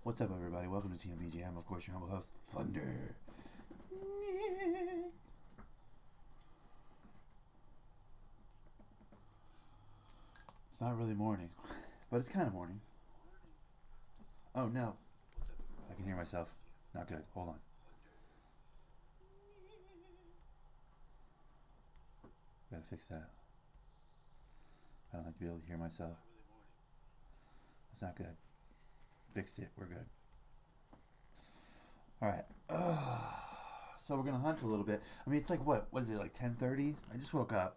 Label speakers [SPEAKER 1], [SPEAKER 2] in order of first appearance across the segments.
[SPEAKER 1] What's up, everybody? Welcome to TMVG. I'm, of course, your humble host, Thunder. It's not really morning, but it's kind of morning. Oh, no. I can hear myself. Not good. Hold on. Gotta fix that. I don't like to be able to hear myself. That's not good. Fixed it. We're good. Alright. So we're gonna hunt a little bit. I mean, it's like, what is it, like 10:30? I just woke up.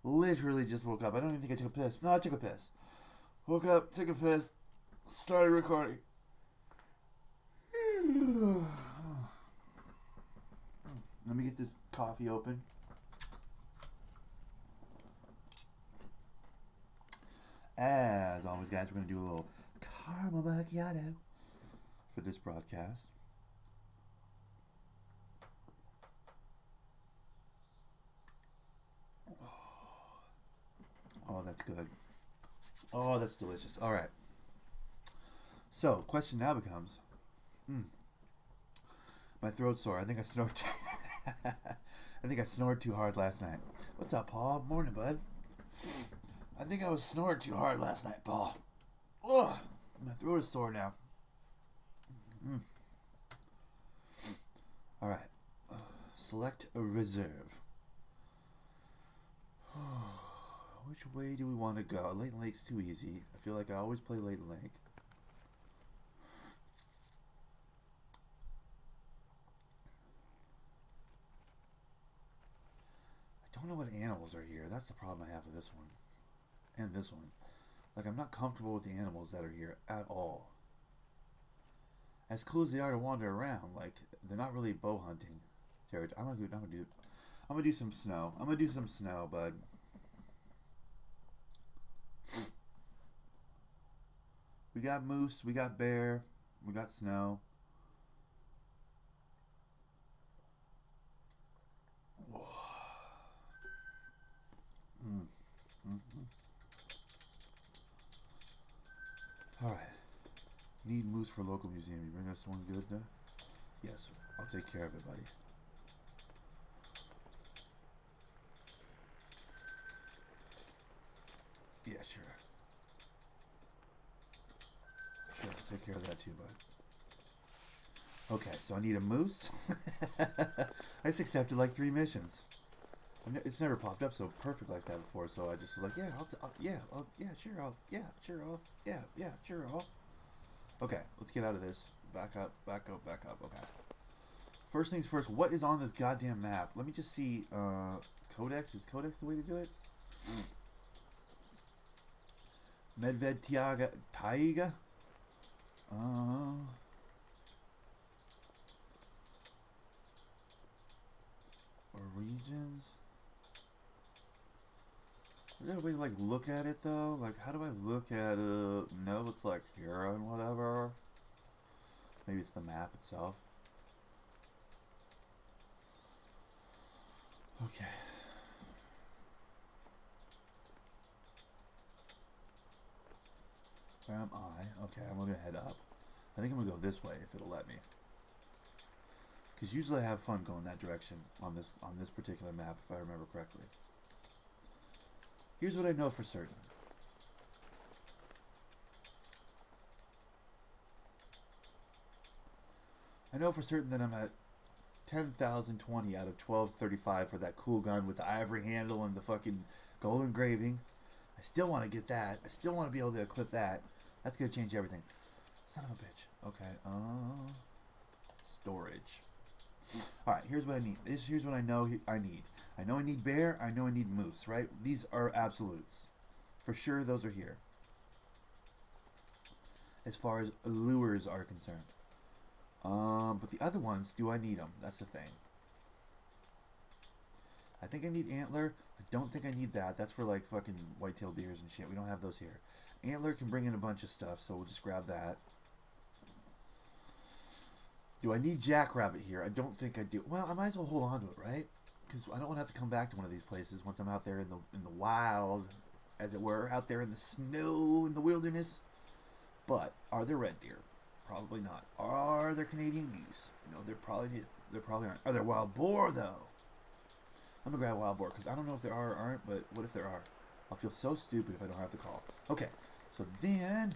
[SPEAKER 1] Literally just woke up. I don't even think I took a piss. No, I took a piss. Woke up, took a piss, started recording. Let me get this coffee open. As always, guys, we're going to do a little caramel macchiato for this broadcast. Oh, that's good. Oh, that's delicious. All right. So, question now becomes, my throat's sore. I think I snored. I think I snored too hard last night. What's up, Paul? Morning, bud. I think I was snoring too hard last night, Paul. Ugh, my throat is sore now. All right. Select a reserve. Which way do we want to go? Leighton Lake's too easy. I feel like I always play Leighton Lake. I don't know what animals are here. That's the problem I have with this one. And this one. Like, I'm not comfortable with the animals that are here at all. As cool as they are to wander around, like, they're not really bow hunting territory. I'm gonna do some snow. I'm gonna do some snow, bud. We got moose, we got bear, we got snow. Alright. Need moose for local museum. You bring us one good there? Yes, I'll take care of it, buddy. Yeah, sure. Sure, I'll take care of that too, bud. Okay, so I need a moose. I just accepted like 3 missions. It's never popped up so perfect like that before, so I just was like, yeah, sure. Okay, let's get out of this. Back up. Okay. First things first, what is on this goddamn map? Let me just see. Codex? Is Codex the way to do it? Medved Taiga? Or regions? Is there a way to, like, look at it, though? Like, how do I look at it? No, it's, like, here and whatever. Maybe it's the map itself. Okay. Where am I? Okay, I'm gonna head up. I think I'm gonna go this way if it'll let me. Because usually I have fun going that direction on this particular map, if I remember correctly. Here's what I know for certain. I know for certain that I'm at 10,020 out of 1235 for that cool gun with the ivory handle and the fucking gold engraving. I still want to get that. I still want to be able to equip that. That's going to change everything. Son of a bitch. Okay. Storage. Alright, here's what I need. Here's what I know I need. I know I need bear. I know I need moose, right? These are absolutes. For sure, those are here. As far as lures are concerned. But the other ones, do I need them? That's the thing. I think I need antler. I don't think I need that. That's for, like, fucking white-tailed deers and shit. We don't have those here. Antler can bring in a bunch of stuff, so we'll just grab that. Do I need jackrabbit here? I don't think I do. Well, I might as well hold on to it, right? Because I don't want to have to come back to one of these places once I'm out there in the wild, as it were, out there in the snow, in the wilderness. But are there red deer? Probably not. Are there Canadian geese? No, they're probably aren't. Are there wild boar though? I'm gonna grab wild boar because I don't know if there are or aren't, but what if there are? I'll feel so stupid if I don't have the call. Okay, so then,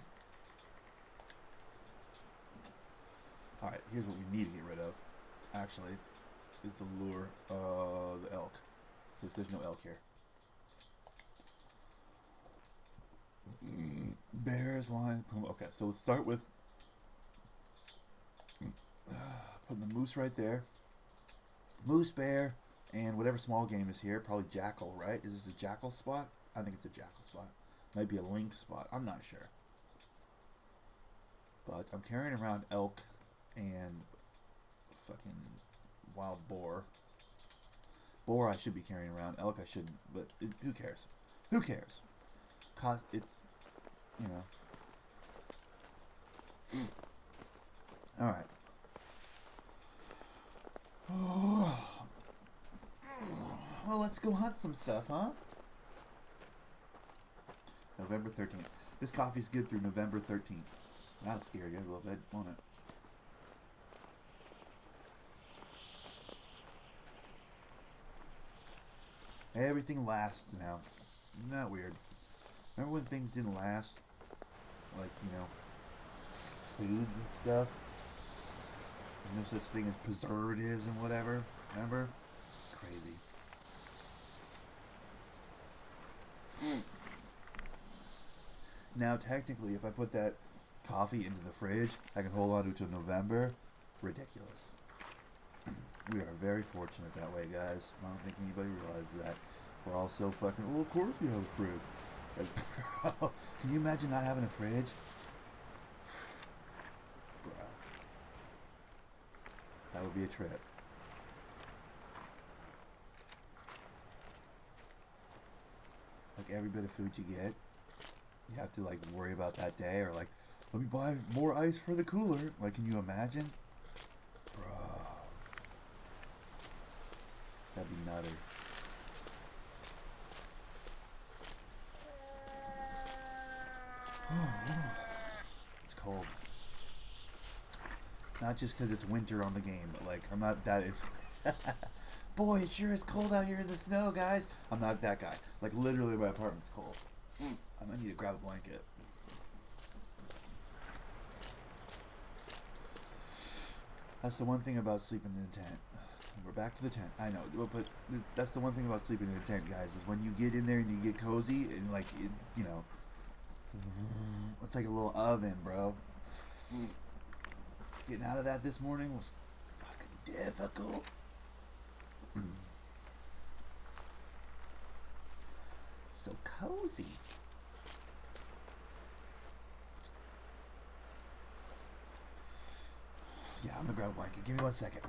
[SPEAKER 1] all right, here's what we need to get rid of. Actually, is the lure, the elk, because there's no elk here. Bears, lions, puma. Okay, so let's start with putting the moose right there. Moose, bear, and whatever small game is here. Probably jackal, right? Is this a jackal spot? I think it's a jackal spot. Might be a lynx spot. I'm not sure. But I'm carrying around elk and fucking wild boar. Boar I should be carrying around. Elk I shouldn't. But who cares? Who cares? It's, you know. Alright. Well, let's go hunt some stuff, huh? November 13th. This coffee's good through November 13th. That'll scare you a little bit, won't it? Everything lasts now. Isn't that weird? Remember when things didn't last? Like, you know, foods and stuff? There's no such thing as preservatives and whatever. Remember? Crazy. Now, technically, if I put that coffee into the fridge, I can hold on to it till November. Ridiculous. We are very fortunate that way, guys. I don't think anybody realizes that. We're all so fucking, well, of course we have a fridge. Like, can you imagine not having a fridge? Bro. That would be a trip. Like, every bit of food you get, you have to, like, worry about that day, or, like, let me buy more ice for the cooler. Like, can you imagine? Bro. That'd be nutty. It's cold. Not just because it's winter on the game, but, like, I'm not that... Boy, it sure is cold out here in the snow, guys. I'm not that guy. Like, literally, my apartment's cold. I might need to grab a blanket. That's the one thing about sleeping in a tent. We're back to the tent. I know, but that's the one thing about sleeping in a tent, guys, is when you get in there and you get cozy and, like, it, you know, it's like a little oven, bro. Getting out of that this morning was fucking difficult. So cozy. Yeah, I'm gonna grab a blanket. Give me 1 second.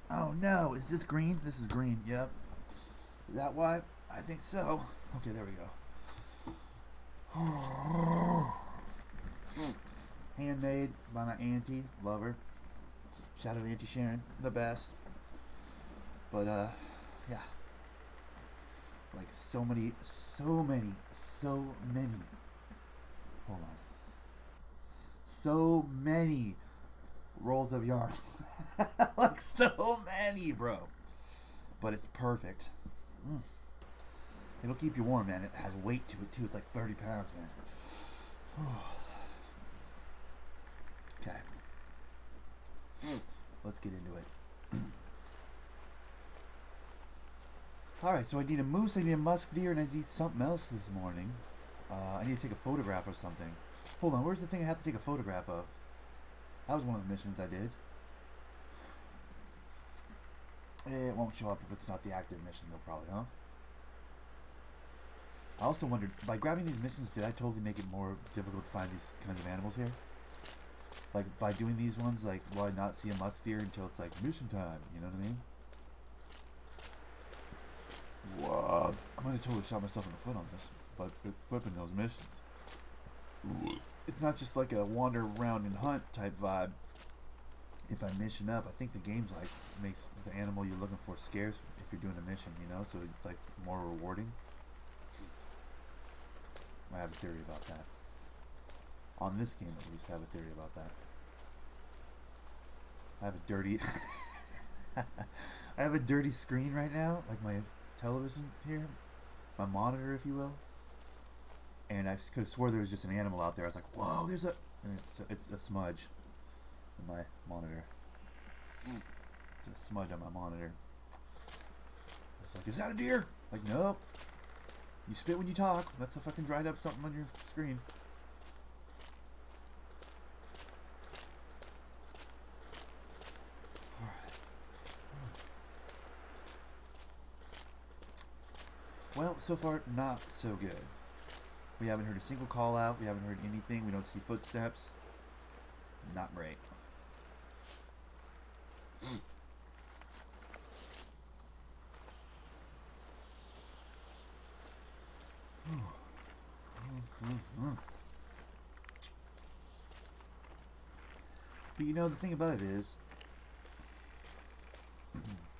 [SPEAKER 1] Oh no, is this green? This is green, yep. Is that why? I think so. Okay, there we go. Handmade by my auntie, love her. Shout out to Auntie Sharon, the best. But yeah. Like so many. Hold on. So many rolls of yarn. Like so many, bro. But it's perfect. It'll keep you warm, man. It has weight to it too. It's like 30 pounds, man. Okay. Let's get into it. Alright, so I need a moose, I need a musk deer, and I need something else this morning. I need to take a photograph of something. Hold on, where's the thing I have to take a photograph of? That was one of the missions I did. It won't show up if it's not the active mission, though, probably, huh? I also wondered, by grabbing these missions, did I totally make it more difficult to find these kinds of animals here? Like, by doing these ones, like, will I not see a musk deer until it's, like, mission time? You know what I mean? Whoa. I might have totally shot myself in the foot on this, but equipping those missions. it's not just like a wander around and hunt type vibe. If I mission up, I think the game's like makes the animal you're looking for scarce if you're doing a mission, you know, so it's like more rewarding. I have a theory about that. On this game, at least, I have a theory about that. I have a dirty I have a dirty screen right now, like my television here, my monitor, if you will. And I could have swore there was just an animal out there. I was like, whoa, there's a... And it's a smudge in my monitor. It's a smudge on my monitor. I was like, is that a deer? Like, nope. You spit when you talk. That's a fucking dried up something on your screen. Well, so far, not so good. We haven't heard a single call out. We haven't heard anything. We don't see footsteps. Not great. But you know, the thing about it is,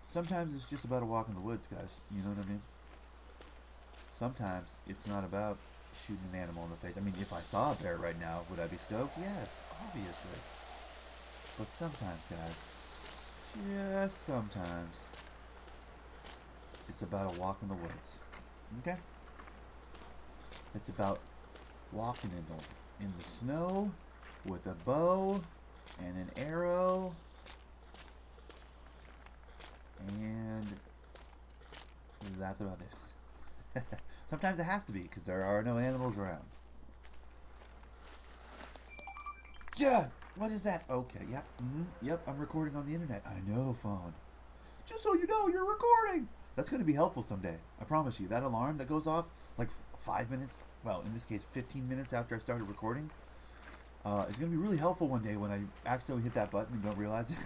[SPEAKER 1] sometimes it's just about a walk in the woods, guys. You know what I mean? Sometimes it's not about shooting an animal in the face. I mean, if I saw a bear right now, would I be stoked? Yes, obviously. But sometimes, guys, just sometimes, it's about a walk in the woods. Okay? It's about walking in the snow with a bow and an arrow, and that's about it. Sometimes it has to be, because there are no animals around. Yeah, what is that? Okay, yeah, yep, I'm recording on the internet. I know, phone. Just so you know, you're recording. That's going to be helpful someday. I promise you. That alarm that goes off like 5 minutes, well, in this case, 15 minutes after I started recording, is going to be really helpful one day when I accidentally hit that button and don't realize it.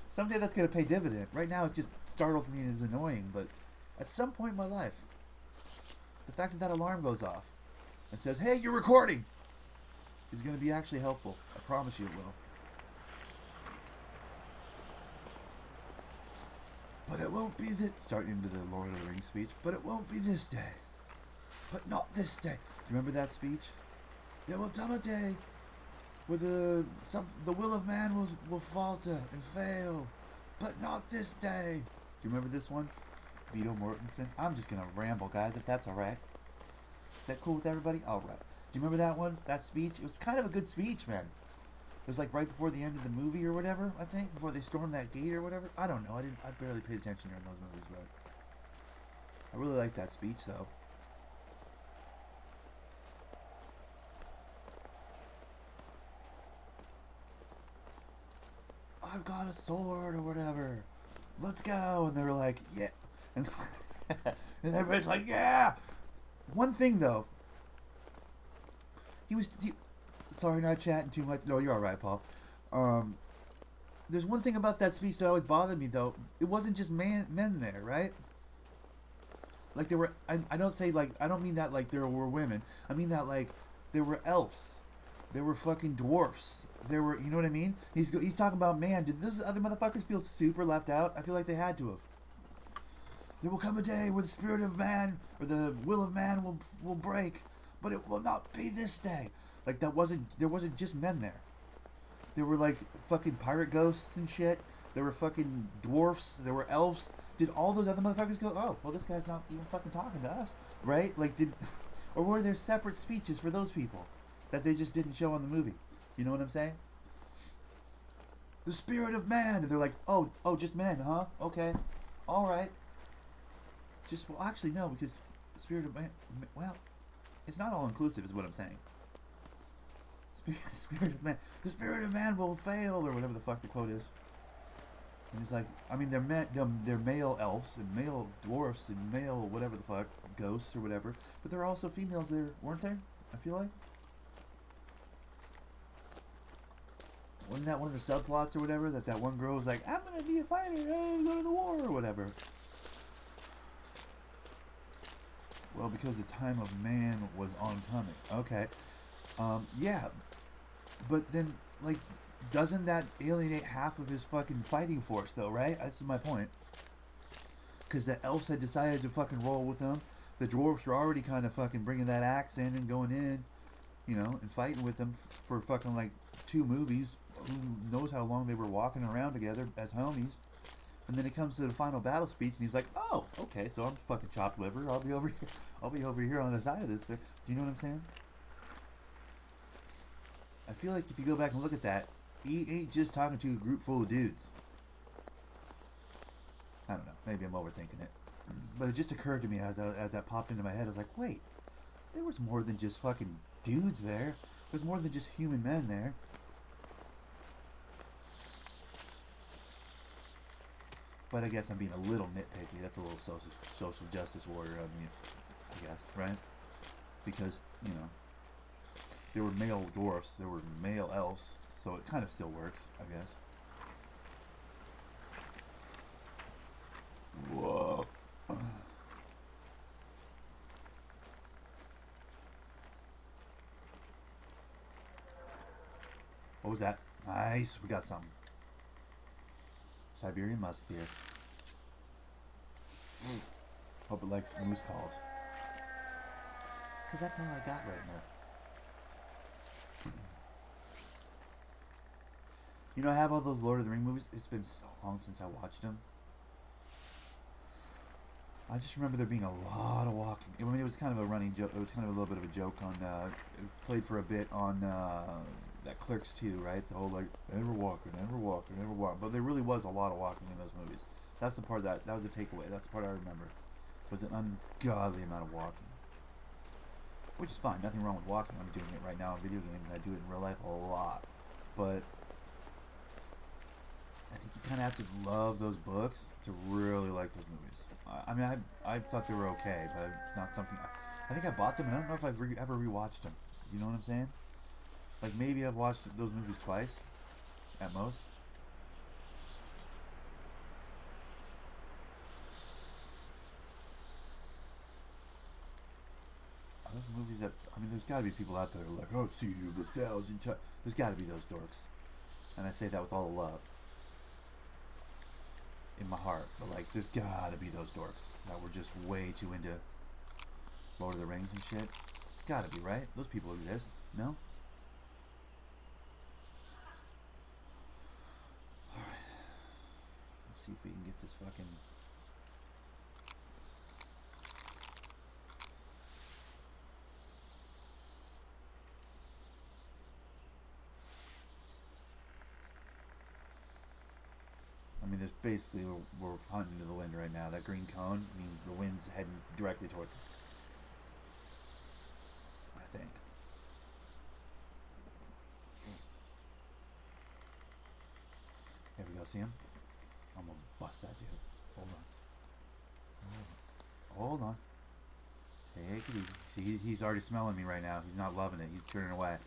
[SPEAKER 1] Someday that's going to pay dividend. Right now, it just startles me and is annoying, but at some point in my life, the fact that that alarm goes off and says, hey, you're recording, is going to be actually helpful. I promise you it will. But it won't be this... Starting into the Lord of the Rings speech. But it won't be this day. But not this day. Do you remember that speech? There will come a day where the will of man will falter and fail. But not this day. Do you remember this one? Viggo Mortensen. I'm just going to ramble, guys, if that's alright. Is that cool with everybody? Alright. Do you remember that one? That speech? It was kind of a good speech, man. It was like right before the end of the movie or whatever, I think. Before they stormed that gate or whatever. I don't know. I barely paid attention during those movies, but I really like that speech, though. I've got a sword or whatever. Let's go. And they were like, yeah. And everybody's like, yeah. One thing, though. Sorry, not chatting too much. No, you're all right, Paul. There's one thing about that speech that always bothered me, though. It wasn't just men there, right? Like, there were... I don't say, like... I don't mean that, like, there were women. I mean that, like, there were elves. There were fucking dwarfs. There were... You know what I mean? He's talking about, man, did those other motherfuckers feel super left out? I feel like they had to have. There will come a day where the spirit of man, or the will of man will break. But it will not be this day. Like, there wasn't just men there. There were, like, fucking pirate ghosts and shit. There were fucking dwarfs. There were elves. Did all those other motherfuckers go, oh, well, this guy's not even fucking talking to us, right? Like, or were there separate speeches for those people that they just didn't show on the movie? You know what I'm saying? The spirit of man. And they're like, oh, just men, huh? Okay. All right. Well, actually, no, because the spirit of man, well, it's not all inclusive is what I'm saying. Spirit of man. The spirit of man will fail, or whatever the fuck the quote is. And he's like, I mean, they're male elves and male dwarfs and male whatever the fuck, ghosts or whatever. But there are also females there, weren't there? I feel like. Wasn't that one of the subplots or whatever? That one girl was like, I'm gonna be a fighter, I'm gonna go to the war or whatever. Well, because the time of man was oncoming. Okay. Yeah. But then, like, doesn't that alienate half of his fucking fighting force, though, right? That's my point. Because the elves had decided to fucking roll with him. The dwarves were already kind of fucking bringing that axe in and going in, you know, and fighting with him for fucking, like, 2 movies. Who knows how long they were walking around together as homies. And then it comes to the final battle speech, and he's like, "Oh, okay, so I'm fucking chopped liver. I'll be over here. I'll be over here on the side of this." Do you know what I'm saying? I feel like if you go back and look at that, he ain't just talking to a group full of dudes. I don't know. Maybe I'm overthinking it. But it just occurred to me as that popped into my head. I was like, wait, there was more than just fucking dudes there. There's more than just human men there. But I guess I'm being a little nitpicky. That's a little social justice warrior of me, I guess, right? Because, you know, there were male dwarfs, there were male elves, so it kind of still works, I guess. Whoa. What was that? Nice, we got something. Siberian musk deer. Hope it likes moose calls. Because that's all I got right now. You know, I have all those Lord of the Rings movies. It's been so long since I watched them. I just remember there being a lot of walking. I mean, it was kind of a running joke. It was kind of a little bit of a joke on. It played for a bit on that Clerks 2, right? The whole like never walking, never walking, never walking. But there really was a lot of walking in those movies. That's the part that was the takeaway. That's the part I remember. Was an ungodly amount of walking, which is fine. Nothing wrong with walking. I'm doing it right now in video games. I do it in real life a lot, but I think you kind of have to love those books to really like those movies. I mean, I thought they were okay, but it's not something. I think I bought them, and I don't know if I've ever rewatched them. Do you know what I'm saying? Like maybe I've watched those movies twice, at most. Are those movies I mean, there's got to be people out there who are like, "Oh, see you 1,000 times." There's got to be those dorks, and I say that with all the love in my heart, but like there's gotta be those dorks that were just way too into Lord of the Rings and shit. Gotta be, right? Those people exist, no? Alright. Let's see if we can get this fucking... I mean, there's basically, we're hunting into the wind right now. That green cone means the wind's heading directly towards us. I think. There we go, see him? I'm gonna bust that dude. Hold on. Hold on. Take it easy. See, he's already smelling me right now. He's not loving it. He's turning away.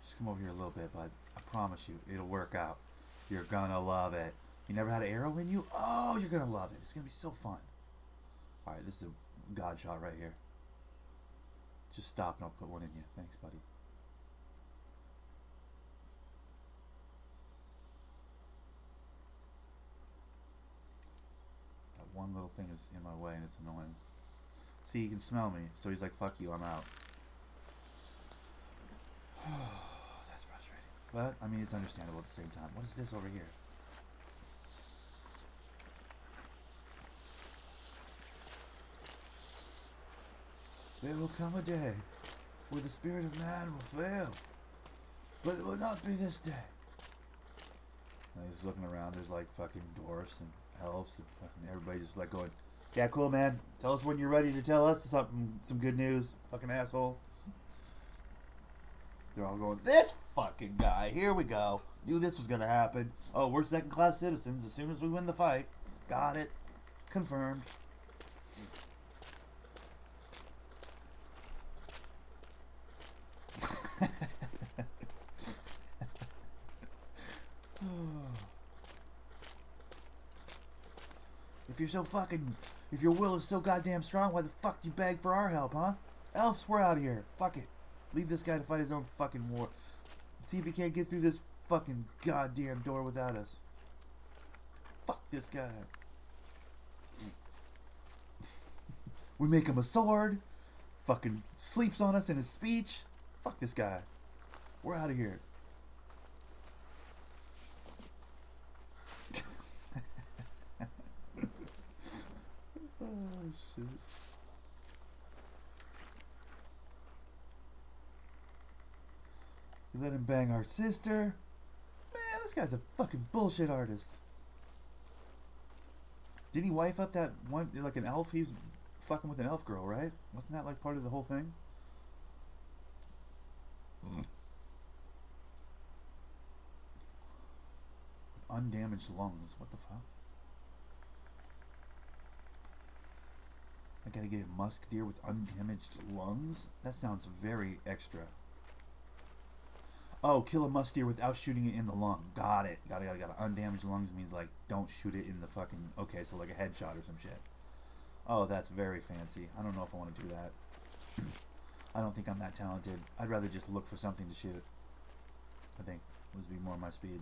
[SPEAKER 1] Just come over here a little bit, bud. I promise you, it'll work out. You're gonna love it. You never had an arrow in you? Oh, you're gonna love it. It's gonna be so fun. Alright, this is a god shot right here. Just stop and I'll put one in you. Thanks, buddy. That one little thing is in my way and it's annoying. See, he can smell me, so he's like, fuck you, I'm out. That's frustrating. But, I mean, it's understandable at the same time. What is this over here? There will come a day where the spirit of man will fail, but it will not be this day. And he's looking around, there's like fucking dwarfs and elves and fucking everybody just like going, yeah, cool, man. Tell us when you're ready to tell us something, some good news, fucking asshole. They're all going, this fucking guy, here we go. Knew this was gonna happen. Oh, we're second-class citizens as soon as we win the fight. Got it. Confirmed. If your will is so goddamn strong, why the fuck do you beg for our help, huh? Elves, we're out of here. Fuck it. Leave this guy to fight his own fucking war. See if he can't get through this fucking goddamn door without us. Fuck this guy. We make him a sword. Fucking sleeps on us in his speech. Fuck this guy. We're out of here. Oh, shit. We let him bang our sister. Man, this guy's a fucking bullshit artist. Didn't he wife up that one, like an elf? He was fucking with an elf girl, right? Wasn't that like part of the whole thing? With undamaged lungs. What the fuck? I gotta get a musk deer with undamaged lungs? That sounds very extra. Oh, kill a musk deer without shooting it in the lung. Got it. Got it. Undamaged lungs means like don't shoot it in the fucking... Okay, so like a headshot or some shit. Oh, that's very fancy. I don't know if I want to do that. I don't think I'm that talented. I'd rather just look for something to shoot. I think would be more my speed.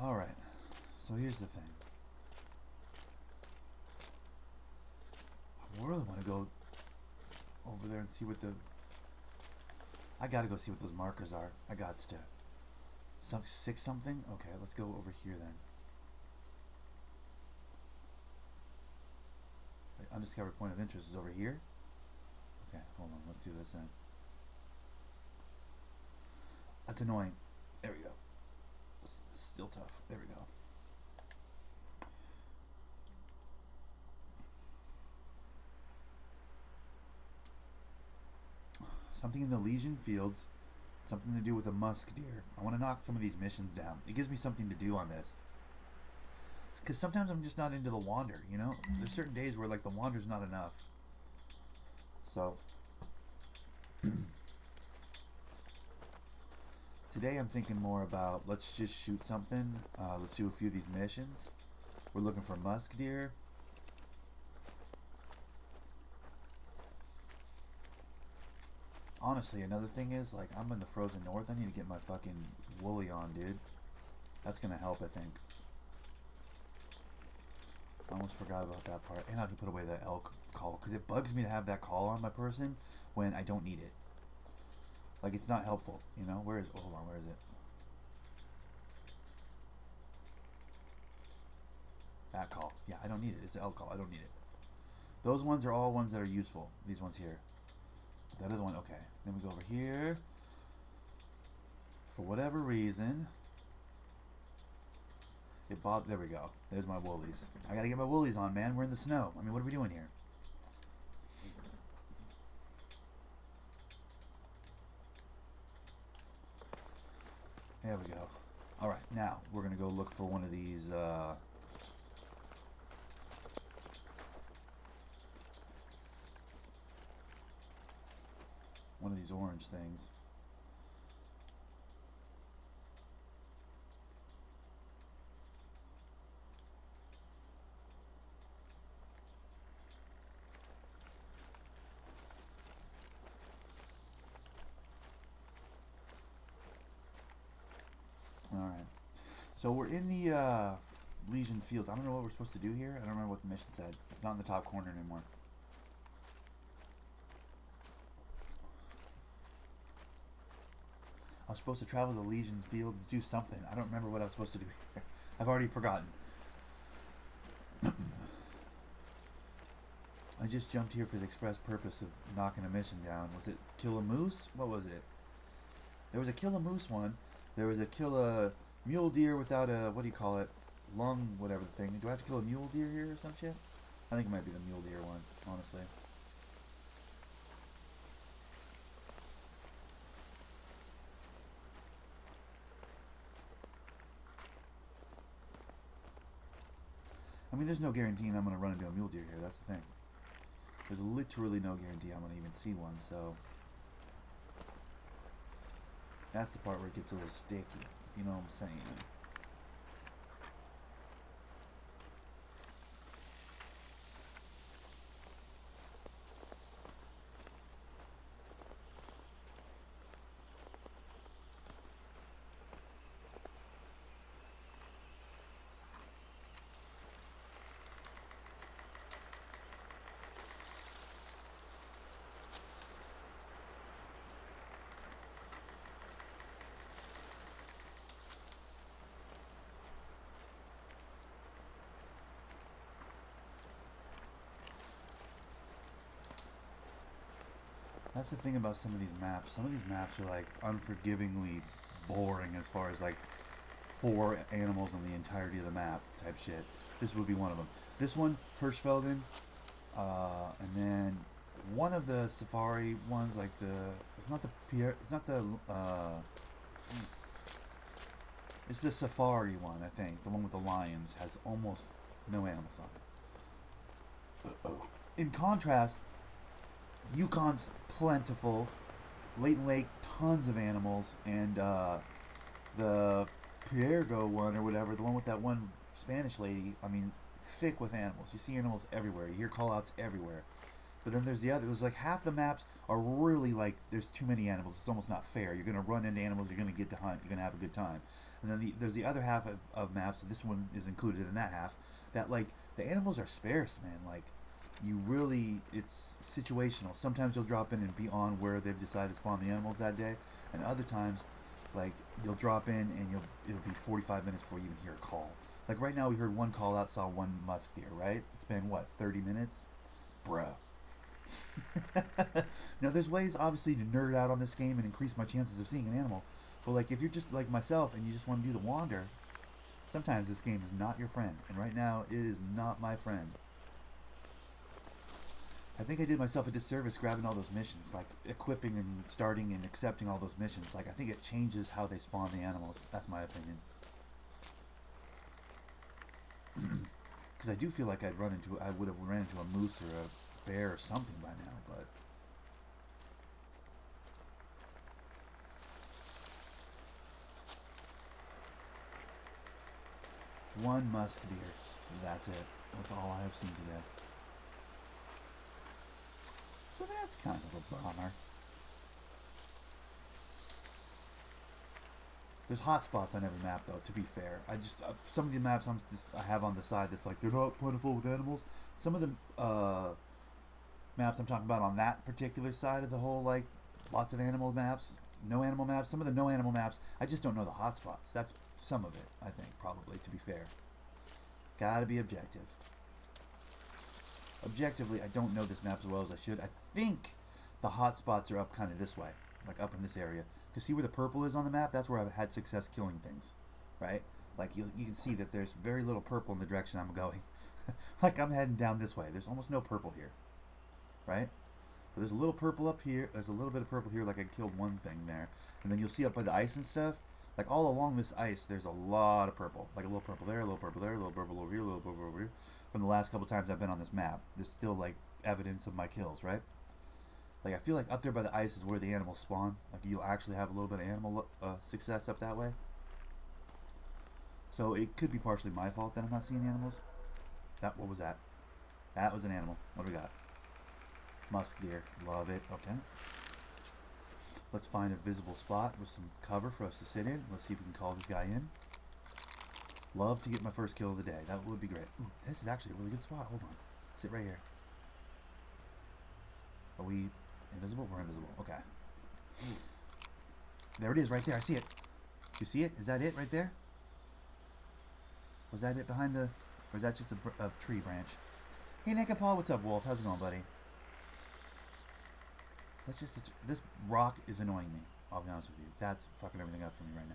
[SPEAKER 1] Alright, so here's the thing. I really want to go over there and see what the... I gotta go see what those markers are. I got to. 6 something? Okay, let's go over here then. The undiscovered point of interest is over here? Okay, hold on, let's do this then. That's annoying. There we go. It's still tough. There we go. Something in the Elysian Fields. Something to do with a musk deer. I want to knock some of these missions down. It gives me something to do on this. Because sometimes I'm just not into the wander, you know? There's certain days where like the wander's not enough. So... Today I'm thinking more about, let's just shoot something. Let's do a few of these missions. We're looking for musk deer. Honestly, another thing is, like, I'm in the frozen north. I need to get my fucking woolly on, dude. That's gonna help, I think. I almost forgot about that part. And I can put away that elk call, because it bugs me to have that call on my person when I don't need it. Like, it's not helpful, you know? Where is... Oh, hold on, where is it? That call. Yeah, I don't need it. It's the elk call. I don't need it. Those ones are all ones that are useful. These ones here. But that other one, okay. Then we go over here. For whatever reason... There we go. There's my woolies. I gotta get my woolies on, man. We're in the snow. I mean, what are we doing here? There we go. Alright, now we're going to go look for one of these, orange things. Alright. So we're in the Elysian Fields. I don't know what we're supposed to do here. I don't remember what the mission said. It's not in the top corner anymore. I was supposed to travel to the Elysian Field to do something. I don't remember what I was supposed to do here. I've already forgotten. I just jumped here for the express purpose of knocking a mission down. Was it kill a moose? What was it? There was a kill a moose one. There was a kill a mule deer without a, what do you call it? Lung, whatever the thing. Do I have to kill a mule deer here or some shit? I think it might be the mule deer one, honestly. I mean, there's no guarantee I'm going to run into a mule deer here. That's the thing. There's literally no guarantee I'm going to even see one, so... That's the part where it gets a little sticky, if you know what I'm saying. That's the thing about some of these maps. Some of these maps are like unforgivingly boring as far as like 4 animals on the entirety of the map type shit. This would be one of them. This one, Hirschfelden, and then one of the safari ones, like it's the safari one, I think. The one with the lions has almost no animals on it. In contrast, Yukon's plentiful. Leighton Lake, tons of animals, and the Piergo one or whatever, the one with that one Spanish lady, I mean, thick with animals. You see animals everywhere. You hear call-outs everywhere. But then there's the other. There's like half the maps are really like there's too many animals. It's almost not fair. You're going to run into animals. You're going to get to hunt. You're going to have a good time. And then there's the other half of maps. This one is included in that half. That like the animals are sparse, man. Like you really, it's situational. Sometimes you'll drop in and be on where they've decided to spawn the animals that day, and other times, like you'll drop in and it'll be 45 minutes before you even hear a call. Like right now, we heard one call out, saw one musk deer. Right? It's been what, 30 minutes, bruh. Now there's ways obviously to nerd out on this game and increase my chances of seeing an animal, but like if you're just like myself and you just want to do the wander, sometimes this game is not your friend, and right now it is not my friend. I think I did myself a disservice grabbing all those missions, like equipping and starting and accepting all those missions. Like I think it changes how they spawn the animals. That's my opinion. Because I do feel like I would have ran into a moose or a bear or something by now, but one musk deer. That's it. That's all I have seen today. So that's kind of a bummer. There's hot spots on every map, though. To be fair, some of the maps I have on the side that's like they're not plentiful with animals. Some of the maps I'm talking about on that particular side of the whole, like lots of animal maps, no animal maps. Some of the no animal maps, I just don't know the hot spots. That's some of it, I think, probably. To be fair, gotta be objective. Objectively, I don't know this map as well as I should. I think the hot spots are up kind of this way, like up in this area. Because see where the purple is on the map? That's where I've had success killing things, right? Like you can see that there's very little purple in the direction I'm going. Like I'm heading down this way. There's almost no purple here, right? But there's a little purple up here. There's a little bit of purple here, like I killed one thing there. And then you'll see up by the ice and stuff, like all along this ice, there's a lot of purple. Like a little purple there, a little purple there, a little purple over here, a little purple over here. From the last couple times I've been on this map, there's still like evidence of my kills, right? Like I feel like up there by the ice is where the animals spawn. Like you'll actually have a little bit of animal success up that way. So it could be partially my fault that I'm not seeing animals. What was that? That was an animal. What do we got? Musk deer. Love it. Okay. Let's find a visible spot with some cover for us to sit in. Let's see if we can call this guy in. Love to get my first kill of the day. That would be great. Ooh, this is actually a really good spot. Hold on. Sit right here. Are we invisible? We're invisible. Okay. There it is right there. I see it. You see it? Is that it right there? Was that it behind the... Or is that just a tree branch? Hey, Nick and Paul, what's up, Wolf? How's it going, buddy? That's just this rock is annoying me. I'll be honest with you. That's fucking everything up for me right now.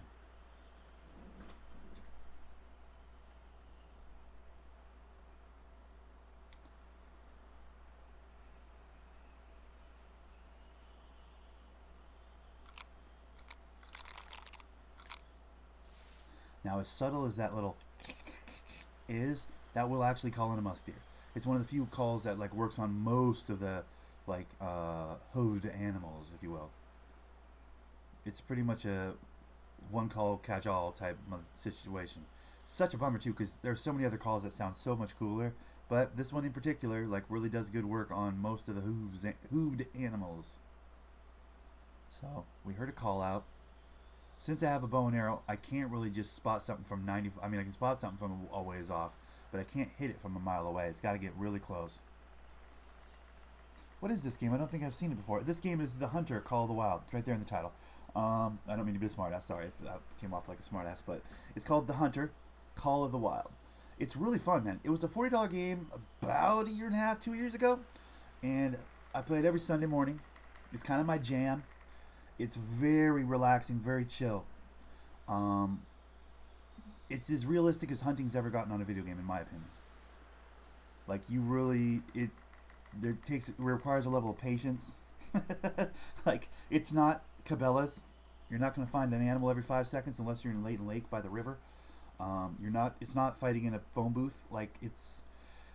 [SPEAKER 1] Now, as subtle as that little is, that will actually call in a musk deer. It's one of the few calls that like works on most of the like hooved animals, if you will. It's pretty much a one call catch all type of situation. Such a bummer too, because there's so many other calls that sound so much cooler. But this one in particular, like, really does good work on most of the hooved animals. So we heard a call out. Since I have a bow and arrow, I can't really just spot something from 90. I mean, I can spot something from a ways off, but I can't hit it from a mile away. It's got to get really close. What is this game? I don't think I've seen it before. This game is the Hunter Call of the Wild. It's right there in the title. I don't mean to be a smartass. Sorry if that came off like a smartass, but it's called the Hunter Call of the Wild. It's really fun, man. It was a $40 game about a year and a half, 2 years ago, and I played every Sunday morning. It's kind of my jam. It's very relaxing, very chill. It's as realistic as hunting's ever gotten on a video game, in my opinion. Like, you really, it requires a level of patience. Like, it's not Cabela's. You're not going to find an animal every 5 seconds unless you're in Leighton Lake by the river. It's not fighting in a phone booth. Like, it's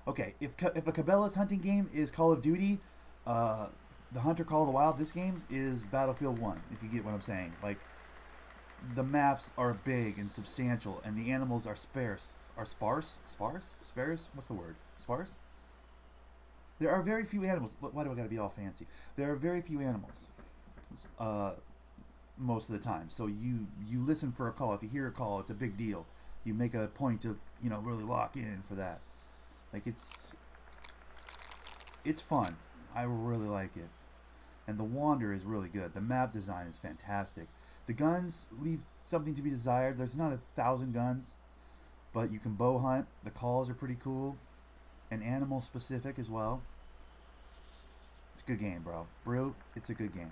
[SPEAKER 1] okay. If a Cabela's hunting game is Call of Duty, the Hunter Call of the Wild, this game is Battlefield 1, if you get what I'm saying. Like, the maps are big and substantial, and the animals are sparse. Are sparse? Sparse? Sparse? What's the word? Sparse? There are very few animals. Why do I gotta be all fancy? There are very few animals, most of the time. So you listen for a call. If you hear a call, it's a big deal. You make a point to, really lock in for that. Like, it's fun. I really like it. And the wander is really good. The map design is fantastic. The guns leave something to be desired. There's not 1,000 guns, but you can bow hunt. The calls are pretty cool, and animal specific as well. It's a good game, bro. Brew, it's a good game.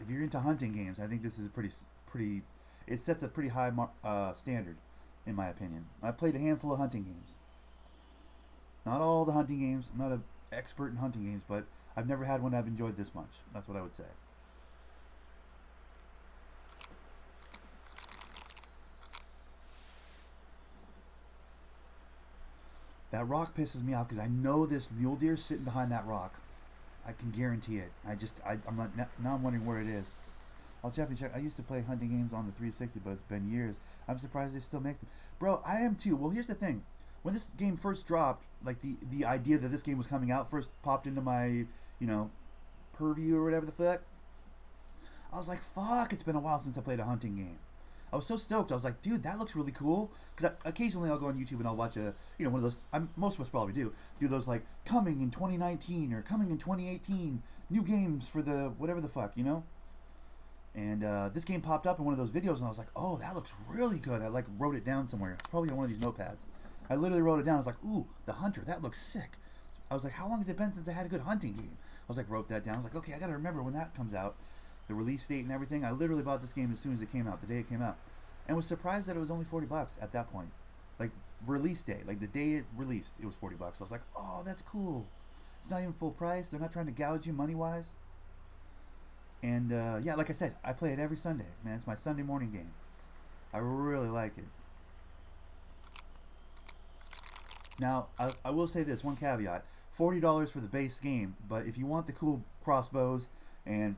[SPEAKER 1] If you're into hunting games, I think this is pretty. It sets a pretty high standard, in my opinion. I've played a handful of hunting games. Not all the hunting games. I'm not an expert in hunting games, but I've never had one I've enjoyed this much. That's what I would say. That rock pisses me off because I know this mule deer is sitting behind that rock. I can guarantee it. I'm not, now I'm wondering where it is. I'll definitely check. I used to play hunting games on the 360, but it's been years. I'm surprised they still make them. Bro, I am too. Well, here's the thing. When this game first dropped, like the idea that this game was coming out first popped into my, purview or whatever the fuck. I was like, fuck, it's been a while since I played a hunting game. I was so stoked. I was like, dude, that looks really cool. Because occasionally I'll go on YouTube and I'll watch one of those, most of us probably do those like coming in 2019 or coming in 2018, new games for the whatever the fuck, And this game popped up in one of those videos and I was like, oh, that looks really good. I like wrote it down somewhere. It's probably on one of these notepads. I literally wrote it down. I was like, ooh, the Hunter, that looks sick. I was like, how long has it been since I had a good hunting game? I was like, wrote that down. I was like, okay, I got to remember when that comes out. The release date and everything. I literally bought this game as soon as it came out, the day it came out. And was surprised that it was only $40 at that point. Like, release day. Like, the day it released, it was $40. I was like, oh, that's cool. It's not even full price. They're not trying to gouge you money-wise. And, yeah, like I said, I play it every Sunday. Man, it's my Sunday morning game. I really like it. Now, I will say this, one caveat. $40 for the base game, but if you want the cool crossbows and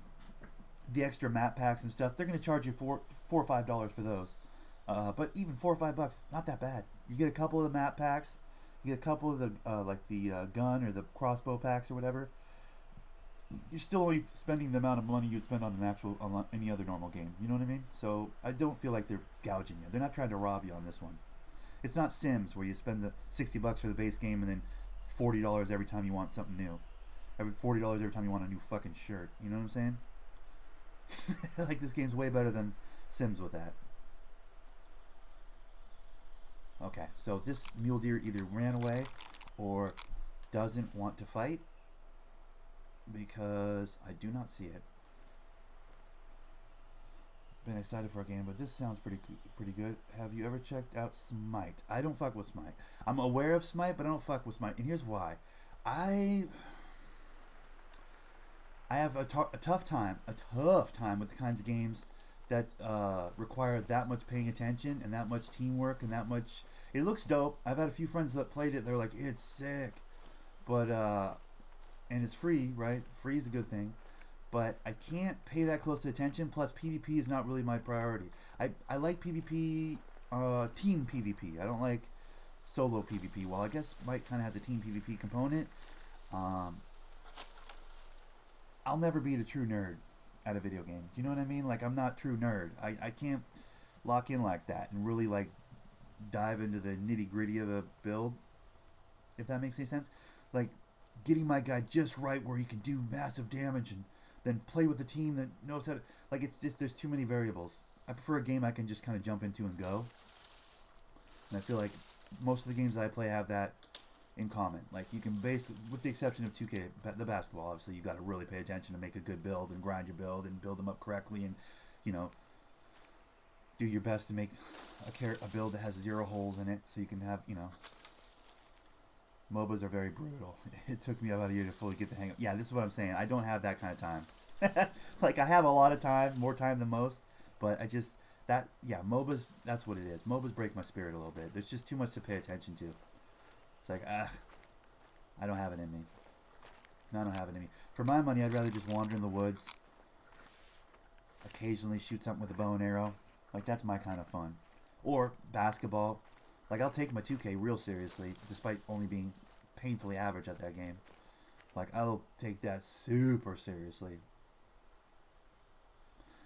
[SPEAKER 1] the extra map packs and stuff, they're going to charge you $4 or $5 for those. But even $4 or $5, not that bad. You get a couple of the map packs, you get a couple of the gun or the crossbow packs or whatever. You're still only spending the amount of money you'd spend on any other normal game. You know what I mean? So I don't feel like they're gouging you. They're not trying to rob you on this one. It's not Sims where you spend the $60 for the base game and then $40 every time you want something new. $40 every time you want a new fucking shirt. You know what I'm saying? Like, this game's way better than Sims with that. Okay, so this mule deer either ran away or doesn't want to fight because I do not see it. Been excited for a game, but this sounds pretty good. Have you ever checked out Smite? I don't fuck with Smite. I'm aware of Smite, but I don't fuck with Smite, and here's why. I have a tough time with the kinds of games that require that much paying attention and that much teamwork and that much. It looks dope. I've had a few friends that played it. They're like, it's sick, but and it's free, right? Free is a good thing. But I can't pay that close attention. Plus, PvP is not really my priority. I like PvP, team PvP. I don't like solo PvP. Well, I guess Mike kind of has a team PvP component. I'll never be a true nerd at a video game. Do you know what I mean? Like, I'm not true nerd. I can't lock in like that and really, like, dive into the nitty-gritty of a build, if that makes any sense. Like, getting my guy just right where he can do massive damage and then play with a team that knows how to, like, it's just, there's too many variables. I prefer a game I can just kind of jump into and go. And I feel like most of the games that I play have that in common. Like, you can with the exception of 2K, the basketball, obviously, you got to really pay attention to make a good build and grind your build and build them up correctly and, you know, do your best to make a build that has 0 holes in it so you can have, you know. MOBAs are very brutal. It took me about a year to fully get the hang of. Yeah, this is what I'm saying. I don't have that kind of time. Like, I have a lot of time, more time than most, but MOBAs, that's what it is. MOBAs break my spirit a little bit. There's just too much to pay attention to. It's like, I don't have it in me. I don't have it in me. For my money, I'd rather just wander in the woods, occasionally shoot something with a bow and arrow. Like, that's my kind of fun. Or basketball. Like, I'll take my 2K real seriously, despite only being painfully average at that game. Like, I'll take that super seriously.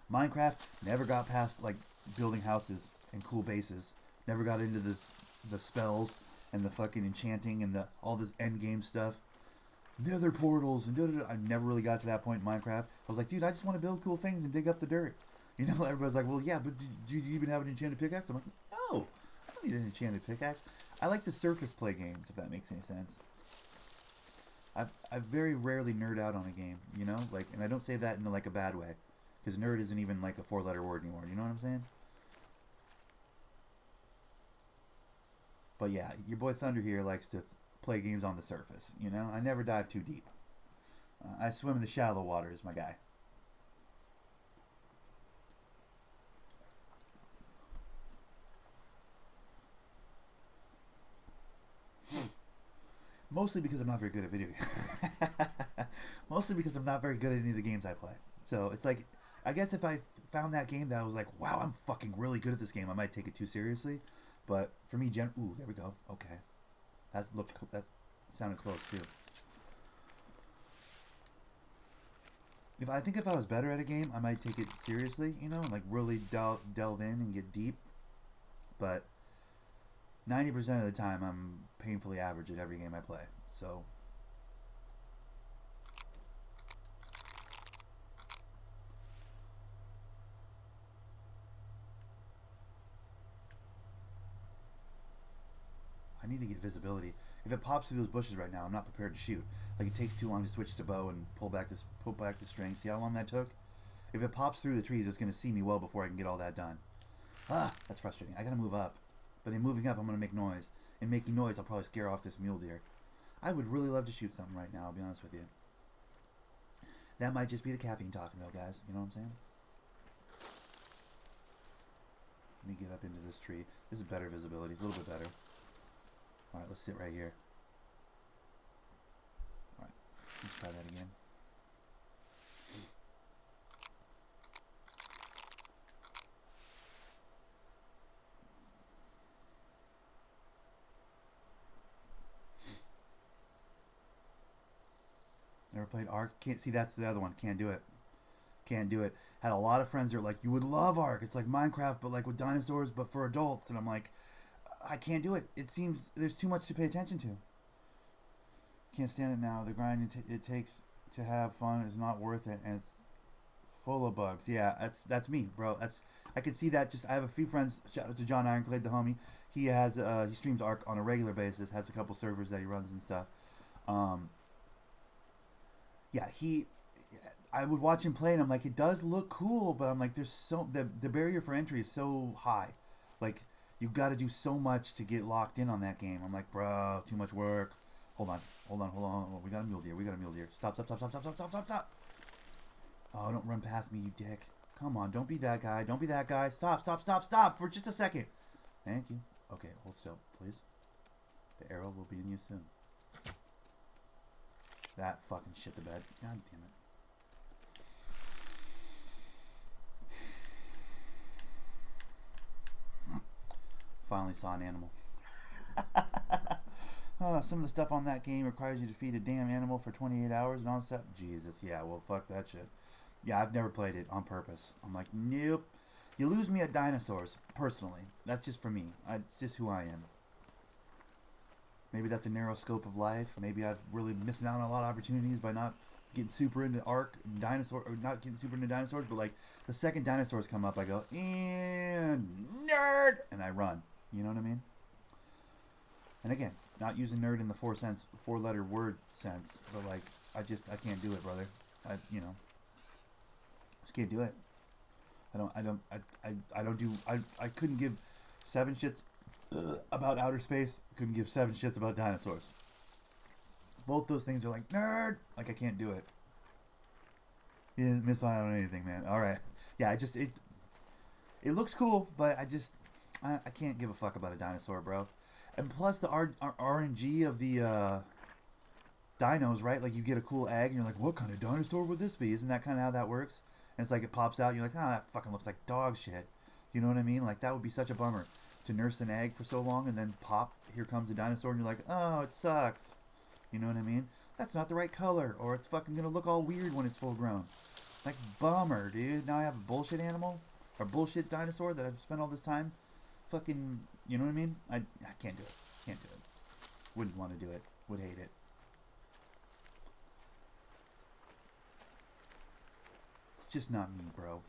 [SPEAKER 1] Minecraft never got past, like, building houses and cool bases. Never got into the spells and the fucking enchanting and all this end game stuff. Nether portals and da-da-da. I never really got to that point in Minecraft. I was like, dude, I just want to build cool things and dig up the dirt. You know, everybody's like, well, yeah, but do you even have an enchanted pickaxe? I'm like, no. I don't need an enchanted pickaxe. I like to surface play games, if that makes any sense. I very rarely nerd out on a game, you know? Like, and I don't say that in, like, a bad way. Because nerd isn't even, like, a 4-letter word anymore. You know what I'm saying? But yeah, your boy Thunder here likes to play games on the surface, you know? I never dive too deep. I swim in the shallow waters, my guy. Mostly because I'm not very good at video games. Mostly because I'm not very good at any of the games I play. So it's like, I guess if I found that game that I was like, wow, I'm fucking really good at this game, I might take it too seriously. But for me, ooh, there we go. Okay, that sounded close too. If I was better at a game, I might take it seriously. You know, like really delve in and get deep. But 90% of the time, I'm painfully average at every game I play. So, I need to get visibility. If it pops through those bushes right now, I'm not prepared to shoot. Like, it takes too long to switch to bow and pull back the string. See how long that took? If it pops through the trees, it's going to see me well before I can get all that done. That's frustrating. I got to move up. But in moving up, I'm going to make noise. In making noise, I'll probably scare off this mule deer. I would really love to shoot something right now, I'll be honest with you. That might just be the caffeine talking, though, guys. You know what I'm saying? Let me get up into this tree. This is better visibility. A little bit better. Alright, let's sit right here. Alright, let's try that again. Never played Ark. Can't see, that's the other one. Can't do it. Can't do it. Had a lot of friends that are like, you would love Ark. It's like Minecraft, but like with dinosaurs, but for adults. And I'm like, I can't do it. It seems there's too much to pay attention to. Can't stand it now. The grind it takes to have fun is not worth it, and it's full of bugs. Yeah, that's me, bro. I can see that. Just I have a few friends. Shout out to John Ironclad, the homie. He has he streams Ark on a regular basis. Has a couple servers that he runs and stuff. Um, yeah, I would watch him play, and I'm like, it does look cool, but I'm like, the barrier for entry is so high. Like, you got to do so much to get locked in on that game. I'm like, bro, too much work. Hold on. Oh, we got a mule deer. Stop. Oh, don't run past me, you dick. Come on, don't be that guy. Stop for just a second. Thank you. Okay, hold still, please. The arrow will be in you soon. That fucking shit the bed. God damn it. Finally saw an animal. Some of the stuff on that game requires you to feed a damn animal for 28 hours and all that stuff. Jesus, yeah, well, fuck that shit. Yeah, I've never played it on purpose. I'm like, nope. You lose me at dinosaurs, personally. That's just for me. It's just who I am. Maybe that's a narrow scope of life. Maybe I've really missing out on a lot of opportunities by not getting super into not getting super into dinosaurs. But like the second dinosaurs come up, I go, and nerd, and I run. You know what I mean? And again, not using nerd in the four-letter word sense, but like I can't do it, brother. Just can't do it. I couldn't give 7 shits about outer space. Couldn't give 7 shits about dinosaurs. Both those things are like, nerd! Like, I can't do it. You didn't miss out on anything, man. Alright. Yeah, it looks cool, but I can't give a fuck about a dinosaur, bro. And plus the RNG of the dinos, right? Like, you get a cool egg, and you're like, what kind of dinosaur would this be? Isn't that kind of how that works? And it's like, it pops out, and you're like, oh, that fucking looks like dog shit. You know what I mean? Like, that would be such a bummer. To nurse an egg for so long, and then pop, here comes a dinosaur, and you're like, oh, it sucks. You know what I mean? That's not the right color, or it's fucking gonna look all weird when it's full grown. Like, bummer, dude. Now I have a bullshit animal, or bullshit dinosaur that I've spent all this time fucking, you know what I mean? I can't do it. Can't do it. Wouldn't want to do it. Would hate it. It's just not me, bro.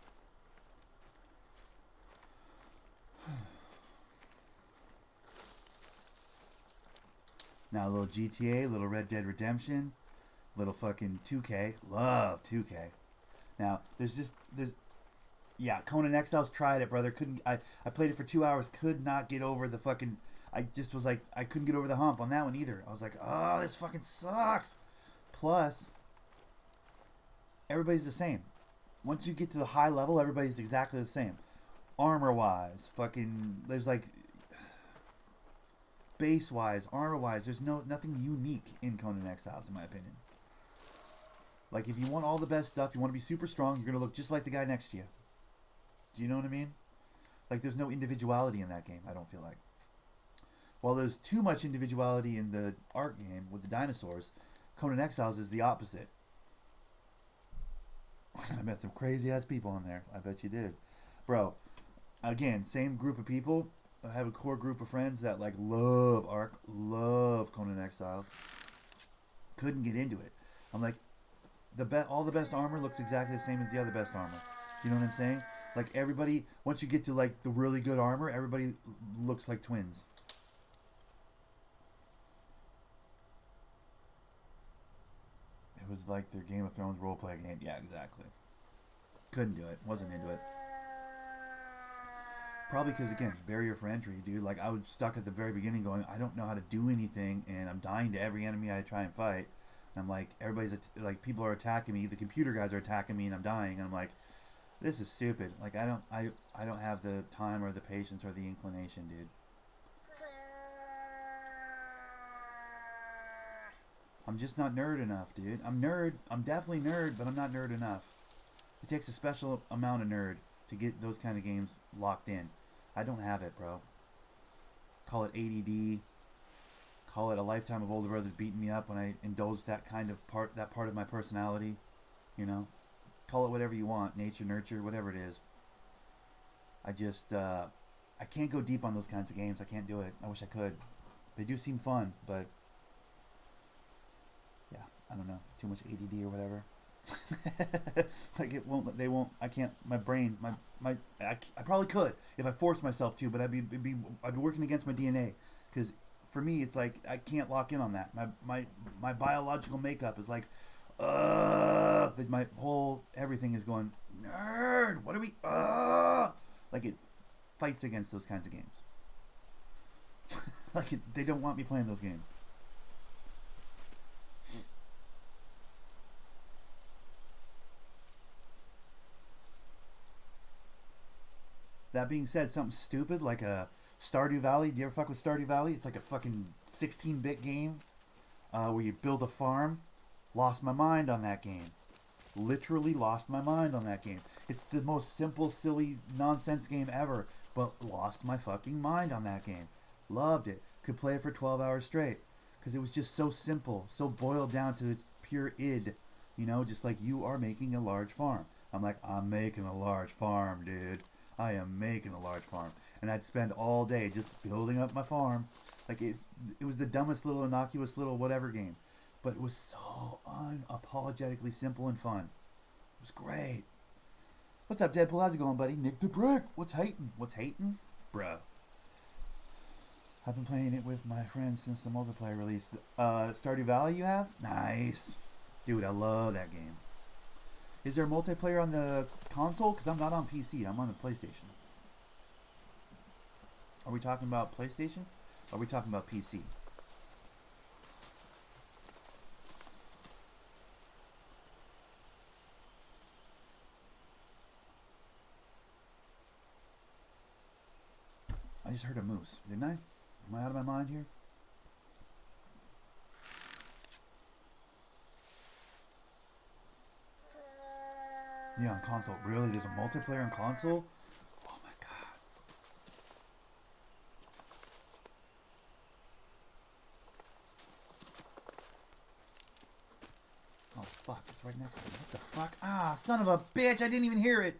[SPEAKER 1] Now a little GTA, a little Red Dead Redemption, little fucking 2K. Love 2K. Now, yeah, Conan Exiles, tried it, brother. I played it for 2 hours, could not get over the fucking, I just was like, I couldn't get over the hump on that one either. I was like, oh, this fucking sucks. Plus, everybody's the same. Once you get to the high level, everybody's exactly the same. Armor-wise, fucking, there's like, base-wise, armor-wise, there's nothing unique in Conan Exiles, in my opinion. Like, if you want all the best stuff, you want to be super strong, you're going to look just like the guy next to you. Do you know what I mean? Like, there's no individuality in that game, I don't feel like. While there's too much individuality in the Ark game with the dinosaurs, Conan Exiles is the opposite. I met some crazy-ass people in there. I bet you did. Bro, again, same group of people. I have a core group of friends that like love Ark, love Conan Exiles. Couldn't get into it. I'm like, all the best armor looks exactly the same as the other best armor. You know what I'm saying? Like everybody, once you get to like the really good armor, everybody looks like twins. It was like their Game of Thrones roleplay game. Yeah, exactly. Couldn't do it. Wasn't into it. Probably because, again, barrier for entry, dude. Like, I was stuck at the very beginning going, I don't know how to do anything, and I'm dying to every enemy I try and fight. And I'm like, people are attacking me. The computer guys are attacking me, and I'm dying. And I'm like, this is stupid. Like, I don't have the time or the patience or the inclination, dude. I'm just not nerd enough, dude. I'm definitely nerd, but I'm not nerd enough. It takes a special amount of nerd to get those kind of games locked in. I don't have it, bro. Call it ADD. Call it a lifetime of older brothers beating me up when I indulge that part of my personality. You know? Call it whatever you want. Nature, nurture, whatever it is. I can't go deep on those kinds of games. I can't do it. I wish I could. They do seem fun, but yeah, I don't know. Too much ADD or whatever. Like they won't, I can't, my brain, I probably could if I forced myself to, but I'd be working against my DNA, because for me, it's like I can't lock in on that. My biological makeup is like, my whole everything is going, nerd. What are we? Like it fights against those kinds of games. Like they don't want me playing those games. That being said, something stupid like a Stardew Valley. Do you ever fuck with Stardew Valley? It's like a fucking 16-bit game where you build a farm. Lost my mind on that game. Literally lost my mind on that game. It's the most simple, silly, nonsense game ever, but lost my fucking mind on that game. Loved it. Could play it for 12 hours straight because it was just so simple, so boiled down to its pure id. You know, just like you are making a large farm. I'm like, I'm making a large farm, dude. I am making a large farm. And I'd spend all day just building up my farm. Like it was the dumbest little innocuous little whatever game. But it was so unapologetically simple and fun. It was great. What's up, Deadpool? How's it going, buddy? Nick the Brick. What's hating? What's hating? Bruh. I've been playing it with my friends since the multiplayer release. Stardew Valley you have? Nice. Dude, I love that game. Is there multiplayer on the console? Because I'm not on PC. I'm on the PlayStation. Are we talking about PlayStation? Or are we talking about PC? I just heard a moose, didn't I? Am I out of my mind here? Yeah, on console. Really? There's a multiplayer on console? Oh my god. Oh fuck, it's right next to me. What the fuck? Ah, son of a bitch, I didn't even hear it.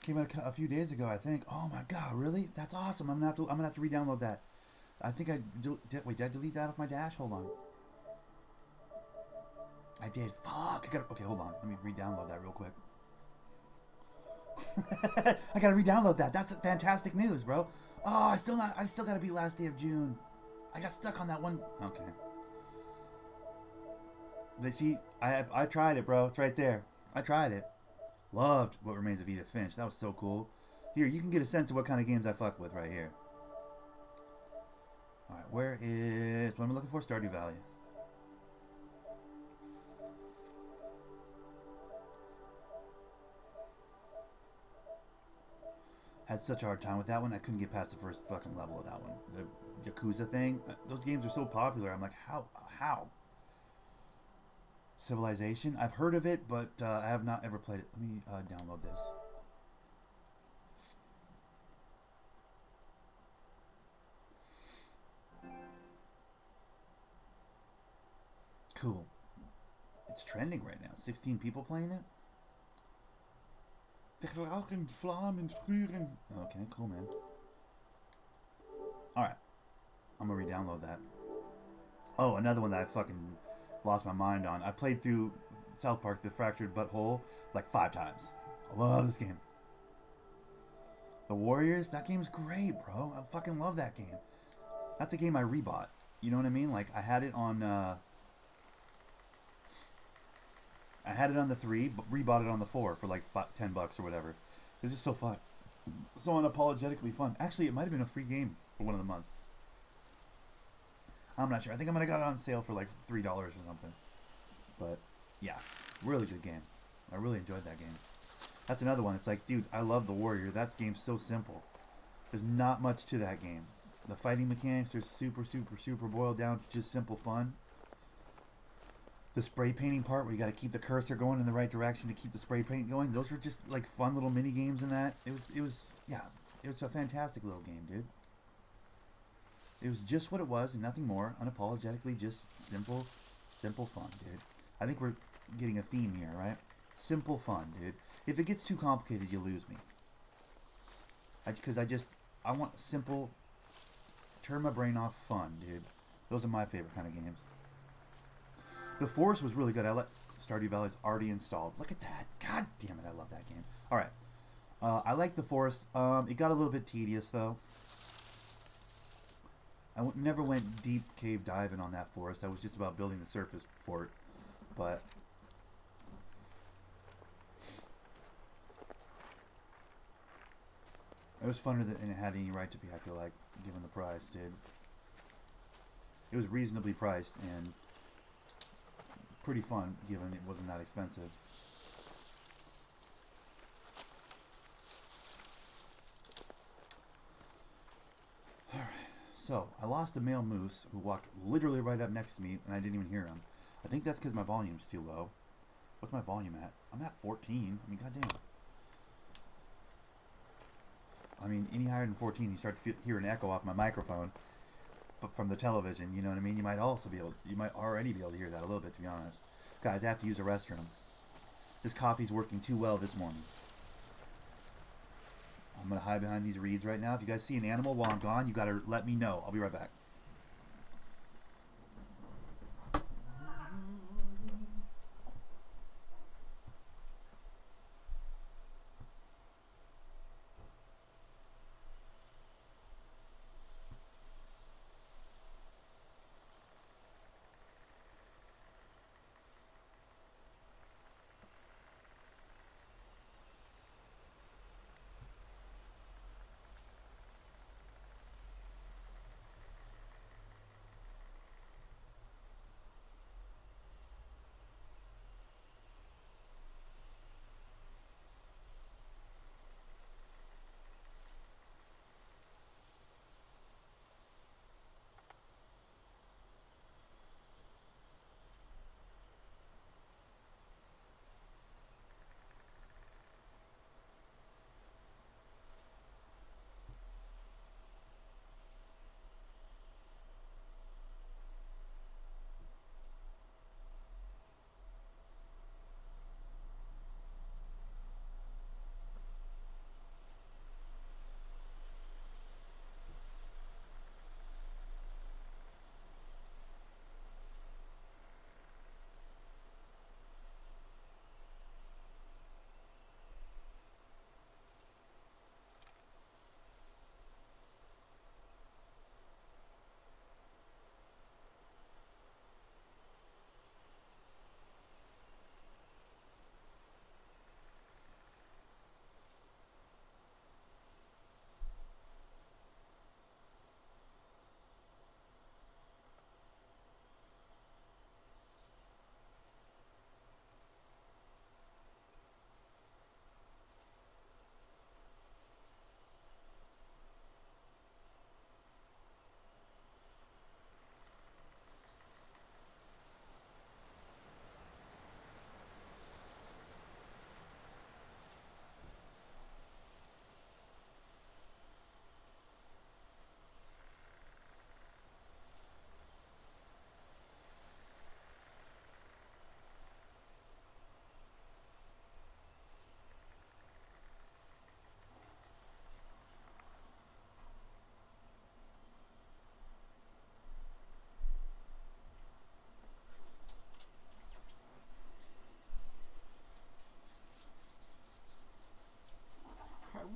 [SPEAKER 1] Came out a few days ago, I think. Oh my god, really? That's awesome. I'm gonna have to re-download that. I think wait, did I delete that off my dash? Hold on. I did. Fuck. Okay, hold on. Let me re-download that real quick. I gotta re-download that. That's fantastic news, bro. Oh, I still gotta beat last day of June. I got stuck on that one. Okay. See, I tried it, bro. It's right there. I tried it. Loved What Remains of Edith Finch. That was so cool. Here, you can get a sense of what kind of games I fuck with right here. Alright, what am I looking for? Stardew Valley. Had such a hard time with that one. I couldn't get past the first fucking level of that one. The Yakuza thing. Those games are so popular. I'm like, how? Civilization. I've heard of it, but I have not ever played it. Let me download this. Cool. It's trending right now. 16 people playing it. Okay, cool, man. Alright. I'm gonna re-download that. Oh, another one that I fucking lost my mind on. I played through South Park, The Fractured Butthole, like 5 times. I love this game. The Warriors, that game's great, bro. I fucking love that game. That's a game I rebought. You know what I mean? Like, I had it on the 3, but rebought it on the 4 for like $10 or whatever. It's just so fun. So unapologetically fun. Actually, it might have been a free game for one of the months. I'm not sure. I think I might have got it on sale for like $3 or something. But, yeah. Really good game. I really enjoyed that game. That's another one. It's like, dude, I love The Warrior. That game's so simple. There's not much to that game. The fighting mechanics are super, super, super boiled down to just simple fun. The spray painting part where you got to keep the cursor going in the right direction to keep the spray paint going. Those were just like fun little mini games in that. It was a fantastic little game, dude. It was just what it was and nothing more. Unapologetically just simple fun, dude. I think we're getting a theme here, right? Simple fun, dude. If it gets too complicated, you lose me. Because I want simple, turn my brain off fun, dude. Those are my favorite kind of games. The Forest was really good. I let Stardew Valley's already installed. Look at that. God damn it, I love that game. Alright. I like The Forest. It got a little bit tedious, though. never went deep cave diving on that forest. I was just about building the surface for it. But it was funner than it had any right to be, I feel like, given the price, dude. It was reasonably priced and pretty fun, given it wasn't that expensive. Alright, so I lost a male moose who walked literally right up next to me and I didn't even hear him. I think that's because my volume's too low. What's my volume at? I'm at 14. I mean, goddamn. I mean, any higher than 14, you start to hear an echo off my microphone, but from the television, you know what I mean? You might already be able to hear that a little bit, to be honest. Guys, I have to use a restroom. This coffee's working too well this morning. I'm going to hide behind these reeds right now. If you guys see an animal while I'm gone, you got to let me know. I'll be right back.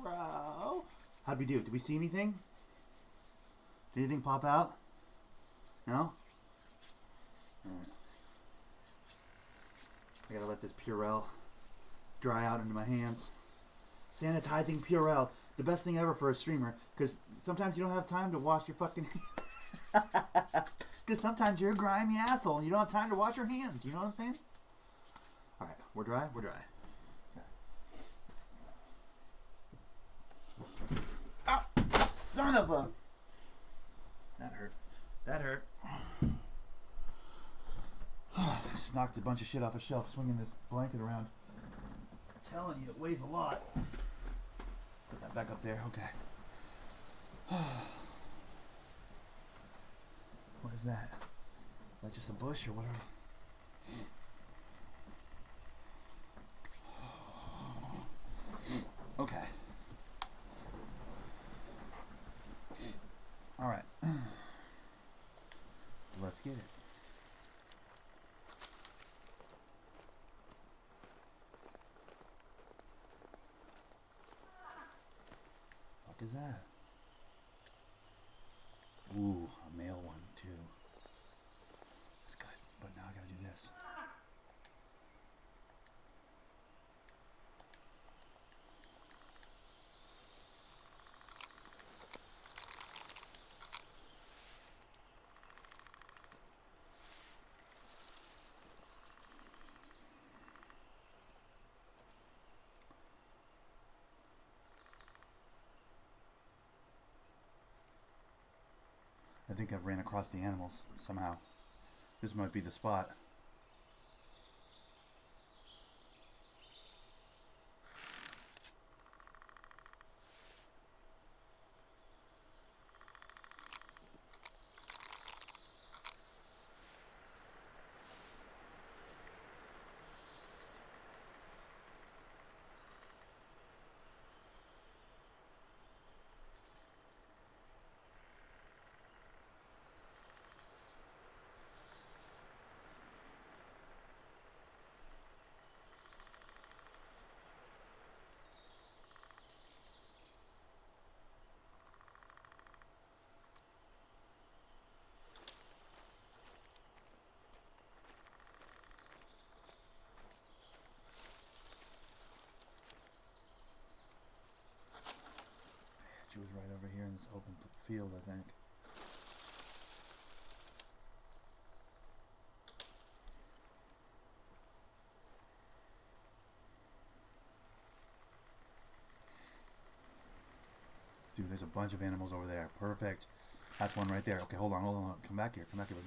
[SPEAKER 1] Bro. How'd we do? Did we see anything? Did anything pop out? No? Alright. I gotta let this Purell dry out into my hands. Sanitizing Purell. The best thing ever for a streamer. Because sometimes you don't have time to wash your fucking because sometimes you're a grimy asshole and you don't have time to wash your hands. You know what I'm saying? Alright, we're dry? We're dry. Oh, son of a... That hurt. That hurt. Just knocked a bunch of shit off a shelf swinging this blanket around. I'm telling you, it weighs a lot. Put that back up there. Okay. What is that? Is that just a bush or what are we... Okay. Alright. Let's get it. Fuck is that? Ooh, think I've ran across the animals somehow. This might be the spot. She was right over here in this open field, I think. Dude, there's a bunch of animals over there. Perfect. That's one right there. Okay, hold on. Come back here. Come back here.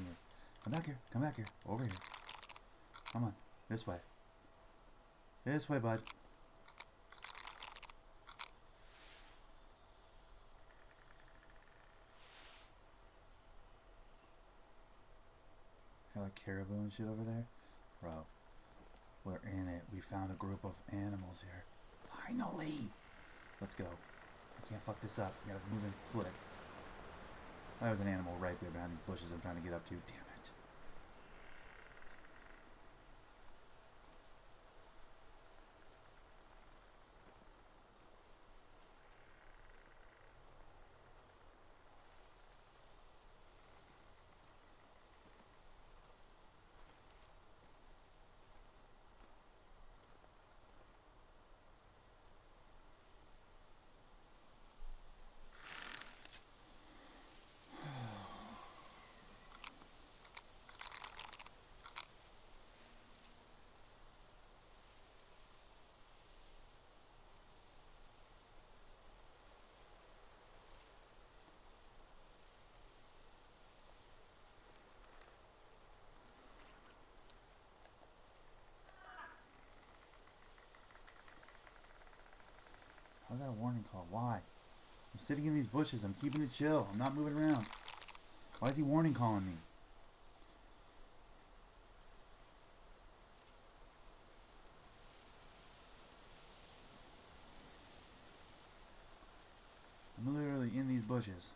[SPEAKER 1] Come back here. Over here. Come on. This way. This way, bud. Got like caribou and shit over there. Bro, we're in it. We found a group of animals here. Finally! Let's go. I can't fuck this up. You gotta move in slick. There's an animal right there behind these bushes I'm trying to get up to. Damn it. I got a warning call. Why? I'm sitting in these bushes. I'm keeping it chill. I'm not moving around. Why is he warning calling me? I'm literally in these bushes.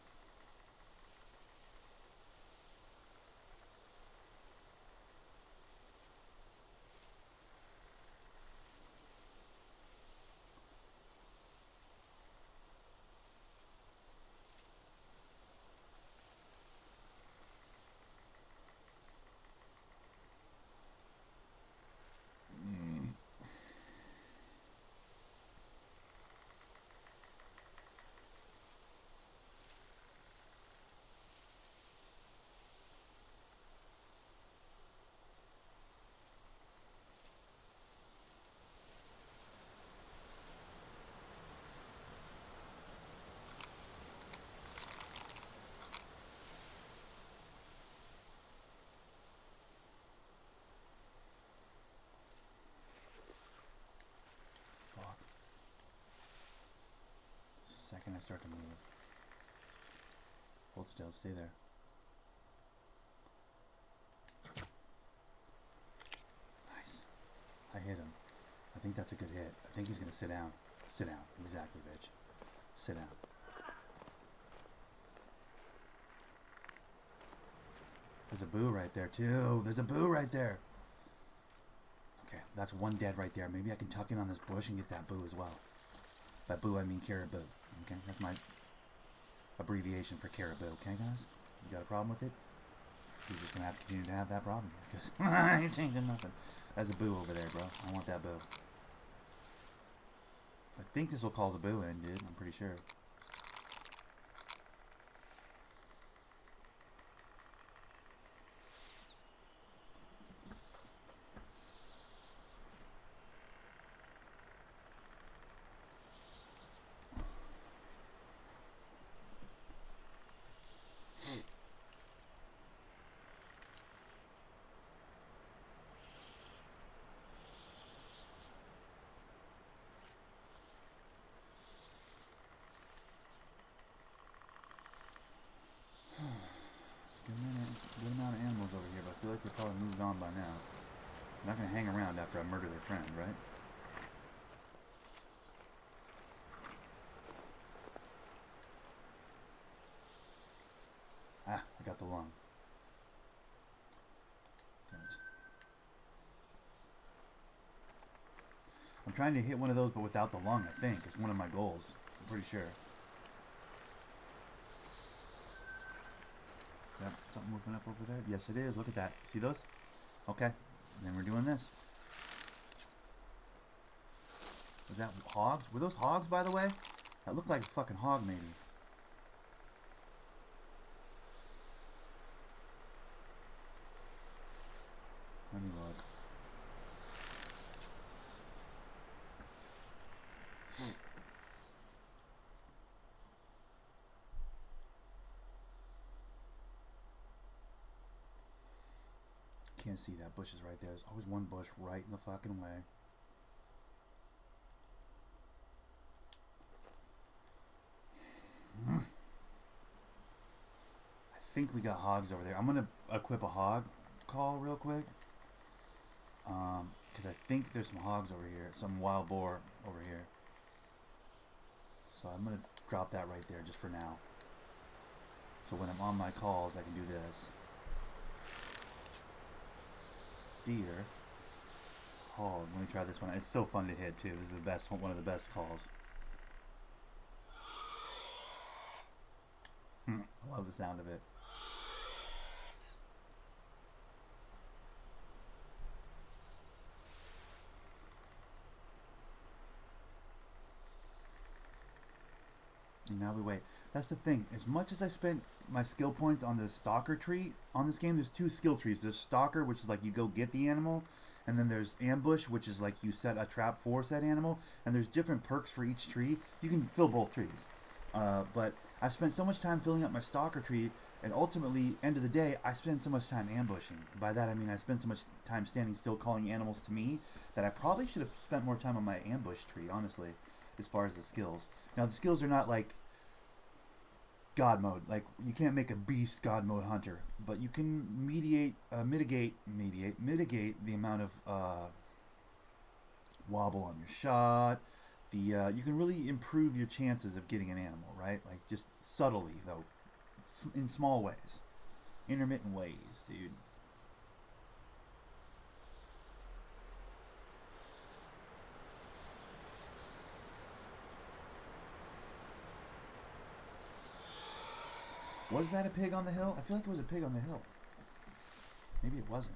[SPEAKER 1] Second I start to move. Hold still, stay there. Nice. I hit him. I think that's a good hit. I think he's gonna sit down. Sit down. Exactly, bitch. Sit down. There's a boo right there too. There's a boo right there. Okay, that's one dead right there. Maybe I can tuck in on this bush and get that boo as well. By boo, I mean caribou. Okay, that's my abbreviation for caribou. Okay, guys? You got a problem with it? You're just gonna have to continue to have that problem because I ain't changing nothing. There's a boo over there, bro. I want that boo. I think this will call the boo in, dude. I'm pretty sure. on by now. I'm not going to hang around after I murder their friend, right? Ah, I got the lung. Damn it. I'm trying to hit one of those, but without the lung, I think. It's one of my goals. I'm pretty sure. Yep, something moving up over there. Yes, it is. Look at that. See those? Okay. And then we're doing this. Was that hogs? Were those hogs, by the way? That looked like a fucking hog, maybe. Let me look. Can't see that. Bush is right there. There's always one bush right in the fucking way. I think we got hogs over there. I'm going to equip a hog call real quick. Because I think there's some hogs over here. Some wild boar over here. So I'm going to drop that right there just for now. So when I'm on my calls, I can do this. Deer. Hog. Let me try this one. It's so fun to hit too. This is the best one of the best calls. I love the sound of it. And now we wait. That's the thing. As much as I spent my skill points on the stalker tree, on this game there's two skill trees. There's stalker, which is like you go get the animal, and then there's ambush, which is like you set a trap for said animal, and there's different perks for each tree. You can fill both trees. But I've spent so much time filling up my stalker tree, and ultimately, end of the day, I spend so much time ambushing. By that I mean I spend so much time standing still calling animals to me that I probably should have spent more time on my ambush tree, honestly, as far as the skills. Now, the skills are not like God mode. Like, you can't make a beast God mode hunter, but you can mitigate the amount of wobble on your shot. You can really improve your chances of getting an animal, right? Like, just subtly, though, in small ways, intermittent ways, dude. Was that a pig on the hill? I feel like it was a pig on the hill. Maybe it wasn't.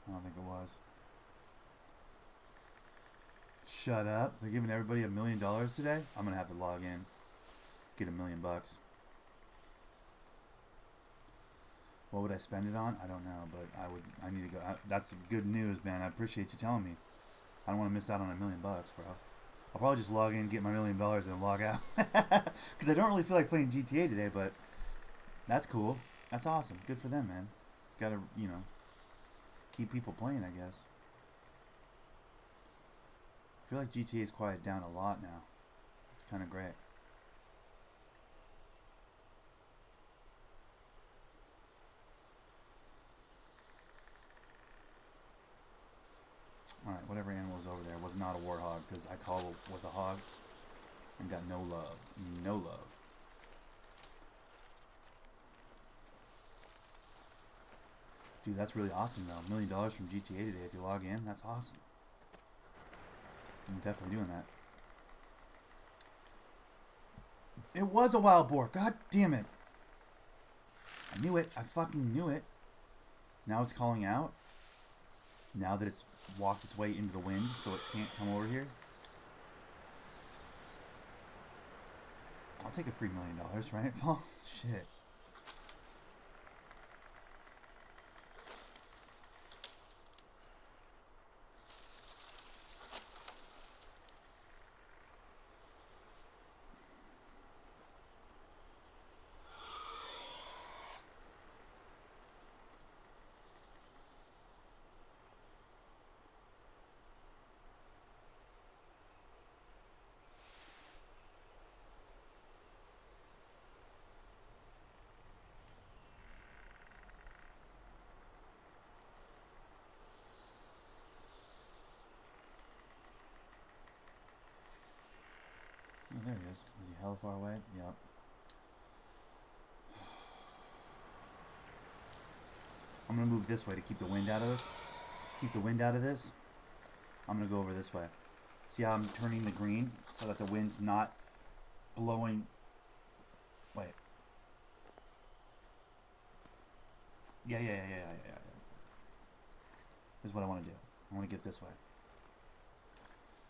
[SPEAKER 1] I don't think it was. Shut up. They're giving everybody $1 million today? I'm going to have to log in. Get $1 million bucks. What would I spend it on? I don't know, but I need to go. That's good news, man. I appreciate you telling me. I don't want to miss out on $1 million bucks, bro. I'll probably just log in, get my $1 million, and then log out. Because I don't really feel like playing GTA today, but that's cool. That's awesome. Good for them, man. Gotta, keep people playing, I guess. I feel like GTA's quieted down a lot now. It's kind of great. Alright, whatever animal was over there was not a warthog, because I called with a hog and got no love. No love. Dude, that's really awesome, though. $1 million from GTA today. If you log in, that's awesome. I'm definitely doing that. It was a wild boar. God damn it. I knew it. I fucking knew it. Now it's calling out. Now that it's walked its way into the wind, so it can't come over here. I'll take a free $1 million, right? Oh, shit. hella far away. Yep. I'm gonna move this way to keep the wind out of this. Keep the wind out of this. I'm gonna go over this way. See how I'm turning the green so that the wind's not blowing. Wait. Yeah. This is what I want to do. I want to get this way.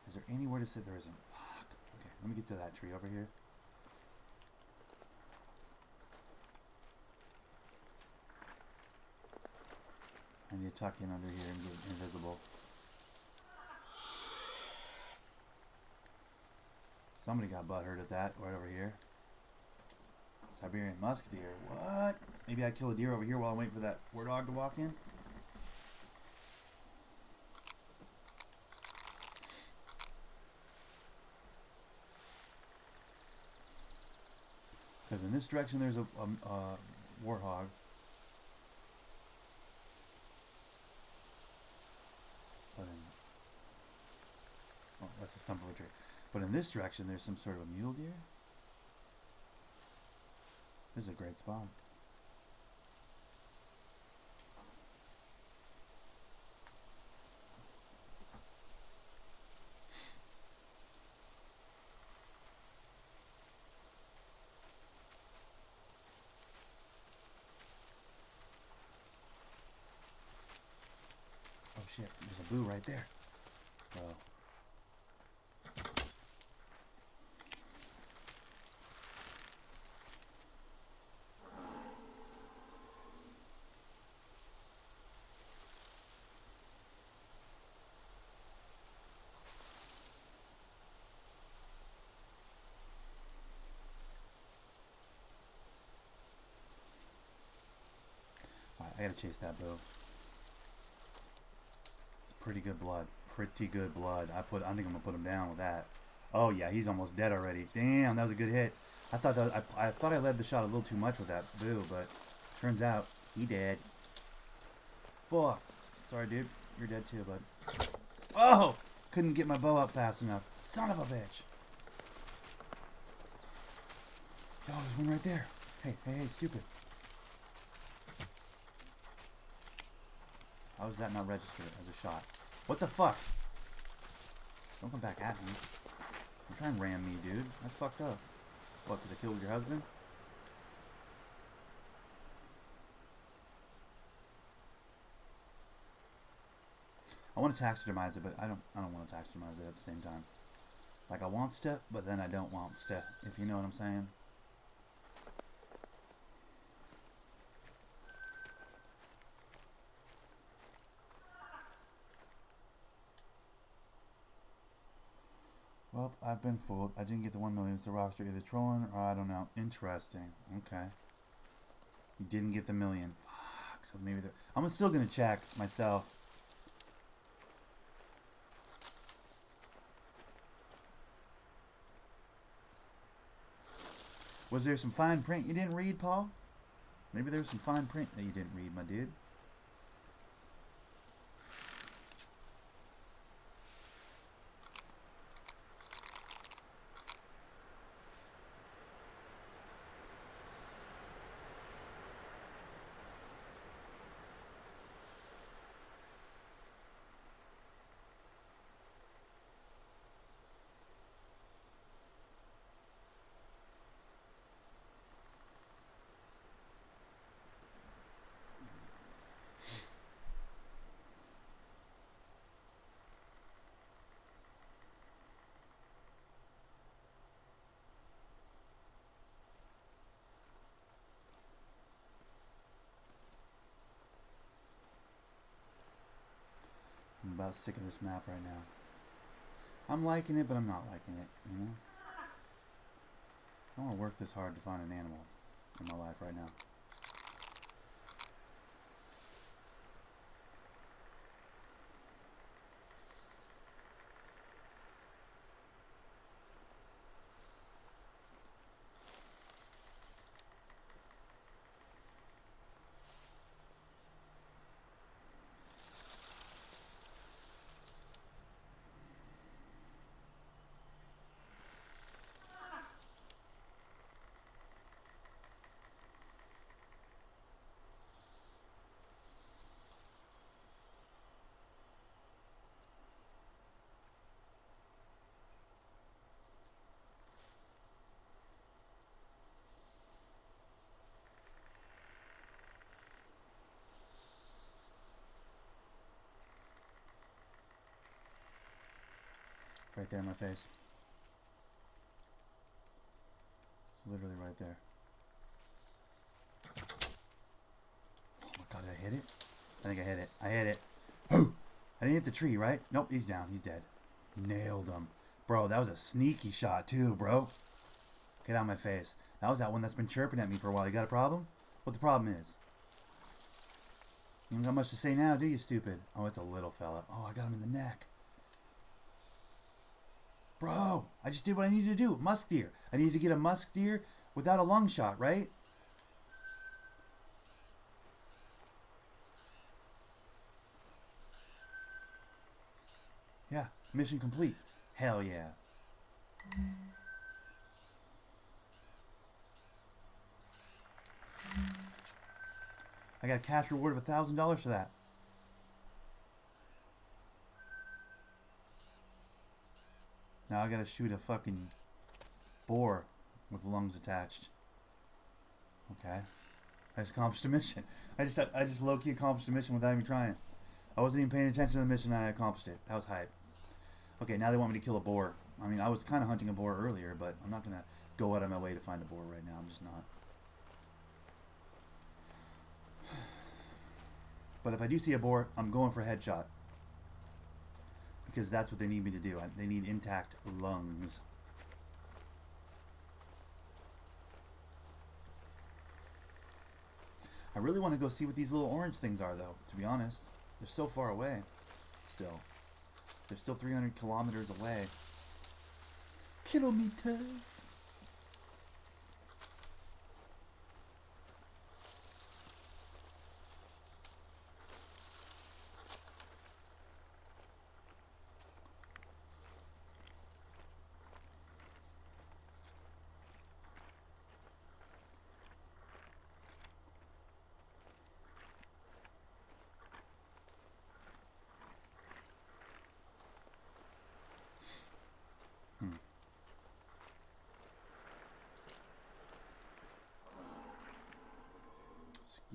[SPEAKER 1] Is there anywhere to sit? There isn't. Fuck. Okay, let me get to that tree over here. I need to tuck in under here and get invisible. Somebody got butthurt at that right over here. Siberian musk deer. What? Maybe I kill a deer over here while I'm waiting for that war dog to walk in? Because in this direction there's a warthog. But in, oh, that's a stump of a tree. But in this direction there's some sort of a mule deer. This is a great spot. Oh shit, there's a boo right there. Oh. I gotta chase that boo. It's pretty good blood. Pretty good blood. I think I'm gonna put him down with that. Oh yeah, he's almost dead already. Damn, that was a good hit. I thought I led the shot a little too much with that boo, but turns out he dead. Fuck. Sorry, dude. You're dead too, bud. Oh! Couldn't get my bow up fast enough. Son of a bitch. Oh, there's one right there. Hey, stupid. How is that not registered as a shot? What the fuck? Don't come back at me. Don't try and ram me, dude. That's fucked up. What, because I killed your husband? I want to taxidermize it, but I don't want to taxidermize it at the same time. Like I wants to, but then I don't wants to, if you know what I'm saying. Well, I've been fooled. I didn't get the 1 million. It's a rockster either trolling or I don't know. Interesting. Okay. You didn't get the million. Fuck. So maybe I'm still gonna check myself. Was there some fine print you didn't read, Paul? Maybe there's some fine print that you didn't read, my dude. I'm about sick of this map right now. I'm liking it, but I'm not liking it, you know? I don't want to work this hard to find an animal in my life right now. Right there in my face. It's literally right there. Oh my god, did I hit it? I think I hit it. I hit it. Oh! I didn't hit the tree, right? Nope, he's down. He's dead. Nailed him. Bro, that was a sneaky shot too, bro. Get out of my face. That was that one that's been chirping at me for a while. You got a problem? What the problem is? You don't got much to say now, do you, stupid? Oh, it's a little fella. Oh, I got him in the neck. Bro, I just did what I needed to do. Musk deer. I needed to get a musk deer without a lung shot, right? Yeah, mission complete. Hell yeah. I got a cash reward of $1,000 for that. Now I gotta shoot a fucking boar with lungs attached. Okay. I just accomplished a mission. I just low-key accomplished a mission without even trying. I wasn't even paying attention to the mission. I accomplished it. That was hype. Okay, now they want me to kill a boar. I mean, I was kind of hunting a boar earlier, but I'm not gonna go out of my way to find a boar right now. I'm just not. But if I do see a boar, I'm going for a headshot. Because that's what they need me to do. They need intact lungs. I really want to go see what these little orange things are, though, to be honest. They're so far away. Still. They're still 300 kilometers away. Kilometers!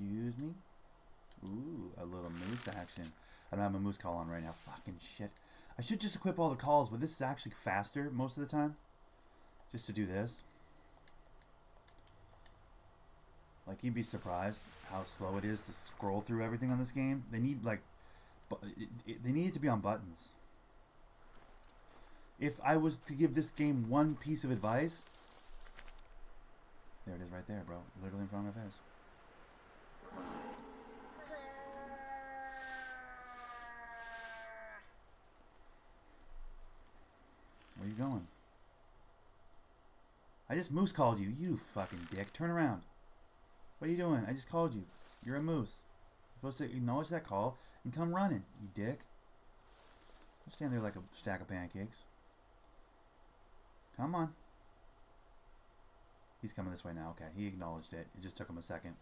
[SPEAKER 1] Excuse me? Ooh, a little moose action. I don't have my moose call on right now. Fucking shit. I should just equip all the calls, but this is actually faster most of the time. Just to do this. Like, you'd be surprised how slow it is to scroll through everything on this game. They need, like, they need it to be on buttons. If I was to give this game one piece of advice... There it is right there, bro. Literally in front of my face. Where are you going? I just moose called you. You fucking dick. Turn around. What are you doing? I just called you. You're a moose. You're supposed to acknowledge that call and come running, you dick. Don't stand there like a stack of pancakes. Come on. He's coming this way now. Okay, he acknowledged it. It just took him a second.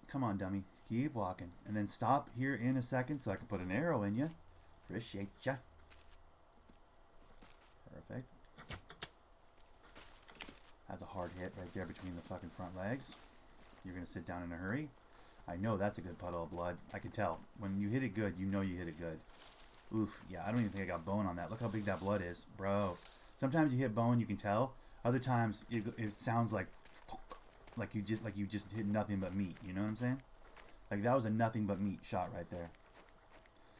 [SPEAKER 1] Come on, dummy. Keep walking. And then stop here in a second so I can put an arrow in you. Appreciate ya. Perfect. That's a hard hit right there between the fucking front legs. You're going to sit down in a hurry. I know that's a good puddle of blood. I can tell. When you hit it good, you know you hit it good. Oof. Yeah, I don't even think I got bone on that. Look how big that blood is. Bro. Sometimes you hit bone, you can tell. Other times, it sounds like you just hit nothing but meat. You know what I'm saying? Like, that was a nothing but meat shot right there.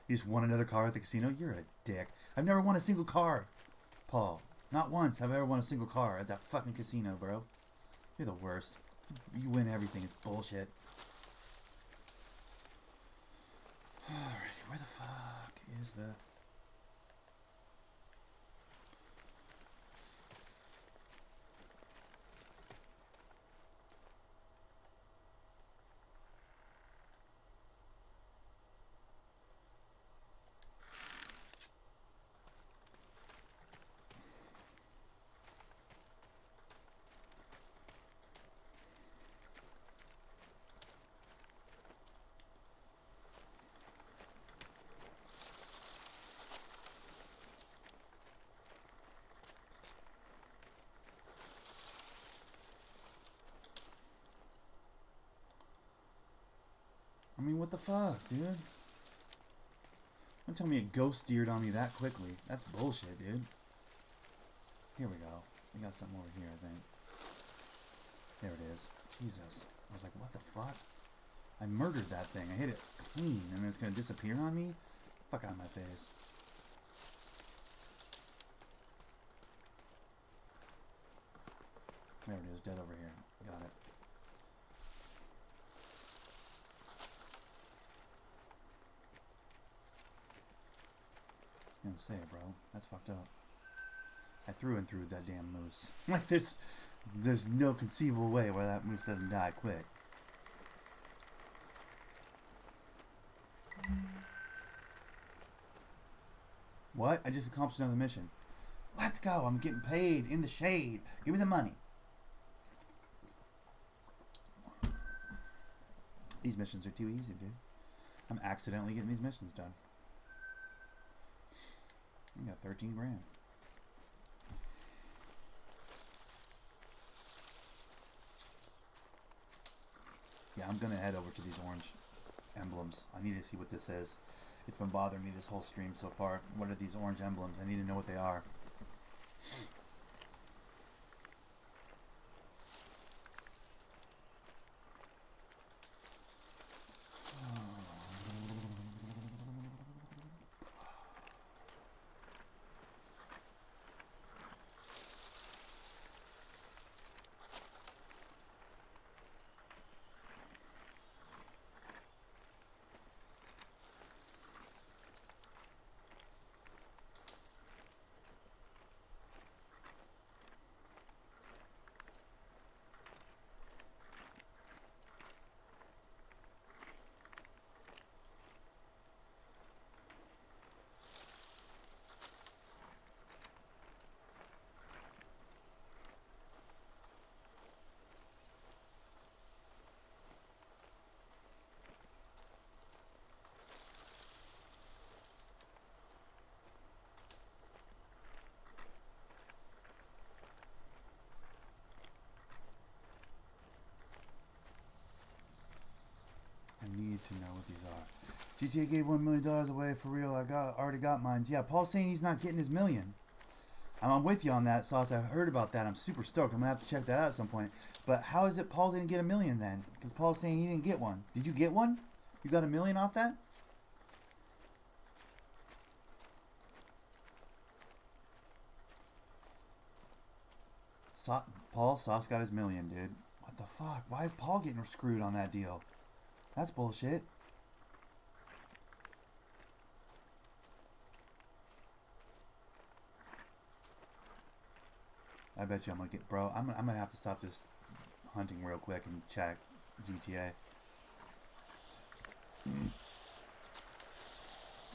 [SPEAKER 1] You just won another car at the casino? You're a dick. I've never won a single car, Paul. Not once have I ever won a single car at that fucking casino, bro. You're the worst. You win everything. It's bullshit. Alrighty, where the fuck is the... I mean, what the fuck, dude? Don't tell me a ghost steered on me that quickly. That's bullshit, dude. Here we go. We got something over here, I think. There it is. Jesus. I was like, what the fuck? I murdered that thing. I hit it clean, and it's gonna disappear on me? Fuck out of my face. There it is, dead over here. Got it. I was gonna say, bro. That's fucked up. I threw and threw that damn moose. Like, there's no conceivable way where that moose doesn't die quick. What? I just accomplished another mission. Let's go. I'm getting paid in the shade. Give me the money. These missions are too easy, dude. I'm accidentally getting these missions done. I got 13 grand. Yeah, I'm gonna head over to these orange emblems. I need to see what this is. It's been bothering me this whole stream so far. What are these orange emblems? I need to know what they are. Need to know what these are. GTA gave $1 million away for real. Already got mine. Yeah, Paul's saying he's not getting his million. I'm with you on that, Sauce. I heard about that. I'm super stoked. I'm gonna have to check that out at some point. But how is it Paul didn't get $1 million then? Because Paul's saying he didn't get one. Did you get one? You got $1 million off that? Paul, Sauce got his $1 million, dude. What the fuck? Why is Paul getting screwed on that deal? That's bullshit. I bet you I'm gonna get, bro. I'm gonna have to stop this hunting real quick and check GTA.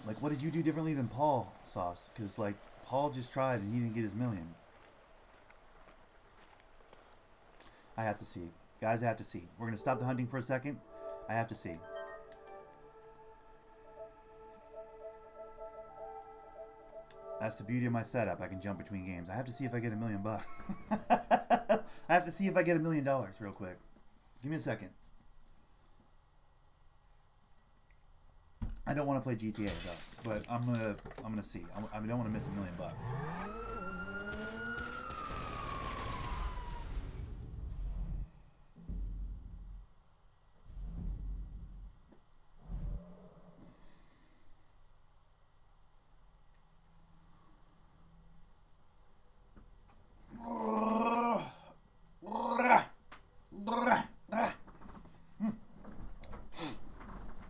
[SPEAKER 1] Like, what did you do differently than Paul, Sauce? Because like Paul just tried and he didn't get his $1 million. I have to see, guys. I have to see. We're gonna stop the hunting for a second. I have to see. That's the beauty of my setup. I can jump between games. I have to see if I get $1 million bucks. I have to see if I get $1 million real quick. Give me a second. I don't want to play GTA though, but I'm gonna see. I don't want to miss $1 million bucks.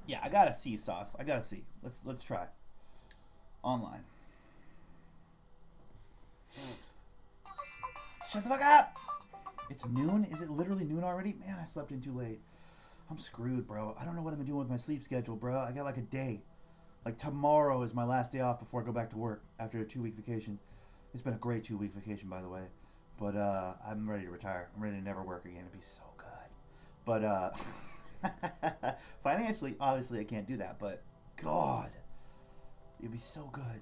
[SPEAKER 1] Yeah, I gotta see, Sauce. I gotta see. Let's try. Online. Shut the fuck up! It's noon? Is it literally noon already? Man, I slept in too late. I'm screwed, bro. I don't know what I'm doing with my sleep schedule, bro. I got like a day. Like tomorrow is my last day off before I go back to work after a 2-week vacation. It's been a great 2-week vacation, by the way. But I'm ready to retire. I'm ready to never work again. It'd be so good. But financially, obviously, I can't do that. But God, it'd be so good.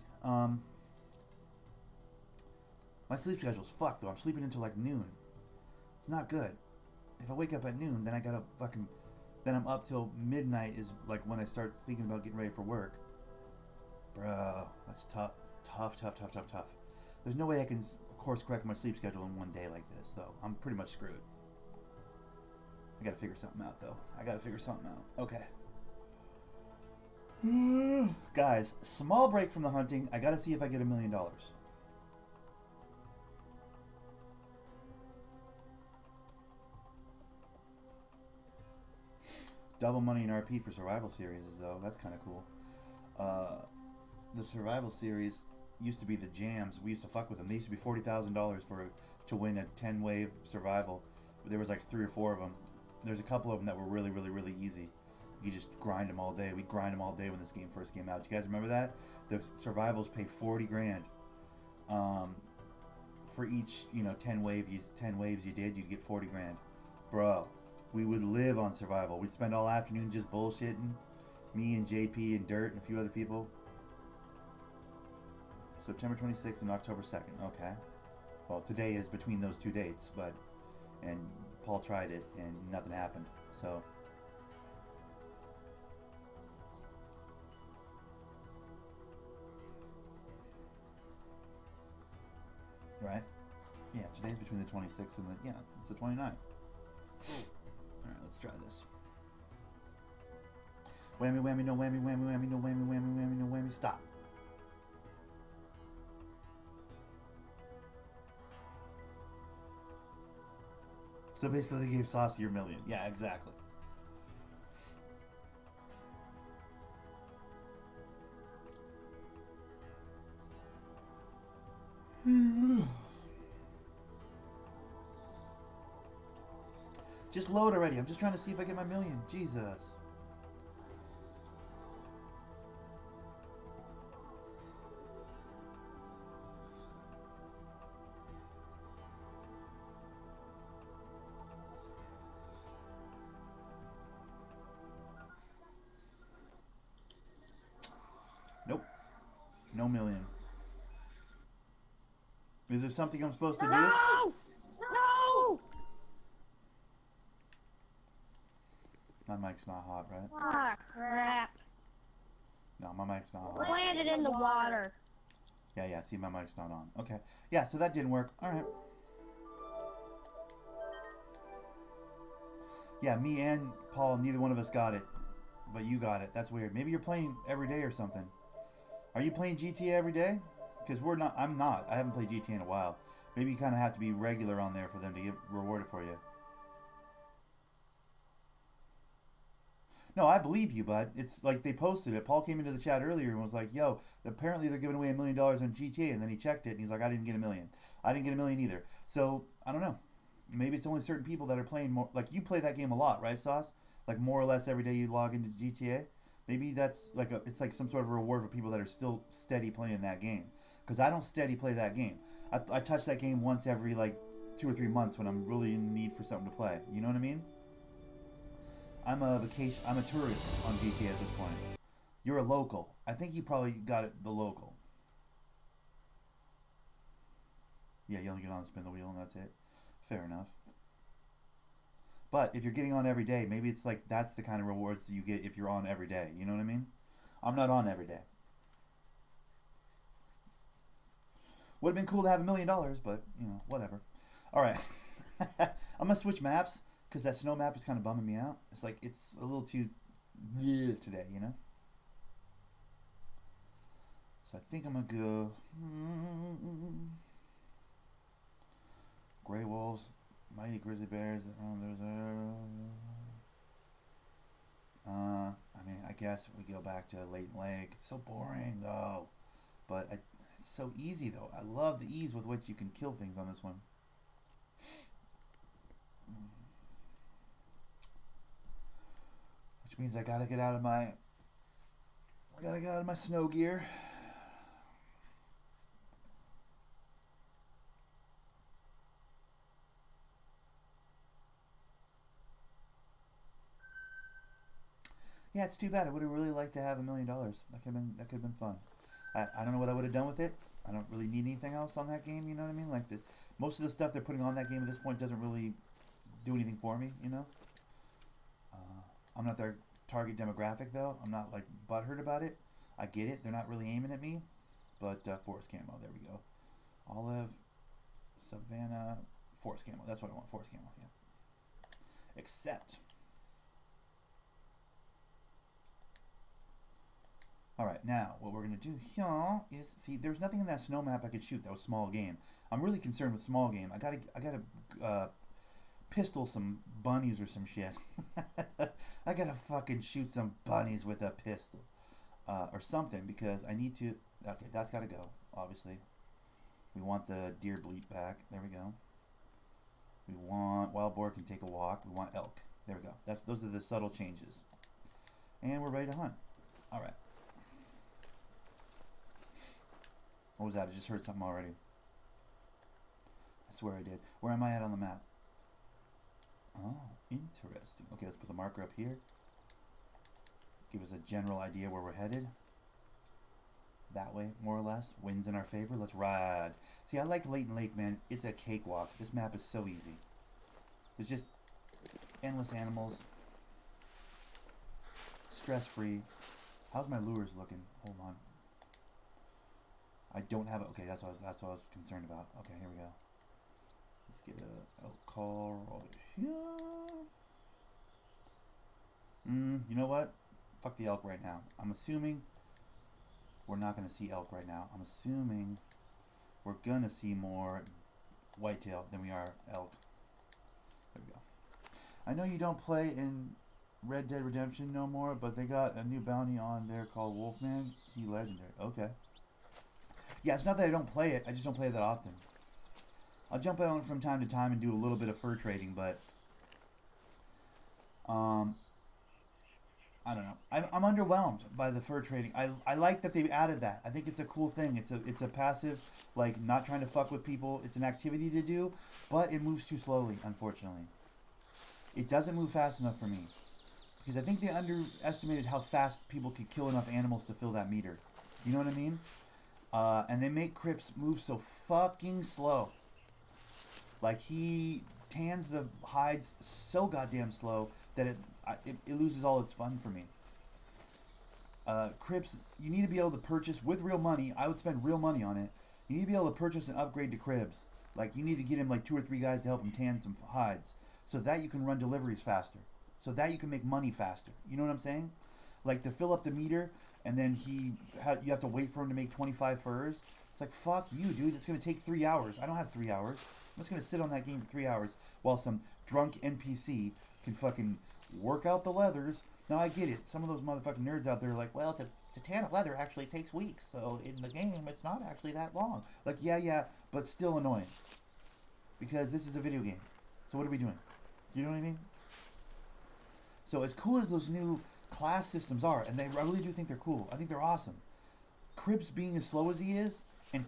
[SPEAKER 1] My sleep schedule's fucked though. I'm sleeping until like noon. It's not good. If I wake up at noon, then I gotta fucking. Then I'm up till midnight is like when I start thinking about getting ready for work. Bro, that's tough. Tough. There's no way I can course correct my sleep schedule in one day like this, though. I'm pretty much screwed. I gotta figure something out, though. Okay. Guys, small break from the hunting. I gotta see if I get $1 million. Double money in RP for survival series, though. That's kind of cool. The survival series used to be the jams. We used to fuck with them. They used to be $40,000 to win a 10-wave survival. There was like 3 or 4 of them. There's a couple of them that were really easy. You just grind them all day. We'd grind them all day when this game first came out. Do you guys remember that? The survivals paid 40 grand. For each 10 waves you did, you'd get 40 grand. Bro, we would live on survival. We'd spend all afternoon just bullshitting. Me and JP and Dirt and a few other people. September 26th and October 2nd. Okay. Well, today is between those 2 dates, and Paul tried it and nothing happened. So right? Yeah, today's between the 26th and it's the 29th. Alright, let's try this. Whammy, whammy, no whammy, whammy, whammy, no whammy, whammy, whammy, no whammy, stop. So basically they gave Saucy your $1 million. Yeah, exactly. Just load already. I'm just trying to see if I get my $1 million. Jesus. Nope. No $1 million. Is there something I'm supposed to do?
[SPEAKER 2] No!
[SPEAKER 1] My mic's not hot, right?
[SPEAKER 2] Ah, crap.
[SPEAKER 1] No, my mic's not hot.
[SPEAKER 2] Landed in the water.
[SPEAKER 1] Yeah, see, my mic's not on. Okay. Yeah, so that didn't work. Alright. Yeah, me and Paul, neither one of us got it. But you got it. That's weird. Maybe you're playing every day or something. Are you playing GTA every day? Because I'm not. I haven't played GTA in a while. Maybe you kind of have to be regular on there for them to get rewarded for you. No, I believe you, bud. It's like they posted it. Paul came into the chat earlier and was like, yo, apparently they're giving away $1 million on GTA. And then he checked it and he's like, I didn't get $1 million. I didn't get $1 million either. So, I don't know. Maybe it's only certain people that are playing more. Like, you play that game a lot, right, Sauce? Like, more or less every day you log into GTA. Maybe that's like it's like some sort of a reward for people that are still steady playing that game. Because I don't steady play that game. I touch that game once every, like, 2 or 3 months when I'm really in need for something to play. You know what I mean? I'm a tourist on GTA at this point. You're a local. I think you probably got it the local. Yeah, you only get on and spin the wheel and that's it. Fair enough. But if you're getting on every day, maybe it's like that's the kind of rewards that you get if you're on every day. You know what I mean? I'm not on every day. Would have been cool to have $1 million, but, whatever. Alright. I'm going to switch maps. Because that snow map is kind of bumming me out. It's like, it's a little too today, So I think I'm going to go... Gray Wolves, Mighty Grizzly Bears. I mean, I guess we go back to Leighton Lake. It's so boring, though. But it's so easy, though. I love the ease with which you can kill things on this one. Which means I gotta get out of my snow gear. Yeah, it's too bad. I would have really liked to have $1 million. That could have been fun. I don't know what I would have done with it. I don't really need anything else on that game. You know what I mean? Like most of the stuff they're putting on that game at this point doesn't really do anything for me. I'm not their target demographic, though. I'm not, like, butthurt about it. I get it. They're not really aiming at me. But forest camo. There we go. Olive, Savannah, forest camo. That's what I want. Forest camo. Yeah. Except. Alright, now, what we're going to do here is, see, there's nothing in that snow map I could shoot. That was small game. I'm really concerned with small game. I gotta pistol some bunnies or some shit. I gotta fucking shoot some bunnies with a pistol. Or something, because I need to... Okay, that's gotta go, obviously. We want the deer bleat back. There we go. We want... Wild boar can take a walk. We want elk. There we go. Those are the subtle changes. And we're ready to hunt. Alright. What was that? I just heard something already. I swear I did. Where am I at on the map? Oh, interesting. Okay, let's put the marker up here. Give us a general idea where we're headed. That way, more or less. Wind's in our favor. Let's ride. See, I like Leighton Lake, man. It's a cakewalk. This map is so easy. There's just endless animals. Stress-free. How's my lures looking? Hold on. I don't have it. Okay, that's what I was concerned about. Okay, here we go. Let's get a elk call right here. You know what? Fuck the elk right now. I'm assuming we're not going to see elk right now. I'm assuming we're going to see more whitetail than we are elk. There we go. I know you don't play in Red Dead Redemption no more, but they got a new bounty on there called Wolfman. He legendary. Okay. Yeah, it's not that I don't play it. I just don't play it that often. I'll jump on from time to time and do a little bit of fur trading, but I don't know. I'm underwhelmed by the fur trading. I like that they've added that. I think it's a cool thing. It's a passive, like, not trying to fuck with people. It's an activity to do, but it moves too slowly, unfortunately. It doesn't move fast enough for me. Because I think they underestimated how fast people could kill enough animals to fill that meter. You know what I mean? And they make Crips move so fucking slow. Like, he tans the hides so goddamn slow that it loses all its fun for me. Crips, you need to be able to purchase with real money. I would spend real money on it. You need to be able to purchase an upgrade to cribs. Like, you need to get him like 2 or 3 guys to help him tan some hides, so that you can run deliveries faster, so that you can make money faster. You know what I'm saying? Like, to fill up the meter, and then you have to wait for him to make 25 furs. It's like, fuck you, dude. It's going to take 3 hours. I don't have 3 hours. I'm just going to sit on that game for 3 hours while some drunk NPC can fucking work out the leathers. Now, I get it. Some of those motherfucking nerds out there are like, well, to tan a leather actually takes weeks, so in the game, it's not actually that long. Like, yeah, but still annoying. Because this is a video game. So what are we doing? You know what I mean? So as cool as those new class systems are, and I really do think they're cool. I think they're awesome. Cribs being as slow as he is, and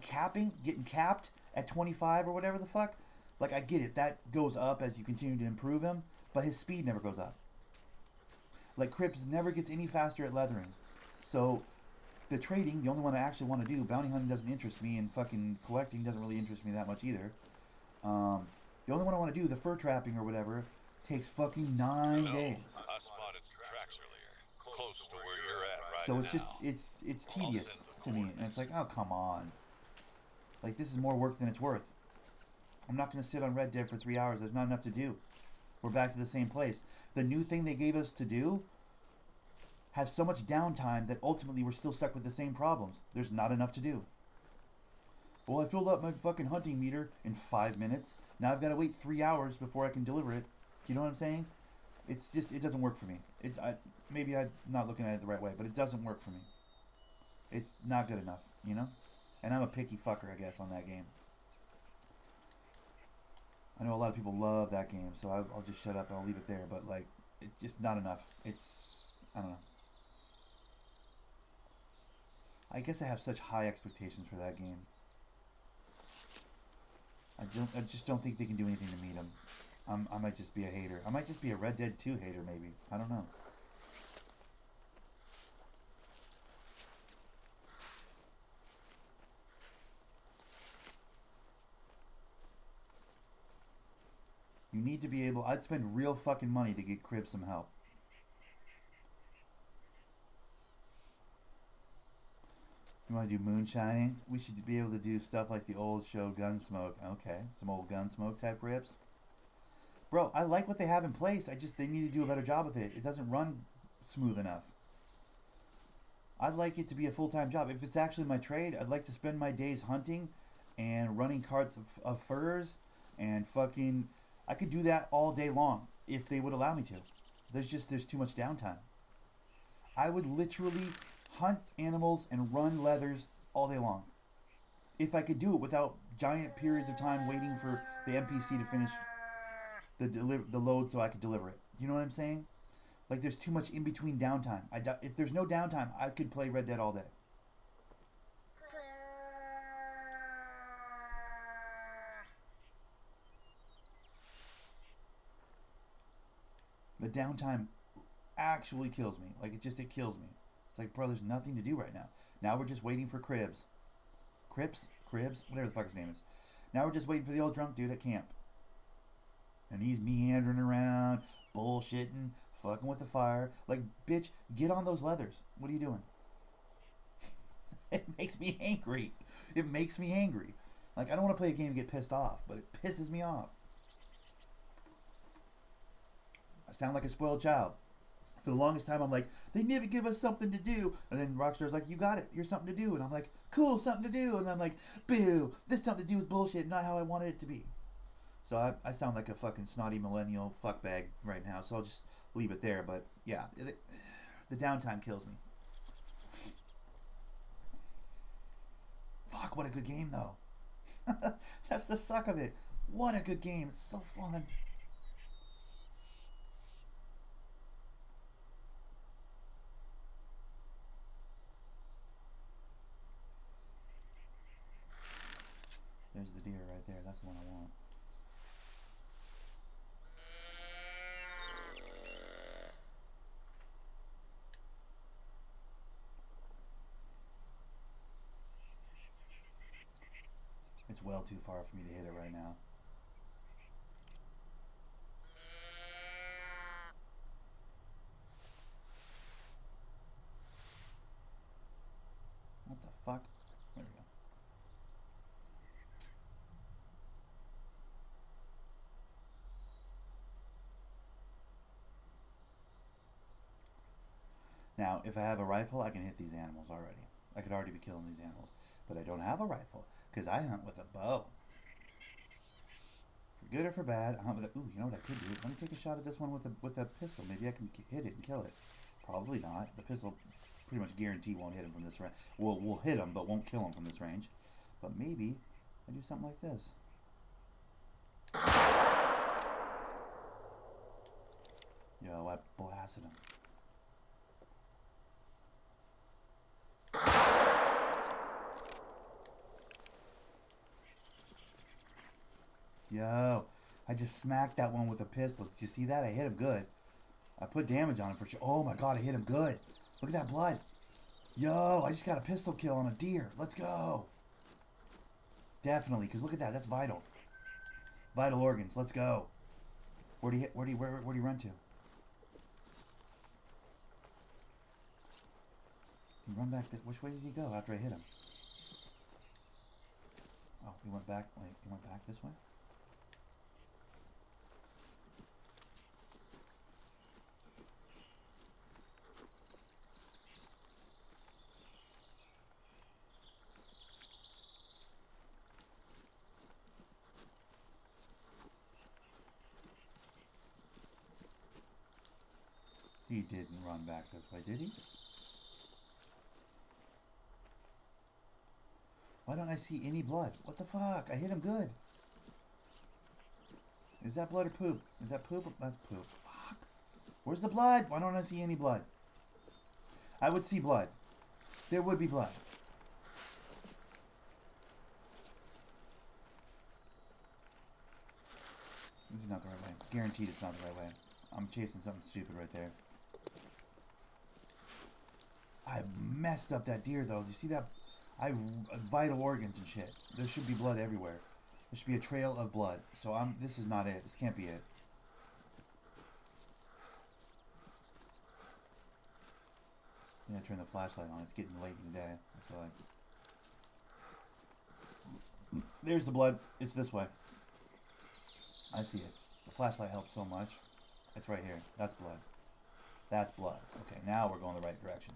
[SPEAKER 1] getting capped at 25 or whatever the fuck, like, I get it. That goes up as you continue to improve him, but his speed never goes up. Like, Cribs never gets any faster at leathering. So, the trading, the only one I actually want to do, bounty hunting doesn't interest me, and fucking collecting doesn't really interest me that much either. The only one I want to do, the fur trapping or whatever, takes fucking 9 days.
[SPEAKER 3] I spotted some tracks earlier, close to where you're at right
[SPEAKER 1] So it's
[SPEAKER 3] now.
[SPEAKER 1] just, it's tedious to me. And it's like, oh, come on. Like, this is more work than it's worth. I'm not going to sit on Red Dead for 3 hours. There's not enough to do. We're back to the same place. The new thing they gave us to do has so much downtime that ultimately we're still stuck with the same problems. There's not enough to do. Well, I filled up my fucking hunting meter in 5 minutes. Now I've got to wait 3 hours before I can deliver it. Do you know what I'm saying? It's just, it doesn't work for me. Maybe I'm not looking at it the right way, but it doesn't work for me. It's not good enough, you know? And I'm a picky fucker, I guess, on that game. I know a lot of people love that game, so I'll just shut up and I'll leave it there. But, like, it's just not enough. I don't know. I guess I have such high expectations for that game. I just don't think they can do anything to meet them. I might just be a hater. I might just be a Red Dead 2 hater, maybe. I don't know. You need to be able... I'd spend real fucking money to get Crib some help. You want to do moonshining? We should be able to do stuff like the old show Gunsmoke. Okay, some old Gunsmoke type rips. Bro, I like what they have in place. They need to do a better job with it. It doesn't run smooth enough. I'd like it to be a full-time job. If it's actually my trade, I'd like to spend my days hunting and running carts of furs and fucking... I could do that all day long if they would allow me to. There's too much downtime. I would literally hunt animals and run leathers all day long. If I could do it without giant periods of time waiting for the NPC to finish the load so I could deliver it. You know what I'm saying? Like, there's too much in between downtime. If there's no downtime, I could play Red Dead all day. The downtime actually kills me. Like, it kills me. It's like, bro, there's nothing to do right now. Now we're just waiting for Cribs, whatever the fuck his name is. Now we're just waiting for the old drunk dude at camp. And he's meandering around, bullshitting, fucking with the fire. Like, bitch, get on those leathers. What are you doing? It makes me angry. It makes me angry. Like, I don't want to play a game and get pissed off, but it pisses me off. I sound like a spoiled child. For the longest time, I'm like, they never give us something to do. And then Rockstar's like, you got it. Here's something to do. And I'm like, cool, something to do. And I'm like, boo, this something to do is bullshit, not how I wanted it to be. So I sound like a fucking snotty millennial fuckbag right now. So I'll just leave it there. But yeah, the downtime kills me. Fuck, what a good game though. That's the suck of it. What a good game. It's so fun. There's the deer right there. That's the one I want. It's well too far for me to hit it right now. What the fuck? There we go. Now, if I have a rifle, I can hit these animals already. I could already be killing these animals. But I don't have a rifle, because I hunt with a bow. For good or for bad, I hunt with a... Ooh, you know what I could do? Let me take a shot at this one with a pistol. Maybe I can hit it and kill it. Probably not. The pistol pretty much guarantee won't hit him from this range. Well, we'll hit him, but won't kill him from this range. But maybe I do something like this. Yo, I blasted him. Yo, I just smacked that one with a pistol. Did you see that? I hit him good. I put damage on him for sure. Oh my god, I hit him good. Look at that blood. Yo, I just got a pistol kill on a deer. Let's go. Definitely, because look at that. That's vital. Vital organs. Let's go. Where'd he run to? He run back. Which way did he go after I hit him? Oh, he went back. Wait, he went back this way? He didn't run back this way, did he? Why don't I see any blood? What the fuck? I hit him good. Is that blood or poop? Is that poop? That's poop. Fuck. Where's the blood? Why don't I see any blood? I would see blood. There would be blood. This is not the right way. Guaranteed it's not the right way. I'm chasing something stupid right there. I messed up that deer though. You see that? Vital organs and shit. There should be blood everywhere. There should be a trail of blood. So this is not it. This can't be it. I'm gonna turn the flashlight on. It's getting late in the day, I feel like. There's the blood. It's this way. I see it. The flashlight helps so much. It's right here. That's blood. That's blood. Okay, now we're going the right direction.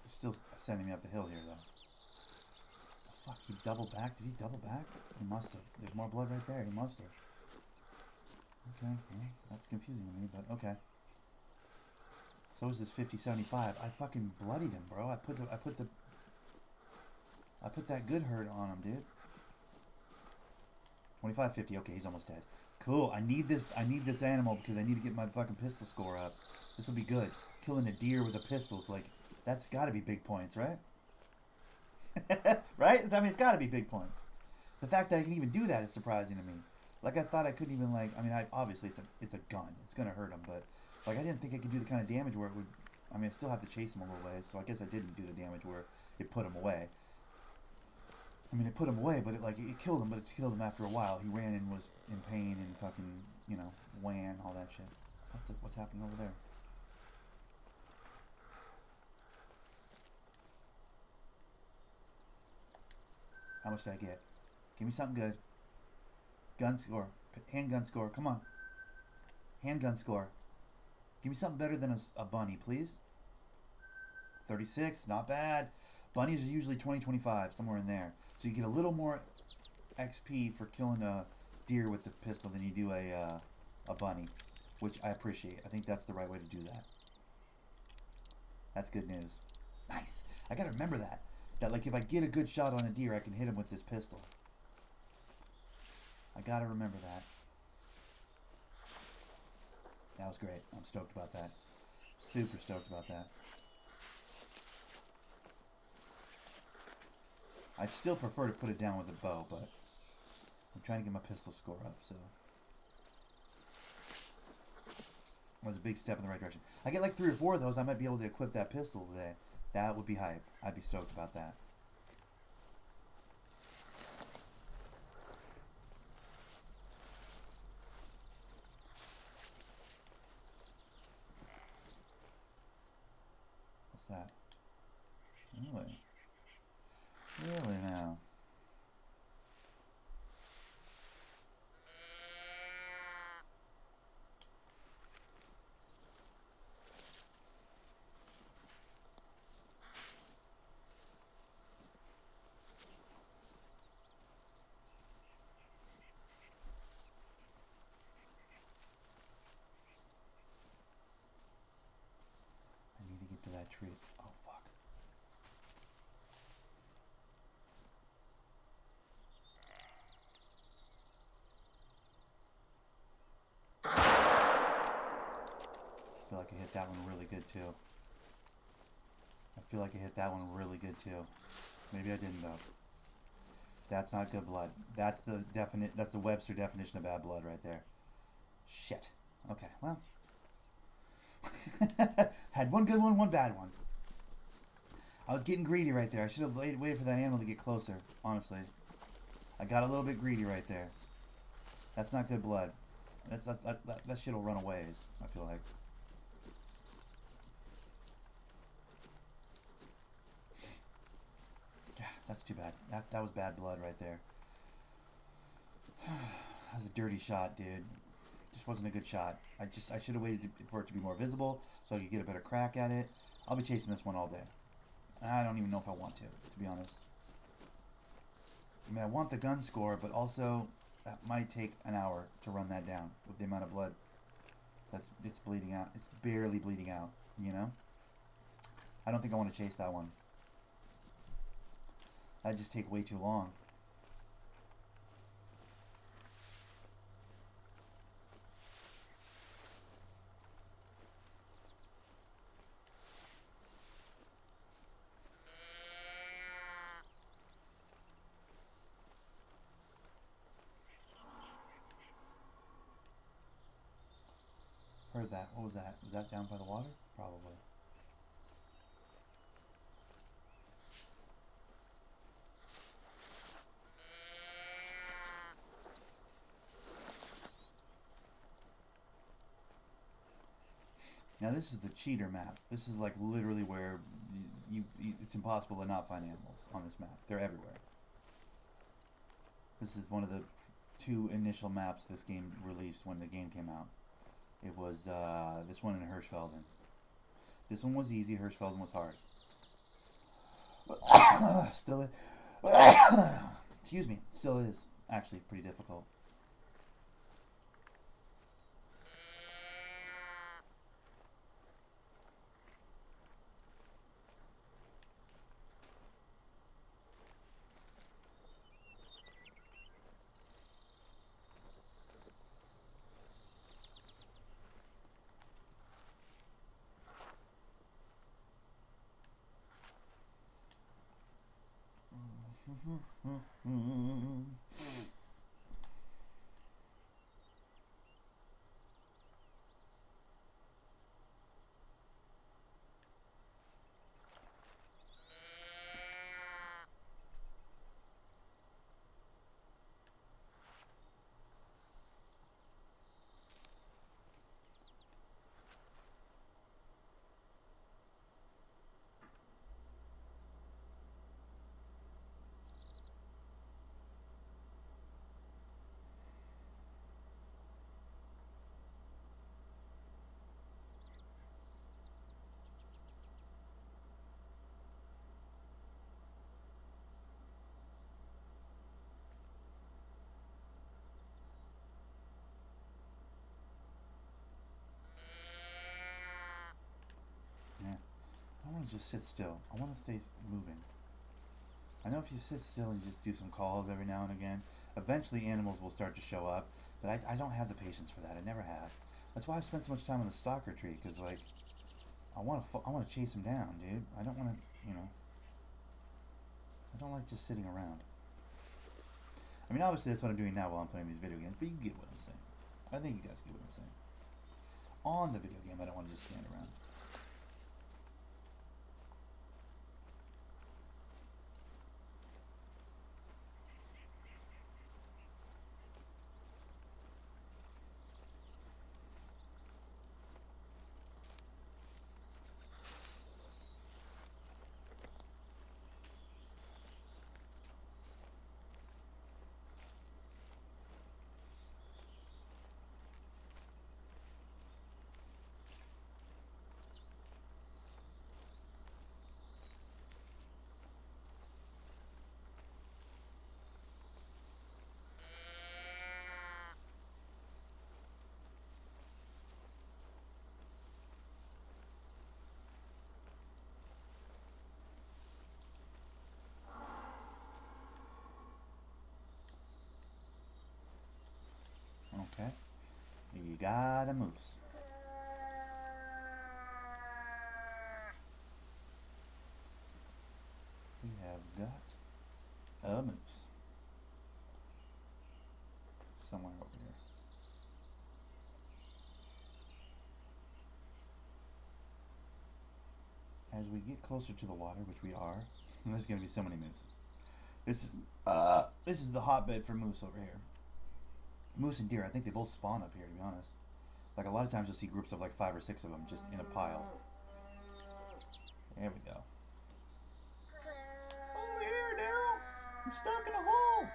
[SPEAKER 1] He's still sending me up the hill here, though. Oh, fuck, he doubled back? Did he double back? He must have. There's more blood right there. He must have. Okay, well, that's confusing to me, but okay. So is this 50-75. I fucking bloodied him, bro. I put that good hurt on him, dude. 25-50. Okay, he's almost dead. Cool. I need this animal because I need to get my fucking pistol score up. This will be good. Killing a deer with a pistol's like, that's got to be big points, right? Right? I mean, it's got to be big points. The fact that I can even do that is surprising to me. Like, I thought I couldn't even, like, I mean, obviously it's a gun. It's going to hurt him, but, like, I didn't think I could do the kind of damage where it would, I mean, I still have to chase him a little ways, so I guess I didn't do the damage where it put him away. I mean, it put him away, but it killed him, but it killed him after a while. He ran and was in pain and fucking, you know, wan, all that shit. What's happening over there? How much did I get? Give me something good. Gun score. Handgun score. Come on. Handgun score. Give me something better than a bunny, please. 36. Not bad. Bunnies are usually 20-25, somewhere in there. So you get a little more XP for killing a deer with the pistol than you do a bunny, which I appreciate. I think that's the right way to do that. That's good news. Nice. I gotta remember that. That, like, if I get a good shot on a deer, I can hit him with this pistol. I gotta remember that. That was great. I'm stoked about that. Super stoked about that. I'd still prefer to put it down with a bow, but I'm trying to get my pistol score up, so. It was a big step in the right direction. I get like 3 or 4 of those, I might be able to equip that pistol today. That would be hype. I'd be stoked about that. What's that? Really? Really now? I need to get to that tree. Oh, fuck. I feel like I hit that one really good too. Maybe I didn't though. That's not good blood. That's the Webster definition of bad blood right there. Shit. Okay, well. Had one good one bad one. I was getting greedy right there. I should have waited for that animal to get closer, honestly. I got a little bit greedy right there. That's not good blood. That shit will run a ways, I feel like. That's too bad. That was bad blood right there. That was a dirty shot, dude. Just wasn't a good shot. I should have waited for it to be more visible so I could get a better crack at it. I'll be chasing this one all day. I don't even know if I want to be honest. I mean, I want the gun score, but also that might take an hour to run that down with the amount of blood it's bleeding out. It's barely bleeding out, you know? I don't think I want to chase that one. That'd just take way too long. Heard that. What was that? Was that down by the water? Probably. Now this is the cheater map. This is like literally where it's impossible to not find animals on this map. They're everywhere. This is one of the 2 initial maps this game released when the game came out. It was this one in Hirschfelden. This one was easy. Hirschfelden was hard. Still is. Excuse me. Still is actually pretty difficult. I want to just sit still. I want to stay moving. I know if you sit still and just do some calls every now and again, eventually animals will start to show up, but I don't have the patience for that. I never have. That's why I've spent so much time on the stalker tree, because, like, I want to chase him down, dude. I don't want to, you know, I don't like just sitting around. I mean, obviously that's what I'm doing now while I'm playing these video games, but you get what I'm saying. I think you guys get what I'm saying. On the video game, I don't want to just stand around. Okay. You got a moose. We have got a moose. Somewhere over here. As we get closer to the water, which we are, there's going to be so many mooses. This is the hotbed for moose over here. Moose and deer, I think they both spawn up here, to be honest. Like, a lot of times you'll see groups of like 5 or 6 of them just in a pile. There we go. Over here, Daryl! I'm stuck in a hole!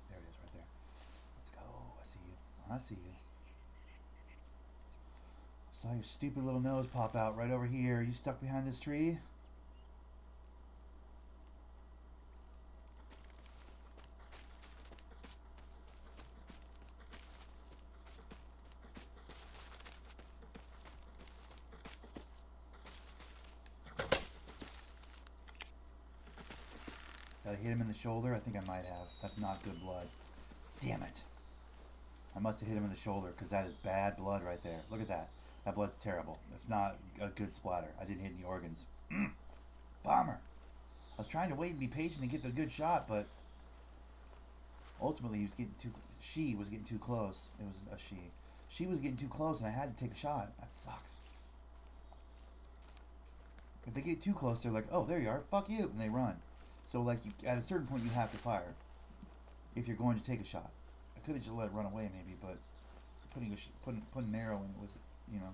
[SPEAKER 1] There it is, right there. Let's go. I see you. I see you. Saw your stupid little nose pop out right over here. Are you stuck behind this tree? Did I hit him in the shoulder? I think I might have. That's not good blood. Damn it. I must have hit him in the shoulder because that is bad blood right there. Look at that. That blood's terrible. It's not a good splatter. I didn't hit any organs. Bomber. I was trying to wait and be patient and get the good shot, but ultimately she was getting too close. It was a she. She was getting too close and I had to take a shot. That sucks. If they get too close, they're like, oh, there you are, fuck you, and they run. So, like, at a certain point, you have to fire if you're going to take a shot. I could have just let it run away, maybe, but putting an arrow in it was, you know.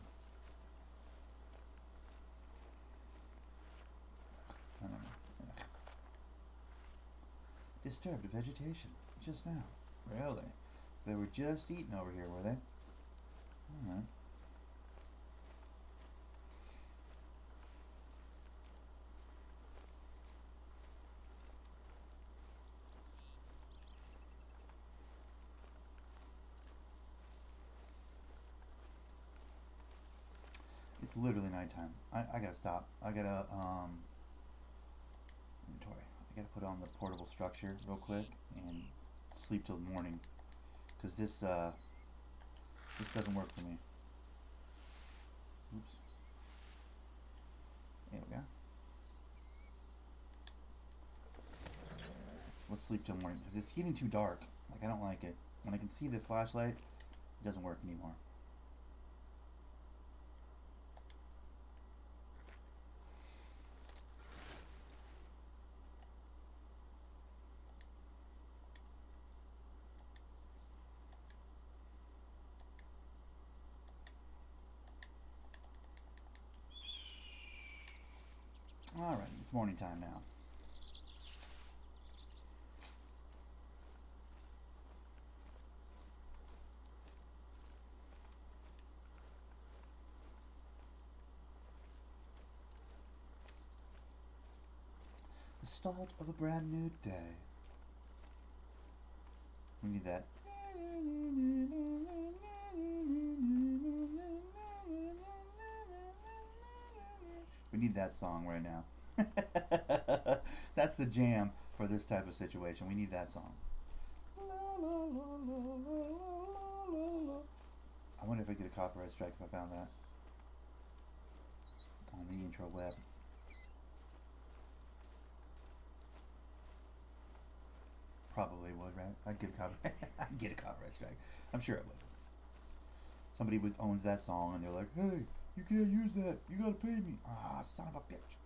[SPEAKER 1] I don't know. Ugh. Disturbed vegetation just now. Really? They were just eating over here, were they? Alright. It's literally nighttime. I gotta stop. I gotta, inventory. I gotta put on the portable structure real quick and sleep till morning. Because this doesn't work for me. Oops. There we go. Let's sleep till morning because it's getting too dark. Like, I don't like it. When I can see the flashlight, it doesn't work anymore. Alright, it's morning time now. The start of a brand new day. We need that. We need that song right now. That's the jam for this type of situation. We need that song. I wonder if I get a copyright strike if I found that on the intro web. Probably would, right? I'd get a copyright strike. I'm sure I would. Somebody owns that song and they're like, hey, you can't use that. You gotta pay me. Ah, son of a bitch.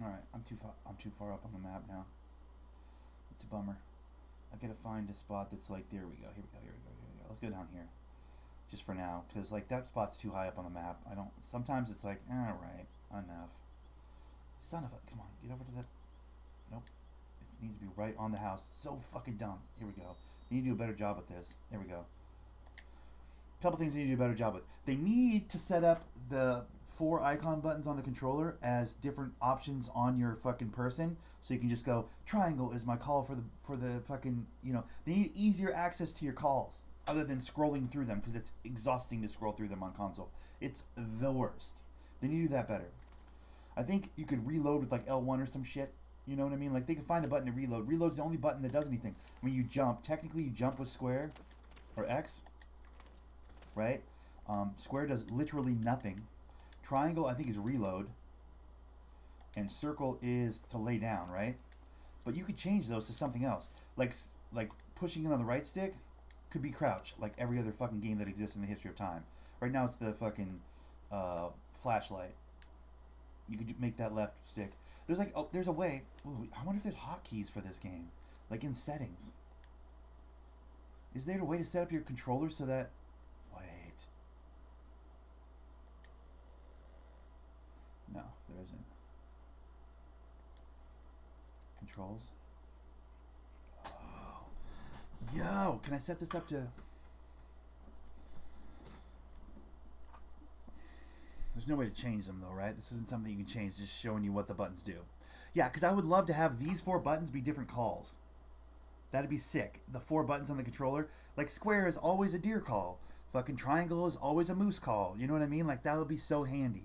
[SPEAKER 1] Alright, I'm too far up on the map now. It's a bummer. I gotta find a spot that's like, there we go, here we go, here we go, here we go. Let's go down here. Just for now, because like that spot's too high up on the map. Sometimes it's like, alright, enough. Son of a, come on, get over to that. Nope. It needs to be right on the house. It's so fucking dumb. Here we go. They need to do a better job with this. There we go. Couple things they need to do a better job with. They need to set up the 4 icon buttons on the controller as different options on your fucking person, so you can just go triangle is my call for the fucking, you know, they need easier access to your calls other than scrolling through them because it's exhausting to scroll through them on console. It's the worst. They need to do that better. I think you could reload with like L1 or some shit. You know what I mean? Like they could find a button to reload. Reload's the only button that does anything. When you jump, technically you jump with square or X, right? Square does literally nothing. Triangle, I think, is reload. And circle is to lay down, right? But you could change those to something else. Like pushing it on the right stick could be crouch, like every other fucking game that exists in the history of time. Right now it's the fucking flashlight. You could make that left stick. There's like, oh, there's a way. Ooh, I wonder if there's hotkeys for this game. Like in settings. Is there a way to set up your controller so that... Wait. No, there isn't. Controls. Oh. Yo, can I set this up to... There's no way to change them though, right? This isn't something you can change, just showing you what the buttons do. Yeah, because I would love to have these 4 buttons be different calls. That'd be sick. The 4 buttons on the controller. Like square is always a deer call. Fucking triangle is always a moose call. You know what I mean? Like that would be so handy.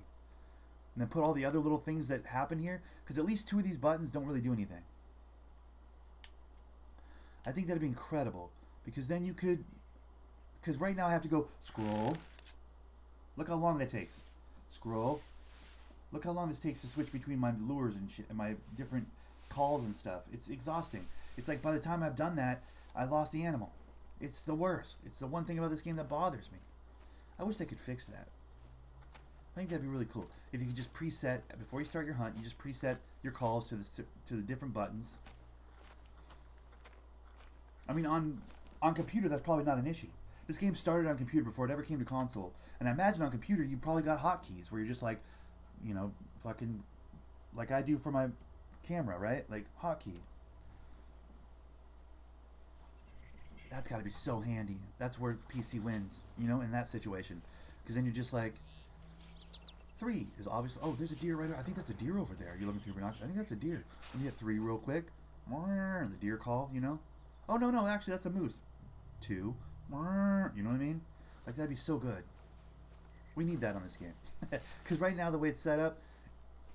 [SPEAKER 1] And then put all the other little things that happen here. Because at least 2 of these buttons don't really do anything. I think that'd be incredible. Because then you could... Because right now I have to go scroll. Look how long that takes. Scroll. Look how long this takes to switch between my lures and shit, and my different calls and stuff. It's exhausting. It's like by the time I've done that, I lost the animal. It's the worst. It's the one thing about this game that bothers me. I wish they could fix that. I think that'd be really cool. If you could just preset, before you start your hunt, you just preset your calls to the different buttons. I mean, on computer, that's probably not an issue. This game started on computer before it ever came to console. And I imagine on computer, you probably got hotkeys where you're just like, you know, fucking, like I do for my camera, right? Like, hotkey. That's got to be so handy. That's where PC wins, you know, in that situation. Because then you're just like, 3 is obviously, oh, there's a deer right there. I think that's a deer over there. You're looking through binoculars. I think that's a deer. And you hit 3 real quick. The deer call, you know. Oh, no, actually, that's a moose. 2. You know what I mean? Like, that'd be so good. We need that on this game. Because right now, the way it's set up,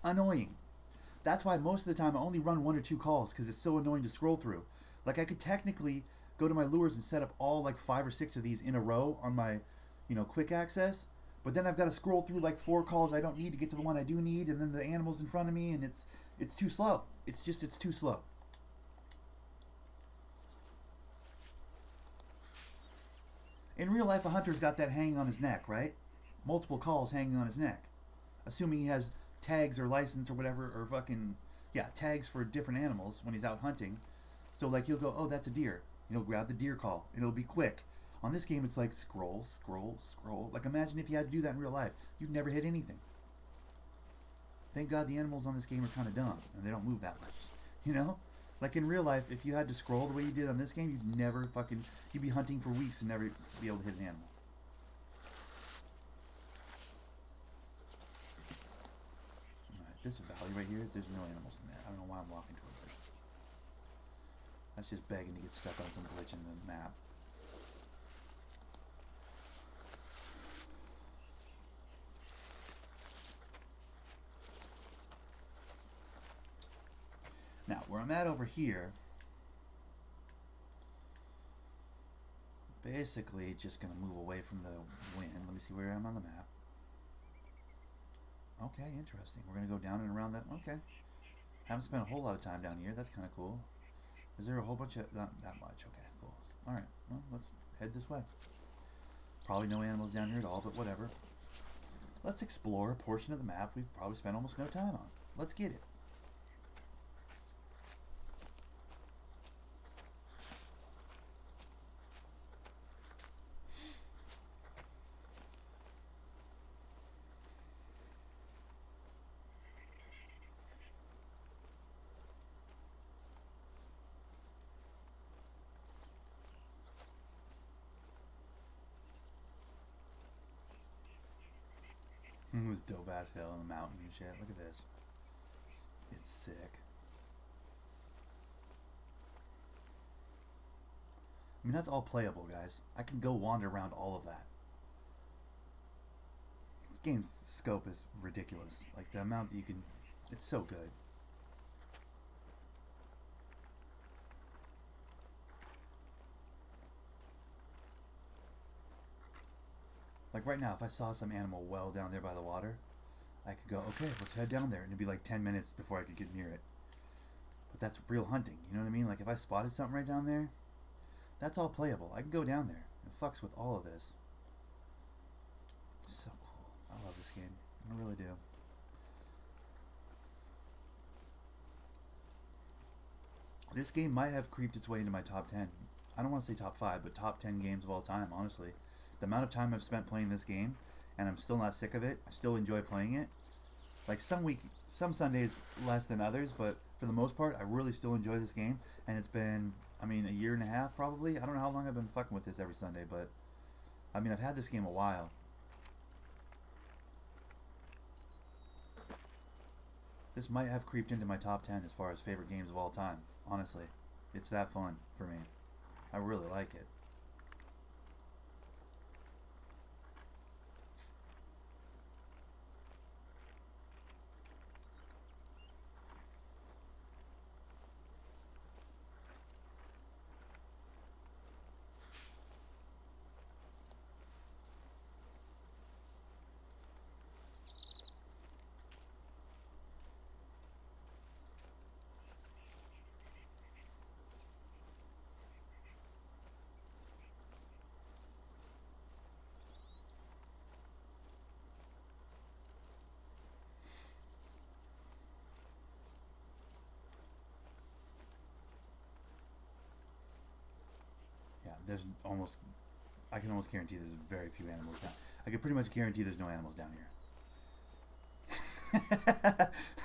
[SPEAKER 1] annoying. That's why most of the time I only run 1 or 2 calls, because it's so annoying to scroll through. Like, I could technically go to my lures and set up all, like, 5 or 6 of these in a row on my, you know, quick access. But then I've got to scroll through, like, 4 calls I don't need to get to the one I do need, and then the animal's in front of me, and it's too slow. It's too slow. In real life, a hunter's got that hanging on his neck, right? Multiple calls hanging on his neck. Assuming he has tags or license or whatever, or fucking, yeah, tags for different animals when he's out hunting. So, like, he'll go, oh, that's a deer. And he'll grab the deer call. And it'll be quick. On this game, it's like scroll, scroll, scroll. Like, imagine if you had to do that in real life. You'd never hit anything. Thank God the animals on this game are kind of dumb. And they don't move that much. You know? Like in real life, if you had to scroll the way you did on this game, you'd never fucking... You'd be hunting for weeks and never be able to hit an animal. Alright, this valley right here, there's no animals in there. I don't know why I'm walking towards it. That's just begging to get stuck on some glitch in the map. Now, where I'm at over here, basically just going to move away from the wind. Let me see where I am on the map. Okay, interesting. We're going to go down and around that. Okay. Haven't spent a whole lot of time down here. That's kind of cool. Is there a whole bunch of... Not that much. Okay, cool. Alright, well, let's head this way. Probably no animals down here at all, but whatever. Let's explore a portion of the map we've probably spent almost no time on. Let's get it. This dope ass hill and the mountain and shit. Look at this. It's sick. I mean, that's all playable, guys. I can go wander around all of that. This game's scope is ridiculous. Like, the amount that you can... It's so good. Like right now, if I saw some animal well down there by the water, I could go, okay, let's head down there. And it'd be like 10 minutes before I could get near it. But that's real hunting, you know what I mean? Like if I spotted something right down there, that's all playable. I can go down there. It fucks with all of this. It's so cool. I love this game. I really do. This game might have creeped its way into my top 10. I don't want to say top 5, but top 10 games of all time, honestly. The amount of time I've spent playing this game, and I'm still not sick of it. I still enjoy playing it. Like some Sundays less than others, but for the most part, I really still enjoy this game. And it's been, I mean, a year and a half probably. I don't know how long I've been fucking with this every Sunday, but I mean, I've had this game a while. This might have creeped into my top 10 as far as favorite games of all time. Honestly, it's that fun for me. I really like it. Yeah, there's almost, I can almost guarantee there's very few animals down. I can pretty much guarantee there's no animals down here.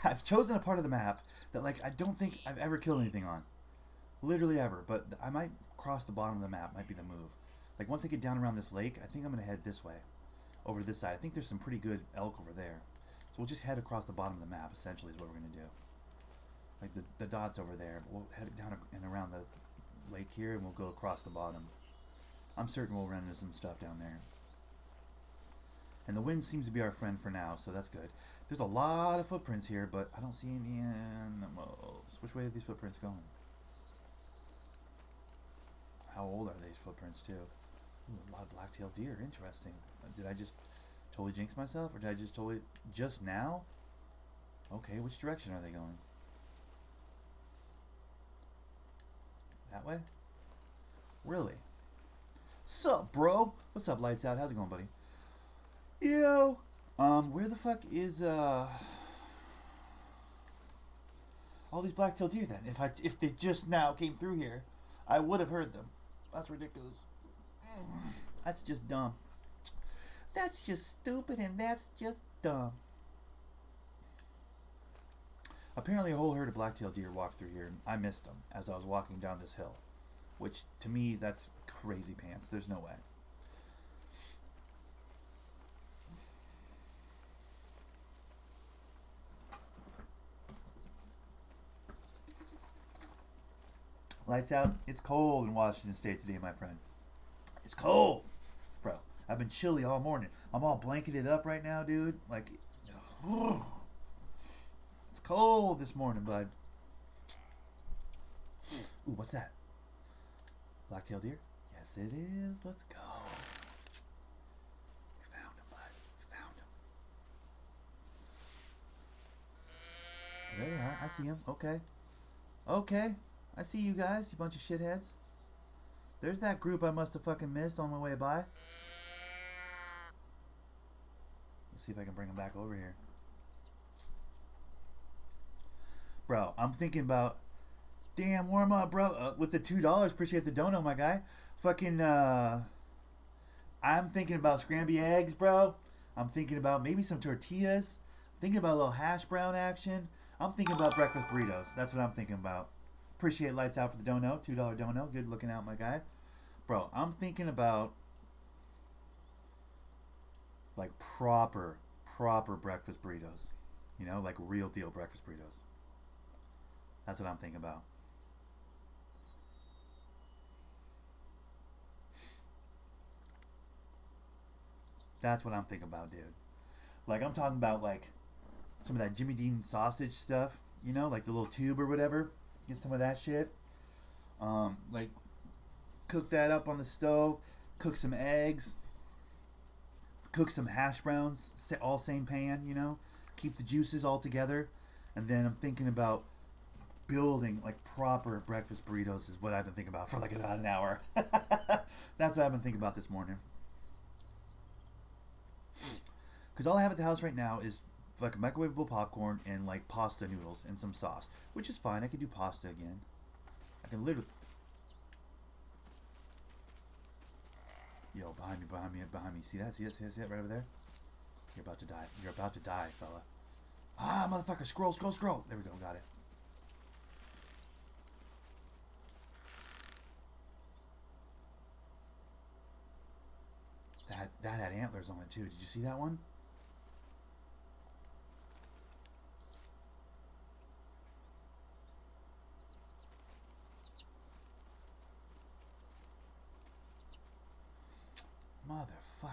[SPEAKER 1] I've chosen a part of the map that, like, I don't think I've ever killed anything on. Literally ever. But I might cross the bottom of the map. Might be the move. Like, once I get down around this lake, I think I'm going to head this way. Over to this side. I think there's some pretty good elk over there. So we'll just head across the bottom of the map, essentially, is what we're going to do. Like, the dots over there. But we'll head down and around the lake here, and we'll go across the bottom. I'm certain we'll run into some stuff down there. And the wind seems to be our friend for now, so that's good. There's a lot of footprints here, but I don't see any animals. Which way are these footprints going? How old are these footprints, too? Ooh, a lot of black-tailed deer. Interesting. Did I just totally jinx myself? Or did I just totally... Just now? Okay, which direction are they going? That way? Really? Sup, bro? What's up, Lights Out? How's it going, buddy? Yo! Where the fuck is, all these black-tailed deer, then? If they just now came through here, I would have heard them. That's ridiculous. That's just dumb. That's just stupid, and that's just dumb. Apparently a whole herd of black-tailed deer walked through here, and I missed them as I was walking down this hill. Which, to me, that's crazy pants. There's no way. Lights Out. It's cold in Washington State today, my friend. It's cold. Bro, I've been chilly all morning. I'm all blanketed up right now, dude. Like, it's cold this morning, bud. Ooh, what's that? Black-tailed deer? Yes, it is. Let's go. We found him, bud. We found him. There they are. I see him. Okay. Okay. I see you guys, you bunch of shitheads. There's that group I must have fucking missed on my way by. Let's see if I can bring them back over here. Bro, I'm thinking about... Damn, warm up, bro. With the $2, appreciate the dono, my guy. Fucking, I'm thinking about scrambled eggs, bro. I'm thinking about maybe some tortillas. I'm thinking about a little hash brown action. I'm thinking about breakfast burritos. That's what I'm thinking about. Appreciate Lights Out for the dono. $2 dono. Good looking out, my guy. Bro, I'm thinking about, like, proper breakfast burritos. You know, like real deal breakfast burritos. That's what I'm thinking about. That's what I'm thinking about, dude. Like, I'm talking about, like, some of that Jimmy Dean sausage stuff, you know, like the little tube or whatever. Get some of that shit. Like, cook that up on the stove. Cook some eggs. Cook some hash browns. All same pan, you know. Keep the juices all together. And then I'm thinking about building, like, proper breakfast burritos is what I've been thinking about for, like, about an hour. That's what I've been thinking about this morning. Because all I have at the house right now is like microwavable popcorn and like pasta noodles and some sauce, which is fine. I could do pasta again. I can literally... Yo, behind me. See that? See it right over there? You're about to die. You're about to die, fella. Ah, motherfucker. Scroll. There we go. Got it. That had antlers on it too. Did you see that one? Motherfucker.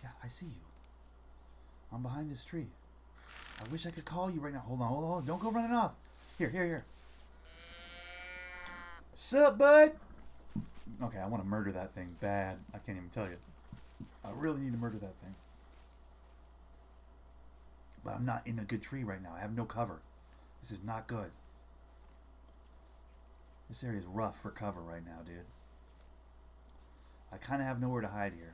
[SPEAKER 1] Yeah, I see you. I'm behind this tree. I wish I could call you right now. Hold on. Don't go running off. Here. Sup, bud? Okay, I want to murder that thing bad. I can't even tell you. I really need to murder that thing. But I'm not in a good tree right now. I have no cover. This is not good. This area is rough for cover right now, dude. I kind of have nowhere to hide here.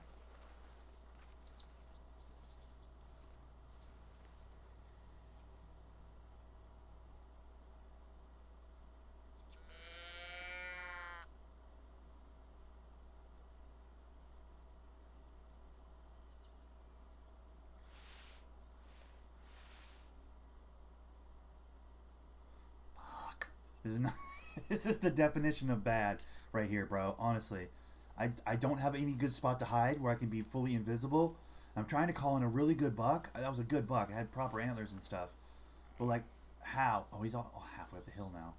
[SPEAKER 1] Fuck. This is not... This is the definition of bad right here, bro. Honestly. I don't have any good spot to hide where I can be fully invisible. I'm trying to call in a really good buck. That was a good buck. I had proper antlers and stuff. But, like, how? Oh, he's all halfway up the hill now.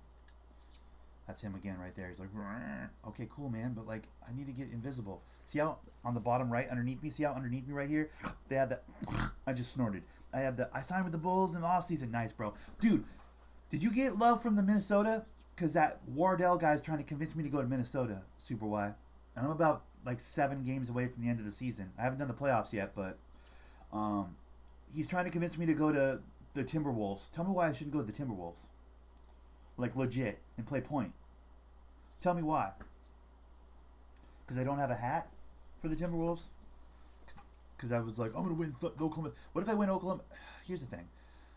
[SPEAKER 1] That's him again right there. He's like, "Rrr." Okay, cool, man. But, like, I need to get invisible. See how on the bottom right underneath me? See how underneath me right here? They have that. I just snorted. I signed with the Bulls in the offseason. Nice, bro. Dude, did you get love from the Minnesota? Because that Wardell guy's trying to convince me to go to Minnesota, Super Y. And I'm about like 7 games away from the end of the season. I haven't done the playoffs yet, but he's trying to convince me to go to the Timberwolves. Tell me why I shouldn't go to the Timberwolves. Like legit, and play point. Tell me why. Because I don't have a hat for the Timberwolves? Because I was like, I'm going to win Oklahoma. What if I win Oklahoma? Here's the thing.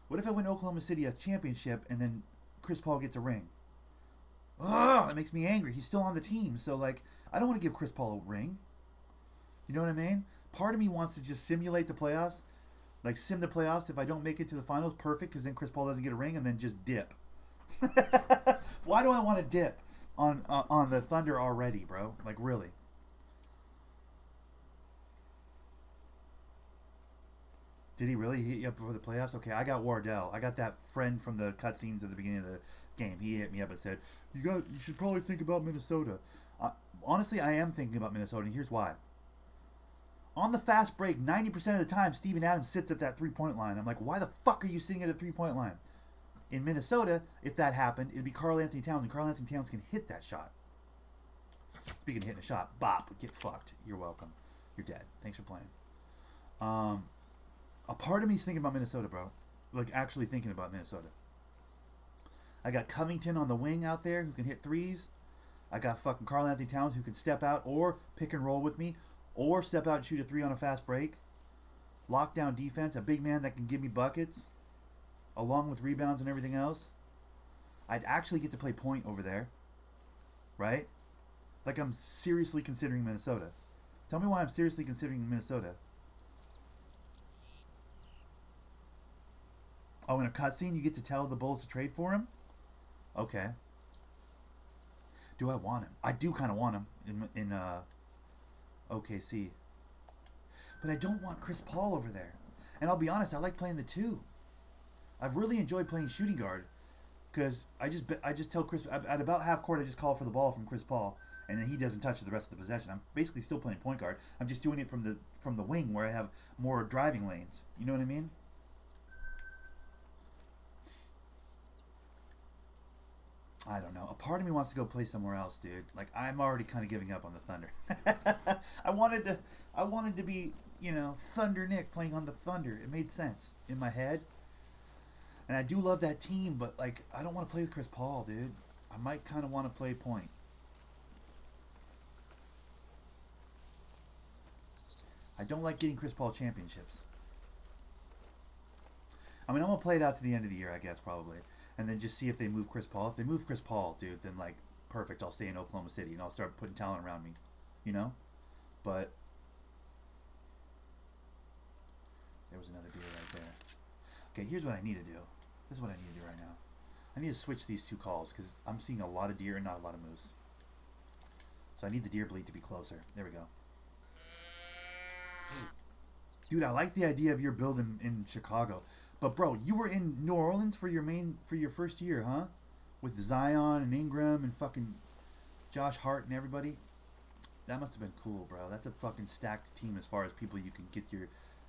[SPEAKER 1] What if I win Oklahoma City a championship and then Chris Paul gets a ring? Ugh, that makes me angry. He's still on the team. So, like, I don't want to give Chris Paul a ring. You know what I mean? Part of me wants to just simulate the playoffs. Like, sim the playoffs. If I don't make it to the finals, perfect, because then Chris Paul doesn't get a ring, and then just dip. Why do I want to dip on the Thunder already, bro? Like, really? Did he really hit you up for the playoffs? Okay, I got Wardell. I got that friend from the cutscenes at the beginning of the game. He hit me up and said, You should probably think about Minnesota." Honestly, I am thinking about Minnesota, and here's why. On the fast break, 90% of the time, Steven Adams sits at that three-point line. I'm like, why the fuck are you sitting at a three-point line? In Minnesota, if that happened, it'd be Karl Anthony Towns, and Karl Anthony Towns can hit that shot. Speaking of hitting a shot, bop, get fucked. You're welcome. You're dead. Thanks for playing. A part of me is thinking about Minnesota, bro. Like, actually thinking about Minnesota. I got Covington on the wing out there who can hit threes. I got fucking Karl Anthony Towns who can step out or pick and roll with me or step out and shoot a three on a fast break. Lockdown defense, a big man that can give me buckets along with rebounds and everything else. I'd actually get to play point over there. Right? Like, I'm seriously considering Minnesota. Tell me why I'm seriously considering Minnesota. Oh, in a cutscene, you get to tell the Bulls to trade for him? Okay. Do I want him? I do kind of want him in OKC. But I don't want Chris Paul over there. And I'll be honest, I like playing the two. I've really enjoyed playing shooting guard. Because I just tell Chris, at about half court, I just call for the ball from Chris Paul. And then he doesn't touch the rest of the possession. I'm basically still playing point guard. I'm just doing it from the wing where I have more driving lanes. You know what I mean? I don't know. A part of me wants to go play somewhere else, dude. Like, I'm already kind of giving up on the Thunder. I wanted to be, Thundernick playing on the Thunder. It made sense in my head. And I do love that team, but, like, I don't want to play with Chris Paul, dude. I might kind of want to play point. I don't like getting Chris Paul championships. I mean, I'm going to play it out to the end of the year, I guess, probably. And then just see if they move Chris Paul. If they move Chris Paul, dude, then, like, perfect. I'll stay in Oklahoma City and I'll start putting talent around me. You know? But was another deer right there. Okay, here's what I need to do. This is what I need to do right now. I need to switch these two calls because I'm seeing a lot of deer and not a lot of moose. So I need the deer bleed to be closer. There we go. Dude, I like the idea of your build in Chicago. But bro, you were in New Orleans for your first year, huh? With Zion and Ingram and fucking Josh Hart and everybody. That must have been cool, bro. That's a fucking stacked team as far as people you can get your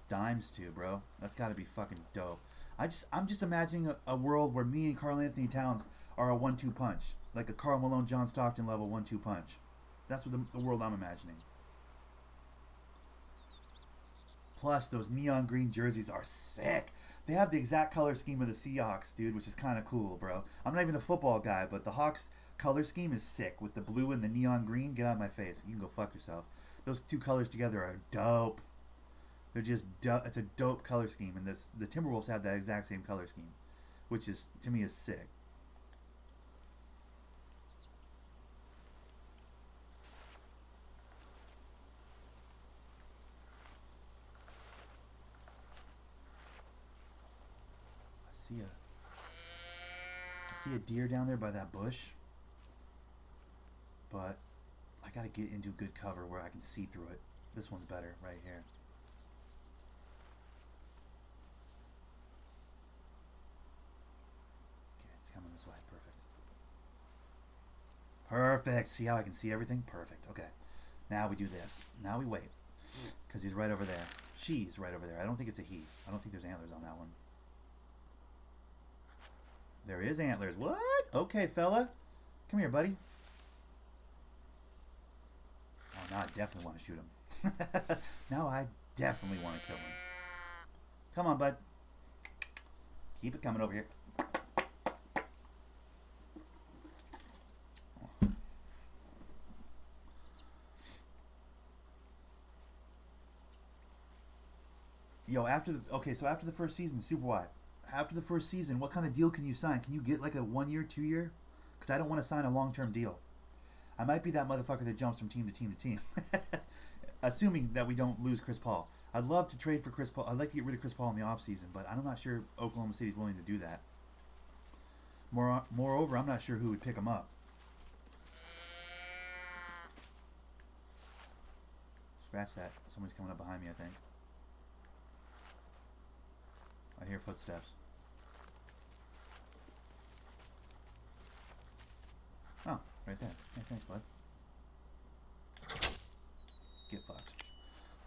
[SPEAKER 1] dimes to, bro. That's got to be fucking dope. I'm just imagining a world where me and Karl Anthony Towns are a 1-2 punch, like a Karl Malone, John Stockton level 1-2 punch. That's what the world I'm imagining. Plus, those neon green jerseys are sick. They have the exact color scheme of the Seahawks, dude, which is kind of cool, bro. I'm not even a football guy, but the Hawks color scheme is sick with the blue and the neon green. Get out of my face. You can go fuck yourself. Those two colors together are dope. They're just dope. It's a dope color scheme, and the Timberwolves have that exact same color scheme, which is, to me, is sick. I see a deer down there by that bush, but I gotta get into good cover where I can see through it. This one's better right here. Okay, it's coming this way. Perfect. See how I can see everything? Perfect. Okay. Now we do this. Now we wait. Because he's right over there. She's right over there. I don't think it's a he. I don't think there's antlers on that one. There is antlers. What? Okay, fella. Come here, buddy. Oh, now I definitely want to shoot him. Now I definitely want to kill him. Come on, bud. Keep it coming over here. Yo, after the first season, Super Wide. After the first season, what kind of deal can you sign? Can you get like a 1 year, 2 year? Because I don't want to sign a long-term deal. I might be that motherfucker that jumps from team to team to team. Assuming that we don't lose Chris Paul. I'd love to trade for Chris Paul. I'd like to get rid of Chris Paul in the offseason, but I'm not sure Oklahoma City's willing to do that. Moreover, I'm not sure who would pick him up. Scratch that. Somebody's coming up behind me, I think. I hear footsteps. Oh, right there. Hey, thanks, bud. Get fucked.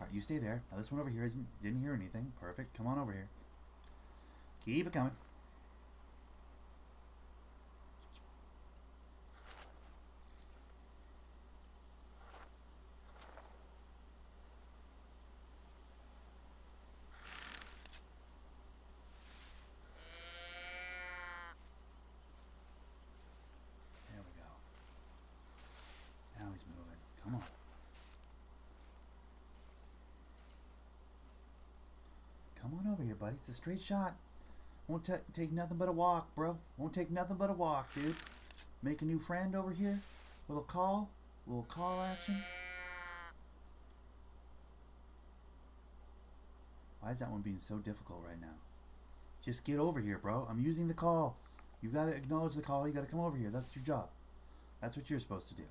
[SPEAKER 1] Alright, you stay there. Now this one over here didn't hear anything. Perfect. Come on over here. Keep it coming. Come on. Come on over here, buddy. It's a straight shot. Won't take nothing but a walk, bro. Won't take nothing but a walk, dude. Make a new friend over here. Little call action. Why is that one being so difficult right now? Just get over here, bro. I'm using the call. You gotta acknowledge the call. You gotta come over here. That's your job. That's what you're supposed to do.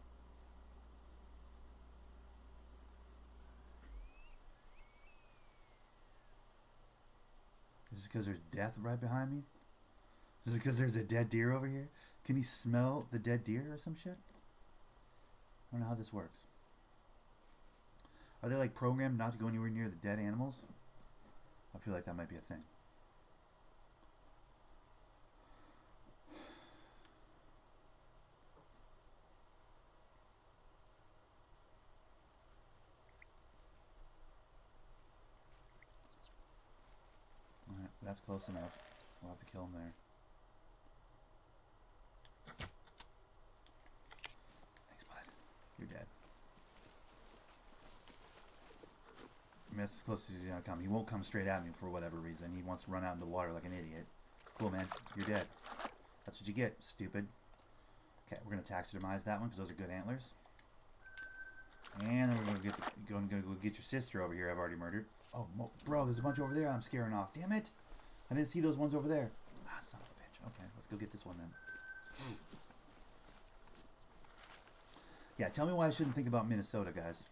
[SPEAKER 1] Is it because there's death right behind me? Is it because there's a dead deer over here? Can he smell the dead deer or some shit? I don't know how this works. Are they like programmed not to go anywhere near the dead animals? I feel like that might be a thing. Alright, that's close enough. We'll have to kill him there. Thanks, bud. You're dead. I mean, that's as close as he's gonna come. He won't come straight at me for whatever reason. He wants to run out in the water like an idiot. Cool, man. You're dead. That's what you get, stupid. Okay, we're gonna taxidermize that one because those are good antlers. And then we're gonna go get your sister over here. I've already murdered. Oh, bro, there's a bunch over there I'm scaring off. Damn it! I didn't see those ones over there. Ah, son of a bitch. Okay, let's go get this one then. Yeah, tell me why I shouldn't think about Minnesota, guys.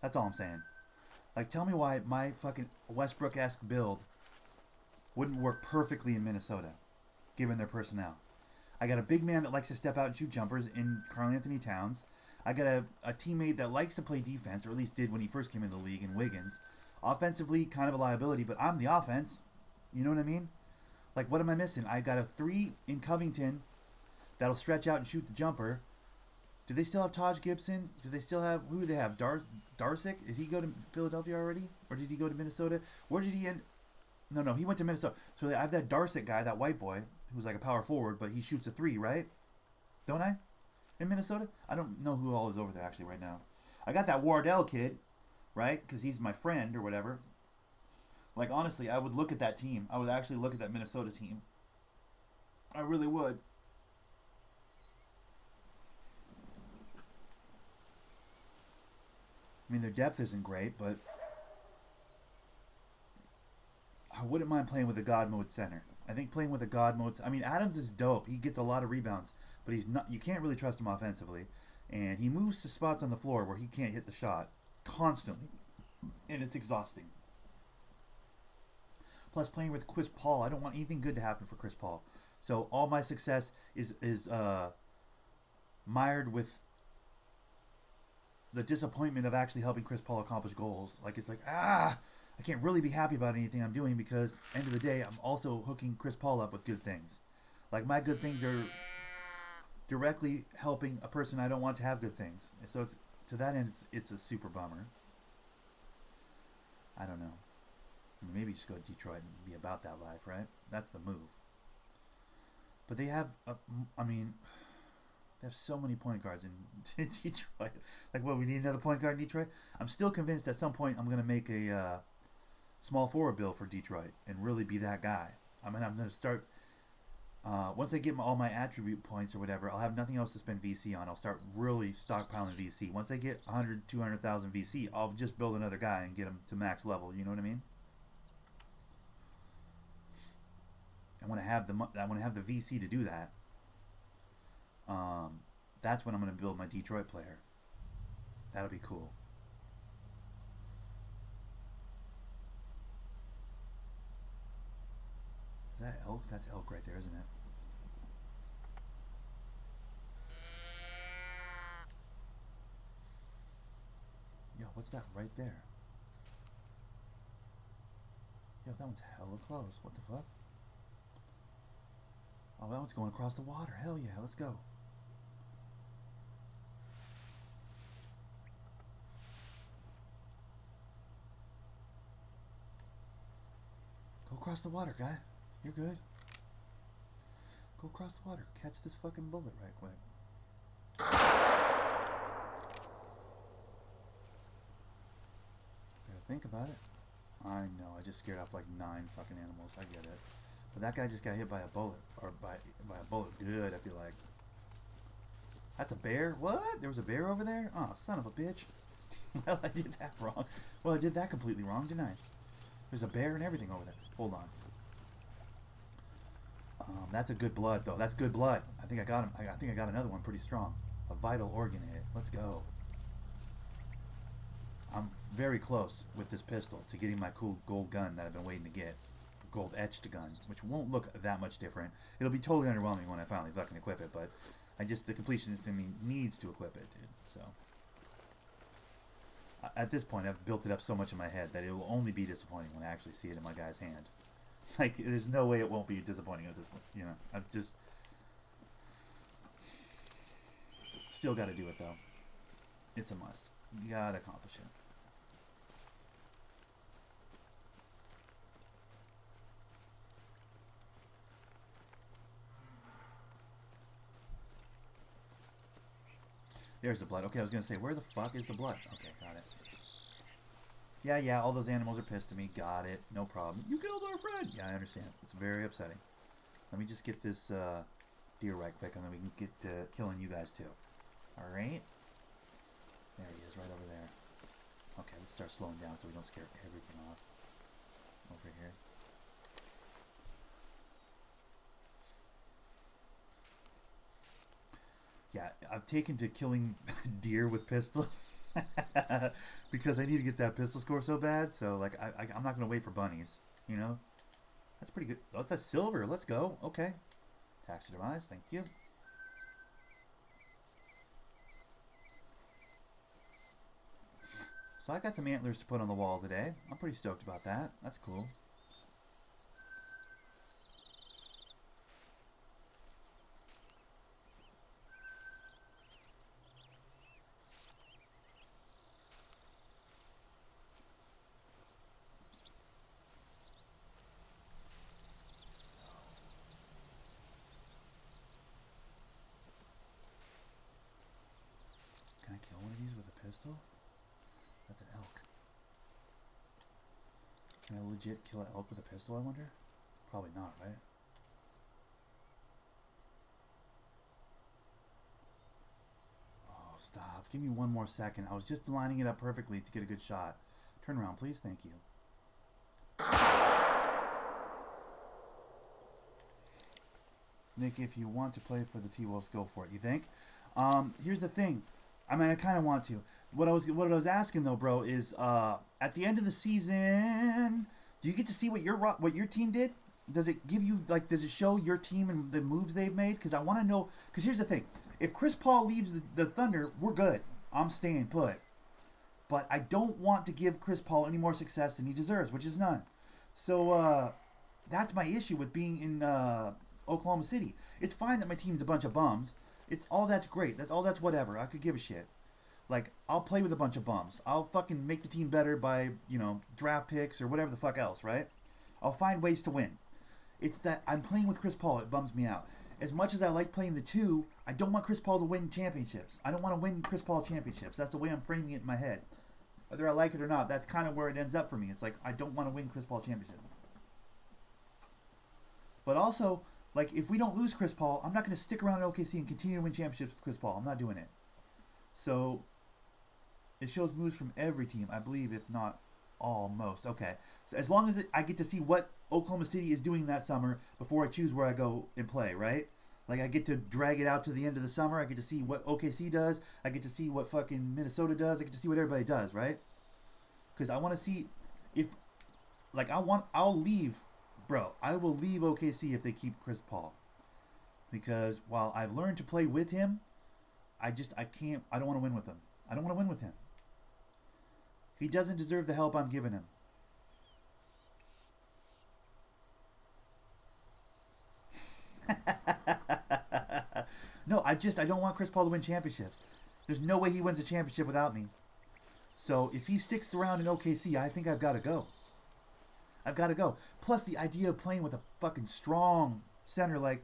[SPEAKER 1] That's all I'm saying. Like, tell me why my fucking Westbrook-esque build wouldn't work perfectly in Minnesota, given their personnel. I got a big man that likes to step out and shoot jumpers in Karl Anthony Towns. I got a teammate that likes to play defense, or at least did when he first came in the league, in Wiggins. Offensively, kind of a liability, but I'm the offense. You know what I mean? Like, what am I missing? I got a 3 in Covington that'll stretch out and shoot the jumper. Do they still have Taj Gibson? Do they still have... Who do they have? Darsick? Did he go to Philadelphia already? Or did he go to Minnesota? Where did he end... No, he went to Minnesota. So I have that Darsick guy, that white boy, who's like a power forward, but he shoots a 3, right? Don't I? In Minnesota? I don't know who all is over there actually right now. I got that Wardell kid, right? Because he's my friend or whatever. Like, honestly, I would look at that team. I would actually look at that Minnesota team. I really would. I mean, their depth isn't great, but I wouldn't mind playing with a God mode center. I think playing with a God mode... I mean, Adams is dope. He gets a lot of rebounds, but he's not... You can't really trust him offensively. And he moves to spots on the floor where he can't hit the shot constantly. And it's exhausting. Plus, playing with Chris Paul, I don't want anything good to happen for Chris Paul. So all my success is mired with the disappointment of actually helping Chris Paul accomplish goals. Like, it's like, I can't really be happy about anything I'm doing because, end of the day, I'm also hooking Chris Paul up with good things. Like, my good things are directly helping a person I don't want to have good things. And so, to that end, it's a super bummer. I don't know. Maybe just go to Detroit and be about that life, right? That's the move. But they have, they have so many point guards in Detroit. Like, what, we need another point guard in Detroit? I'm still convinced at some point I'm going to make a small forward build for Detroit and really be that guy. I mean, I'm going to start... once I get all my attribute points or whatever, I'll have nothing else to spend VC on. I'll start really stockpiling VC. Once I get 100, 200,000 VC, I'll just build another guy and get him to max level. You know what I mean? I want to have the VC to do that. That's when I'm going to build my Detroit player. That'll be cool. Is that elk? That's elk right there, isn't it? Yo, what's that right there? Yo, that one's hella close. What the fuck? Oh, that one's going across the water. Hell yeah, let's go. Go across the water, guy. You're good. Go across the water. Catch this fucking bullet right quick. Gotta think about it. I know, I just scared off like 9 fucking animals. I get it. But that guy just got hit by a bullet. Or by a bullet good, I feel like. That's a bear? What? There was a bear over there? Oh, son of a bitch. Well, I did that wrong. Well, I did that completely wrong, didn't I? There's a bear and everything over there. Hold on. That's a good blood, though. That's good blood. I think I got him. I think I got another one pretty strong. A vital organ hit. Let's go. I'm very close with this pistol to getting my cool gold gun that I've been waiting to get. Gold etched gun, which won't look that much different. It'll be totally underwhelming when I finally fucking equip it, but the completionist in me needs to equip it, dude. So at this point, I've built it up so much in my head that it will only be disappointing when I actually see it in my guy's hand. Like, there's no way it won't be disappointing at this point. You know, I've just still got to do it though. It's a must. You gotta accomplish it. There's the blood. Okay, I was going to say, where the fuck is the blood? Okay, got it. Yeah, all those animals are pissed at me. Got it. No problem. You killed our friend! Yeah, I understand. It's very upsetting. Let me just get this deer right quick, and then we can get to killing you guys, too. Alright? There he is, right over there. Okay, let's start slowing down so we don't scare everything off. Over here. Yeah, I've taken to killing deer with pistols because I need to get that pistol score so bad. So, like, I'm not going to wait for bunnies, you know? That's pretty good. Oh, it's a silver. Let's go. Okay. Taxidermized. Thank you. So I got some antlers to put on the wall today. I'm pretty stoked about that. That's cool. Can I kill one of these with a pistol? That's an elk. Can I legit kill an elk with a pistol, I wonder? Probably not, right? Oh, stop. Give me one more second. I was just lining it up perfectly to get a good shot. Turn around, please. Thank you. Nick, if you want to play for the T-Wolves, go for it. You think? Here's the thing. I mean, I kind of want to. What I was asking though, bro, is at the end of the season, do you get to see what your team did? Does it give you, like, does it show your team and the moves they've made? Because I want to know. Because here's the thing: if Chris Paul leaves the Thunder, we're good. I'm staying put. But I don't want to give Chris Paul any more success than he deserves, which is none. So that's my issue with being in Oklahoma City. It's fine that my team's a bunch of bums. It's all that's great. That's whatever. I could give a shit. Like, I'll play with a bunch of bums. I'll fucking make the team better by, you know, draft picks or whatever the fuck else, right? I'll find ways to win. It's that I'm playing with Chris Paul. It bums me out. As much as I like playing the two, I don't want Chris Paul to win championships. I don't want to win Chris Paul championships. That's the way I'm framing it in my head. Whether I like it or not, that's kind of where it ends up for me. It's like, I don't want to win Chris Paul championship. But also, like, if we don't lose Chris Paul, I'm not going to stick around at OKC and continue to win championships with Chris Paul. I'm not doing it. So, it shows moves from every team, I believe, if not almost. Okay. So, as long as I get to see what Oklahoma City is doing that summer before I choose where I go and play, right? Like, I get to drag it out to the end of the summer. I get to see what OKC does. I get to see what fucking Minnesota does. I get to see what everybody does, right? Because I want to see if, like, I'll leave, bro. I will leave OKC if they keep Chris Paul. Because while I've learned to play with him, I don't want to win with him. I don't want to win with him. He doesn't deserve the help I'm giving him. No, I don't want Chris Paul to win championships. There's no way he wins a championship without me. So if he sticks around in OKC, I think I've got to go. I've got to go. Plus the idea of playing with a fucking strong center, like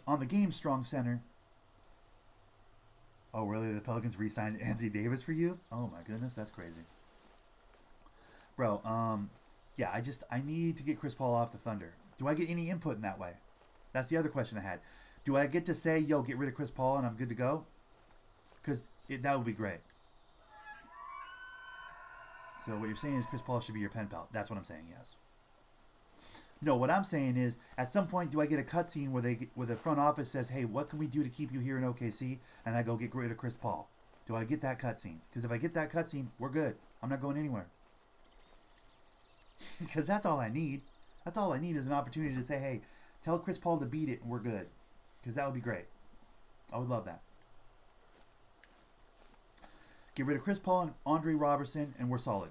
[SPEAKER 1] on the game strong center. Oh, really? The Pelicans re-signed Anthony Davis for you? Oh my goodness, that's crazy. Bro, yeah, I need to get Chris Paul off the Thunder. Do I get any input in that way? That's the other question I had. Do I get to say, yo, get rid of Chris Paul and I'm good to go? Because that would be great. So what you're saying is Chris Paul should be your pen pal. That's what I'm saying, yes. No, what I'm saying is, at some point, do I get a cutscene where the front office says, hey, what can we do to keep you here in OKC? And I go get rid of Chris Paul. Do I get that cutscene? Because if I get that cutscene, we're good. I'm not going anywhere. Because that's all I need. That's all I need is an opportunity to say, hey, tell Chris Paul to beat it and we're good. Because that would be great. I would love that. Get rid of Chris Paul and Andre Robertson and we're solid.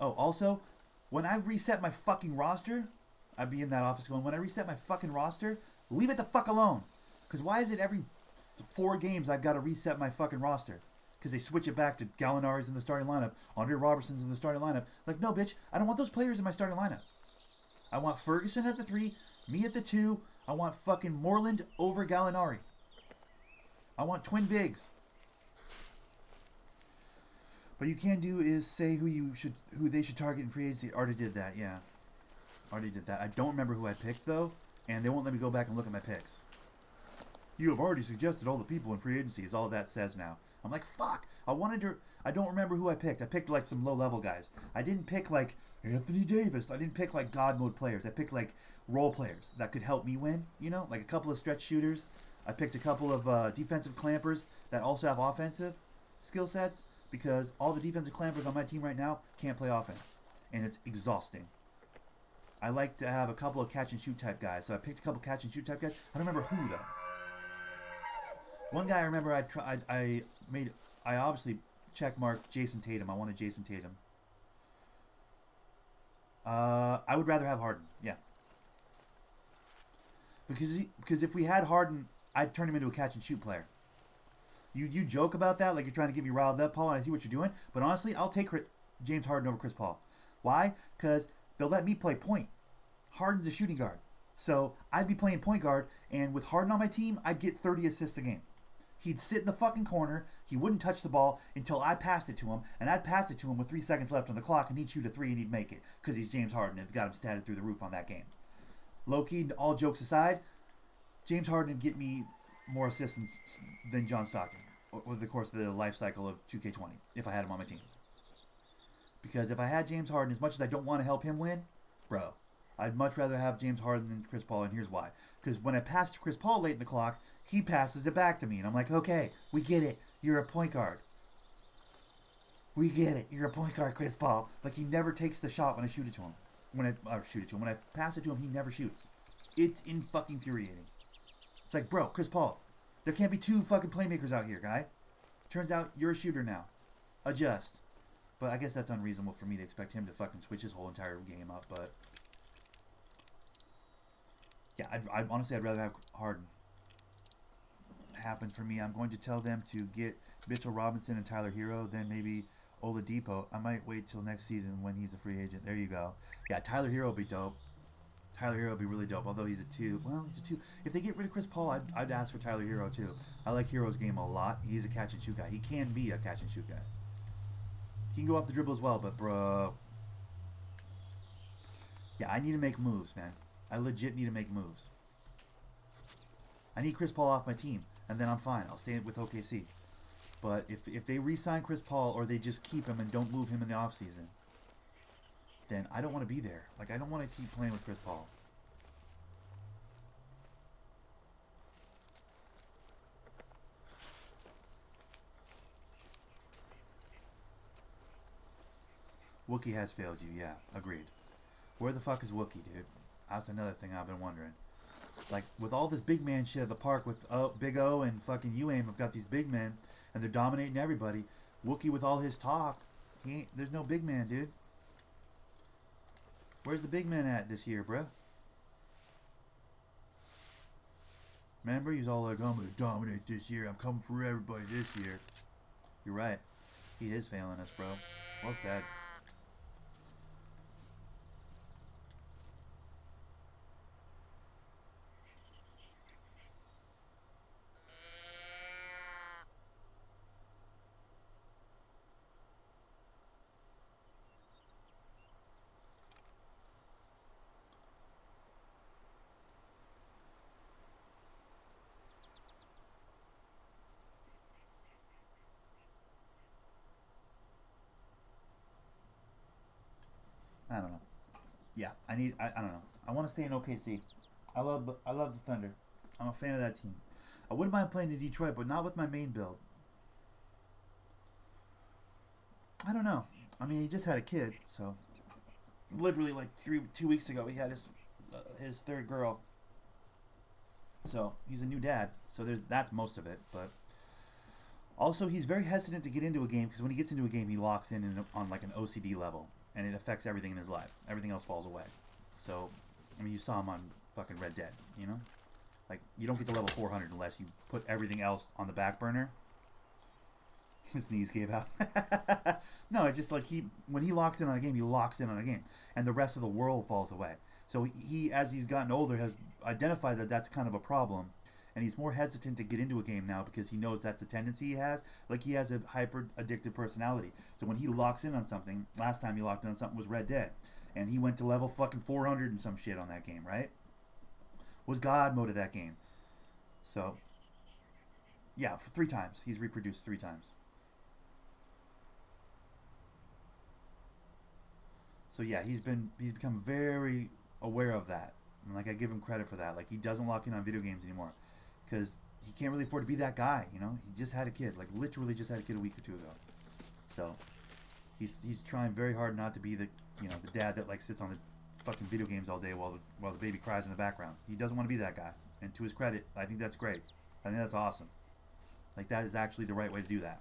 [SPEAKER 1] Oh, also, when I reset my fucking roster, I'd be in that office going, when I reset my fucking roster, leave it the fuck alone. Because why is it every 4 games I've got to reset my fucking roster? Because they switch it back to Gallinari's in the starting lineup, Andre Robertson's in the starting lineup. Like, no, bitch, I don't want those players in my starting lineup. I want Ferguson at the 3, me at the 2. I want fucking Moreland over Gallinari. I want twin bigs. What you can do is say who they should target in free agency. Already did that, yeah. Already did that. I don't remember who I picked though, and they won't let me go back and look at my picks. You have already suggested all the people in free agency is all that says now. I'm like, fuck. I don't remember who I picked. I picked like some low-level guys. I didn't pick like Anthony Davis. I didn't pick like God mode players. I picked like role players that could help me win, you know? Like a couple of stretch shooters. I picked a couple of defensive clampers that also have offensive skill sets because all the defensive clampers on my team right now can't play offense. And it's exhausting. I like to have a couple of catch-and-shoot type guys. So I picked a couple catch-and-shoot type guys. I don't remember who, though. One guy I remember I obviously checkmarked Jason Tatum. I wanted Jason Tatum. I would rather have Harden. Yeah. Because if we had Harden, I'd turn him into a catch-and-shoot player. You joke about that like you're trying to get me riled up, Paul, and I see what you're doing. But honestly, I'll take James Harden over Chris Paul. Why? Because they'll let me play point. Harden's a shooting guard. So I'd be playing point guard, and with Harden on my team, I'd get 30 assists a game. He'd sit in the fucking corner. He wouldn't touch the ball until I passed it to him, and I'd pass it to him with 3 seconds left on the clock, and he'd shoot a 3 and he'd make it because he's James Harden and got him statted through the roof on that game. Low-key, all jokes aside, James Harden would get me more assists than John Stockton over the course of the life cycle of 2K20 if I had him on my team. Because if I had James Harden, as much as I don't want to help him win, bro, I'd much rather have James Harden than Chris Paul, and here's why. Because when I pass to Chris Paul late in the clock, he passes it back to me, and I'm like, okay, we get it. You're a point guard. We get it. You're a point guard, Chris Paul. Like, he never takes the shot when I shoot it to him. When I pass it to him, he never shoots. It's fucking infuriating. It's like, bro, Chris Paul, there can't be 2 fucking playmakers out here, guy. Turns out you're a shooter now. Adjust. But I guess that's unreasonable for me to expect him to fucking switch his whole entire game up, but... Yeah, honestly, I'd rather have Harden. Happen for me. I'm going to tell them to get Mitchell Robinson and Tyler Hero, then maybe Oladipo. I might wait till next season when he's a free agent. There you go. Yeah, Tyler Hero would be dope. Tyler Hero would be really dope, although he's a 2. Well, he's a 2. If they get rid of Chris Paul, I'd ask for Tyler Hero too. I like Hero's game a lot. He's a catch-and-shoot guy. He can be a catch-and-shoot guy. He can go off the dribble as well, but bro... Yeah, I need to make moves, man. I legit need to make moves. I need Chris Paul off my team, and then I'm fine. I'll stay with OKC. But if they re-sign Chris Paul or they just keep him and don't move him in the offseason, then I don't want to be there. Like, I don't want to keep playing with Chris Paul. Wookie has failed you, yeah, agreed. Where the fuck is Wookie, dude? That's another thing I've been wondering. Like, with all this big man shit at the park with Big O and fucking UAIM have got these big men, and they're dominating everybody. Wookie with all his talk, there's no big man, dude. Where's the big man at this year, bro? Remember, he's all like, I'm going to dominate this year. I'm coming for everybody this year. You're right. He is failing us, bro. Well said. I don't know. Yeah, I don't know. I want to stay in OKC. I love the Thunder. I'm a fan of that team. I wouldn't mind playing in Detroit, but not with my main build. I don't know. I mean, he just had a kid, so literally like 2 weeks ago he had his third girl. So he's a new dad. So that's most of it. But also he's very hesitant to get into a game because when he gets into a game he locks in on like an OCD level. And it affects everything in his life. Everything else falls away. So, I mean, you saw him on fucking Red Dead, you know? Like, you don't get to level 400 unless you put everything else on the back burner. His knees gave out. No, it's just like when he locks in on a game, he locks in on a game. And the rest of the world falls away. So he as he's gotten older, has identified that that's kind of a problem. And he's more hesitant to get into a game now because he knows that's a tendency he has. Like, he has a hyper-addictive personality. So when he locks in on something, last time he locked in on something was Red Dead. And he went to level fucking 400 and some shit on that game, right? Was God mode of that game. So, Yeah, 3 times. He's reproduced 3 times. So yeah, he's become very aware of that. And like I give him credit for that. Like he doesn't lock in on video games anymore because he can't really afford to be that guy, you know? He just had a kid, like literally just had a kid a week or 2 ago. So he's trying very hard not to be the, you know, the dad that like sits on the fucking video games all day while the baby cries in the background. He doesn't want to be that guy. And to his credit, I think that's great. I think that's awesome. Like that is actually the right way to do that.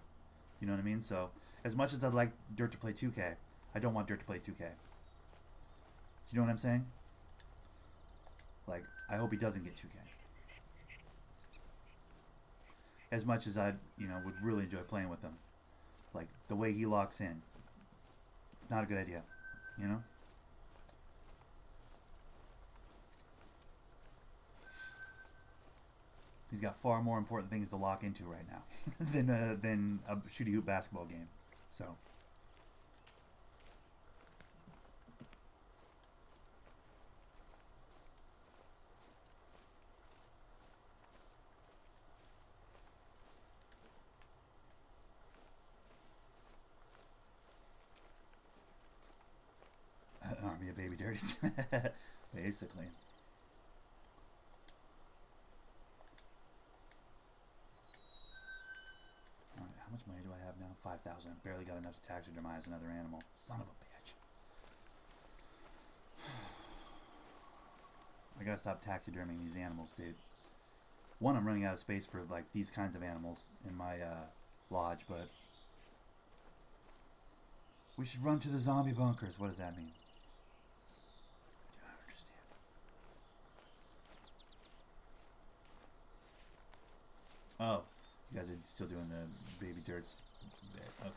[SPEAKER 1] You know what I mean? So as much as I'd like Dirt to play 2K, I don't want Dirt to play 2K. You know what I'm saying? Like, I hope he doesn't get 2K. As much as I, you know, would really enjoy playing with him. Like, the way he locks in. It's not a good idea. You know? He's got far more important things to lock into right now than a shooty hoop basketball game. So... an army of baby dirties. Basically. Alright, how much money do I have now? 5,000. Barely got enough to taxidermize another animal. Son of a bitch. I gotta stop taxiderming these animals, dude. One, I'm running out of space for like these kinds of animals in my lodge, but we should run to the zombie bunkers. What does that mean? I don't understand. Oh, you guys are still doing the baby dirts bit. Okay.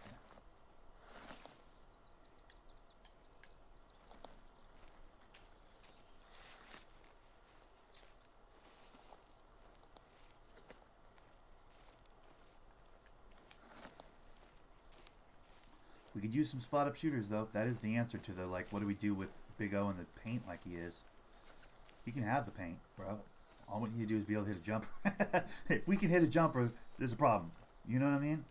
[SPEAKER 1] We could use some spot up shooters though. That is the answer to the like what do we do with Big O in the paint like he is. He can have the paint, bro. All we need to do is be able to hit a jumper. If we can hit a jumper, there's a problem. You know what I mean?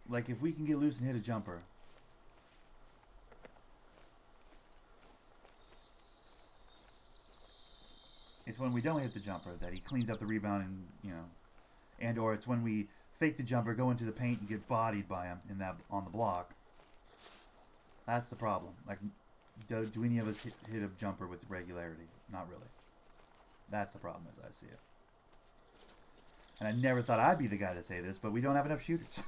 [SPEAKER 1] Like if we can get loose and hit a jumper. It's when we don't hit the jumper that he cleans up the rebound and, you know, and or it's when we fake the jumper, go into the paint, and get bodied by him in that on the block. That's the problem. Like, do any of us hit a jumper with regularity? Not really. That's the problem as I see it. And I never thought I'd be the guy to say this, but we don't have enough shooters.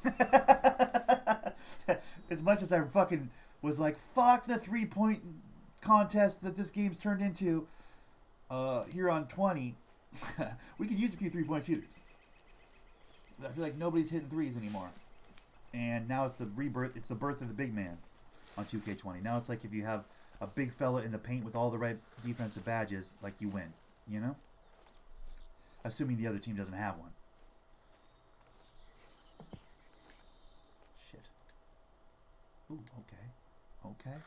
[SPEAKER 1] As much as I fucking was like, fuck the 3-point contest that this game's turned into here on 20, we could use a few 3-point shooters. I feel like nobody's hitting threes anymore. And now it's the rebirth, it's the birth of the big man on 2K20. Now it's like if you have a big fella in the paint with all the right defensive badges, like you win, you know? Assuming the other team doesn't have one. Shit. Ooh, okay. Okay.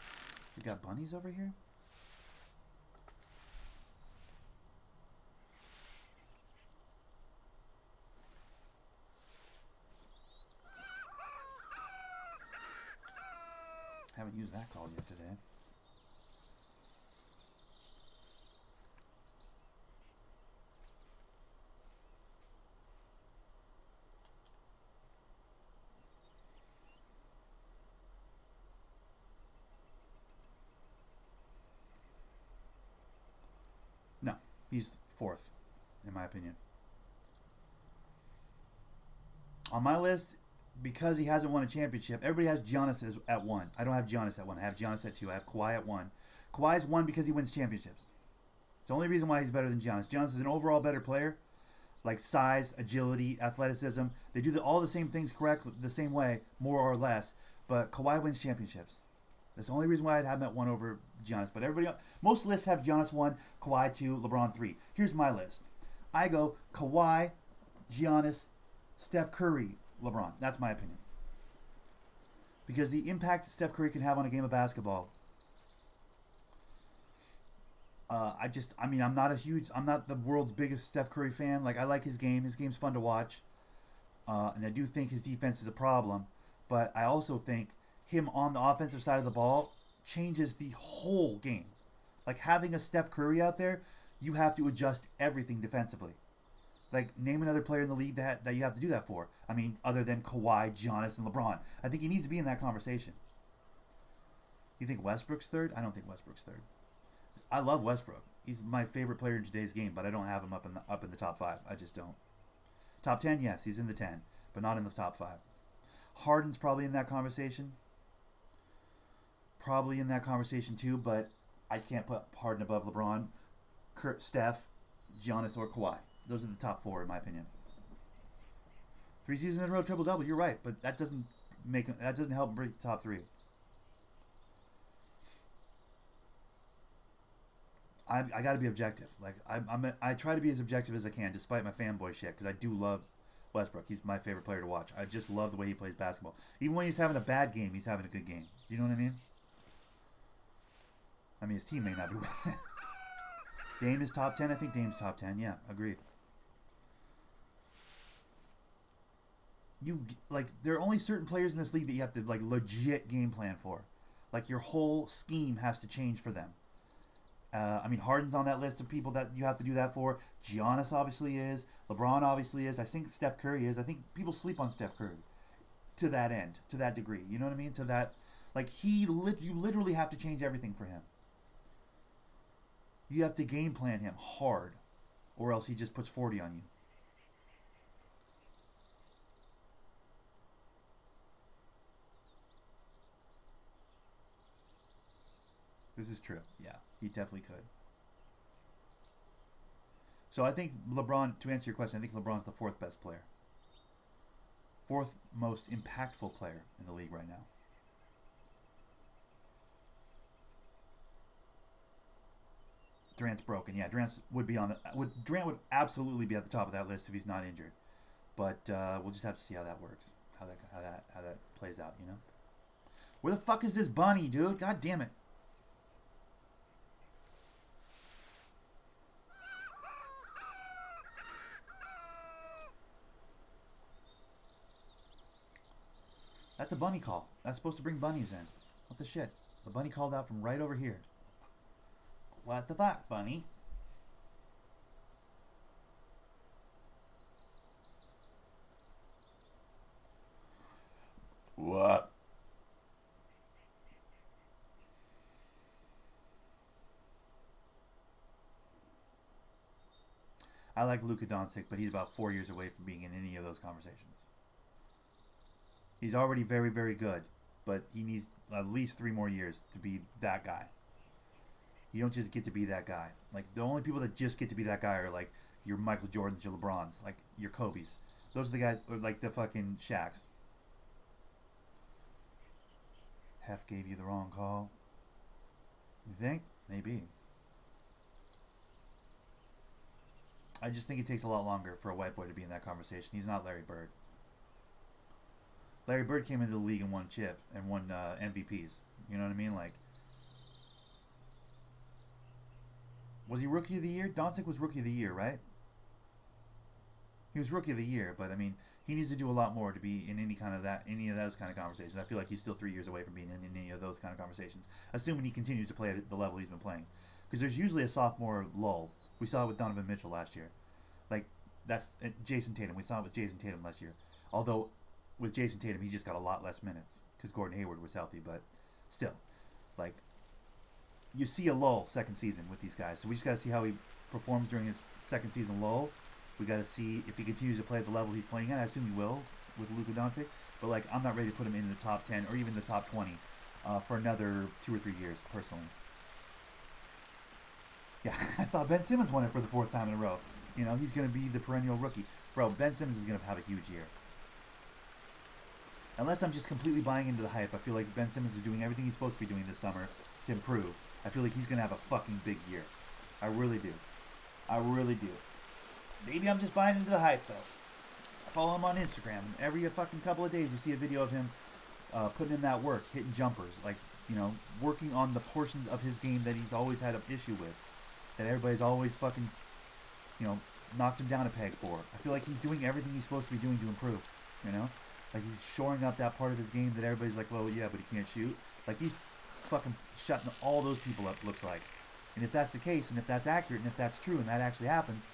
[SPEAKER 1] We got bunnies over here? Haven't used that call yet today. No, he's 4th, in my opinion. On my list, because he hasn't won a championship, everybody has Giannis at 1. I don't have Giannis at 1. I have Giannis at 2. I have Kawhi at 1. Kawhi's 1 because he wins championships. It's the only reason why he's better than Giannis. Giannis is an overall better player, like size, agility, athleticism. They do all the same things correct, the same way, more or less. But Kawhi wins championships. That's the only reason why I'd have him at 1 over Giannis. But everybody else, most lists have Giannis 1, Kawhi 2, LeBron 3. Here's my list. I go Kawhi, Giannis, Steph Curry, LeBron. That's my opinion. Because the impact Steph Curry can have on a game of basketball I'm not the world's biggest Steph Curry fan. Like, I like his game. His game's fun to watch. And I do think his defense is a problem. But I also think him on the offensive side of the ball changes the whole game. Like, having a Steph Curry out there, you have to adjust everything defensively. Like, name another player in the league that you have to do that for. I mean, other than Kawhi, Giannis, and LeBron. I think he needs to be in that conversation. You think Westbrook's third? I don't think Westbrook's third. I love Westbrook. He's my favorite player in today's game, but I don't have him up in the top 5. I just don't. Top 10, yes, he's in the 10, but not in the top 5. Harden's probably in that conversation. Probably in that conversation too, but I can't put Harden above LeBron, Steph, Giannis, or Kawhi. Those are the top 4 in my opinion. 3 seasons in a row triple-double, you're right, but that doesn't help him break the top 3. I got to be objective. Like, I try to be as objective as I can, despite my fanboy shit, because I do love Westbrook. He's my favorite player to watch. I just love the way he plays basketball. Even when he's having a bad game, he's having a good game. Do you know what I mean? I mean, his team may not be winning. Dame is top 10. I think Dame's top 10. Yeah, agreed. There are only certain players in this league that you have to, like, legit game plan for. Like, your whole scheme has to change for them. I mean, Harden's on that list of people that you have to do that for. Giannis obviously is. LeBron obviously is. I think Steph Curry is. I think people sleep on Steph Curry to that end, to that degree. You know what I mean? To that, like, you literally have to change everything for him. You have to game plan him hard, or else he just puts 40 on you. This is true. Yeah, he definitely could. So I think LeBron, to answer your question, I think LeBron's the 4th best player. 4th most impactful player in the league right now. Durant's broken. Yeah, Durant would absolutely be at the top of that list if he's not injured. But we'll just have to see how that works. How that plays out, you know? Where the fuck is this bunny, dude? God damn it. That's a bunny call. That's supposed to bring bunnies in. What the shit? The bunny called out from right over here. What the fuck, bunny? What? I like Luka Doncic, but he's about 4 years away from being in any of those conversations. He's already very, very good, but he needs at least 3 more years to be that guy. You don't just get to be that guy. Like, the only people that just get to be that guy are, like, your Michael Jordans, your LeBrons, like, your Kobe's. Those are the guys, or, like, the fucking Shaqs. Hef gave you the wrong call. You think? Maybe. I just think it takes a lot longer for a white boy to be in that conversation. He's not Larry Bird. Larry Bird came into the league and won chip and won MVPs. You know what I mean? Like, was he Rookie of the Year? Doncic was Rookie of the Year, right? He was Rookie of the Year, but I mean, he needs to do a lot more to be in any of those kind of conversations. I feel like he's still 3 years away from being in any of those kind of conversations, assuming he continues to play at the level he's been playing. Because there's usually a sophomore lull. We saw it with Donovan Mitchell last year. Like, that's Jason Tatum. We saw it with Jason Tatum last year. Although, with Jason Tatum, he just got a lot less minutes because Gordon Hayward was healthy. But still, like, you see a lull second season with these guys. So we just got to see how he performs during his second season lull. We got to see if he continues to play at the level he's playing at. I assume he will with Luka Doncic. But, like, I'm not ready to put him in the top 10 or even the top 20 for another 2 or 3 years, personally. Yeah, I thought Ben Simmons won it for the 4th time in a row. You know, he's going to be the perennial rookie. Bro, Ben Simmons is going to have a huge year. Unless I'm just completely buying into the hype, I feel like Ben Simmons is doing everything he's supposed to be doing this summer to improve. I feel like he's going to have a fucking big year. I really do. I really do. Maybe I'm just buying into the hype, though. I follow him on Instagram. Every fucking couple of days you see a video of him putting in that work, hitting jumpers. Like, you know, working on the portions of his game that he's always had an issue with. that everybody's always fucking, knocked him down a peg for. I feel like he's doing everything he's supposed to be doing to improve, Like he's shoring up that part of his game that everybody's like, well, yeah, but he can't shoot. Like he's fucking shutting all those people up, looks like. And if that's the case, and if that's accurate, and if that's true, and that actually happens,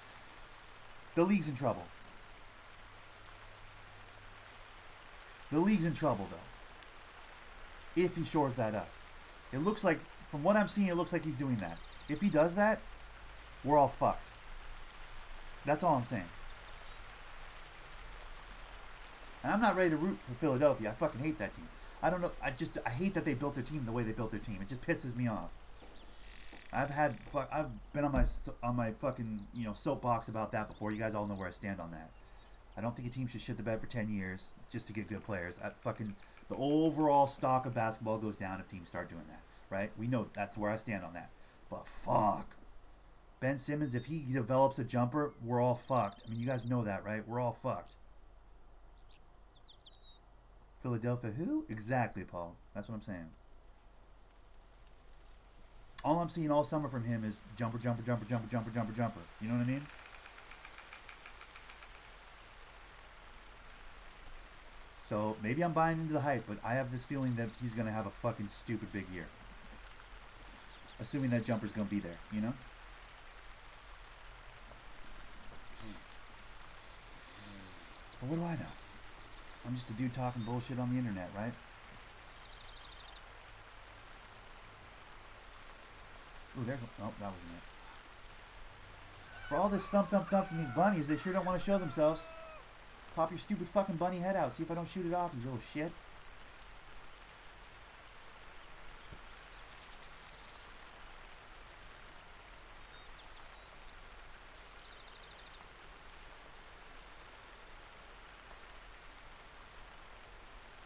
[SPEAKER 1] the league's in trouble. The league's in trouble, though. If he shores that up. It looks like, from what I'm seeing, it looks like he's doing that. If he does that, we're all fucked. That's all I'm saying. And I'm not ready to root for Philadelphia. I fucking hate that team. I don't know. I hate that they built their team the way they built their team. It just pisses me off. I've been on my fucking soapbox about that before. You guys all know where I stand on that. I don't think a team should shit the bed for 10 years just to get good players. The overall stock of basketball goes down if teams start doing that, right? We know that's where I stand on that. But fuck. Ben Simmons, if he develops a jumper, we're all fucked. I mean, you guys know that, right? We're all fucked. Philadelphia who? Exactly, Paul. That's what I'm saying. All I'm seeing all summer from him is jumper, jumper, jumper, jumper, jumper, jumper, jumper. You know what I mean? So maybe I'm buying into the hype, but I have this feeling that he's going to have a fucking stupid big year. Assuming that jumper's going to be there, But what do I know? I'm just a dude talking bullshit on the internet, right? Ooh, that wasn't it. For all this thump thump thump from these bunnies, they sure don't want to show themselves. Pop your stupid fucking bunny head out. See if I don't shoot it off, you little shit.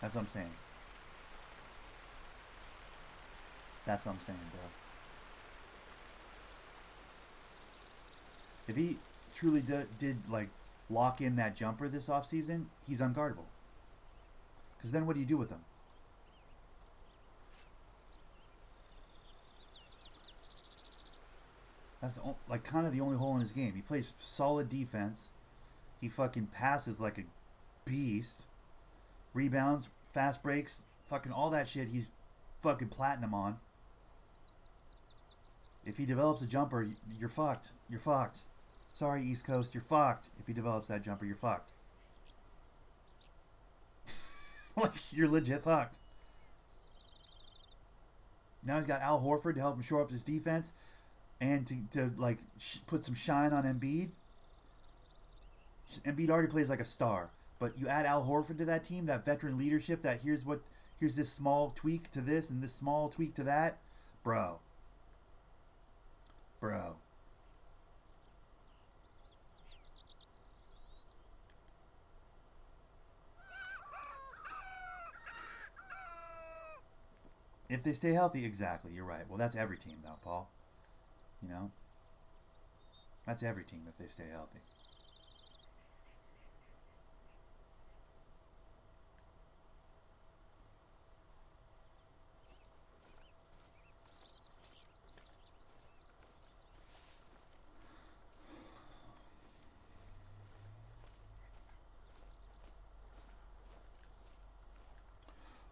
[SPEAKER 1] That's what I'm saying. That's what I'm saying, bro. If he truly did like lock in that jumper this offseason, he's unguardable. Because then what do you do with him? That's kind of the only hole in his game. He plays solid defense. He fucking passes like a beast. Rebounds, fast breaks, fucking all that shit. He's fucking platinum on. If he develops a jumper, you're fucked. You're fucked. Sorry, East Coast, you're fucked. If he develops that jumper, you're fucked. Like, you're legit fucked. Now he's got Al Horford to help him shore up his defense and to put some shine on Embiid. Embiid already plays like a star. But you add Al Horford to that team, that veteran leadership, that here's this small tweak to this and this small tweak to that. Bro. If they stay healthy, exactly, you're right. Well, that's every team now, Paul. That's every team if they stay healthy.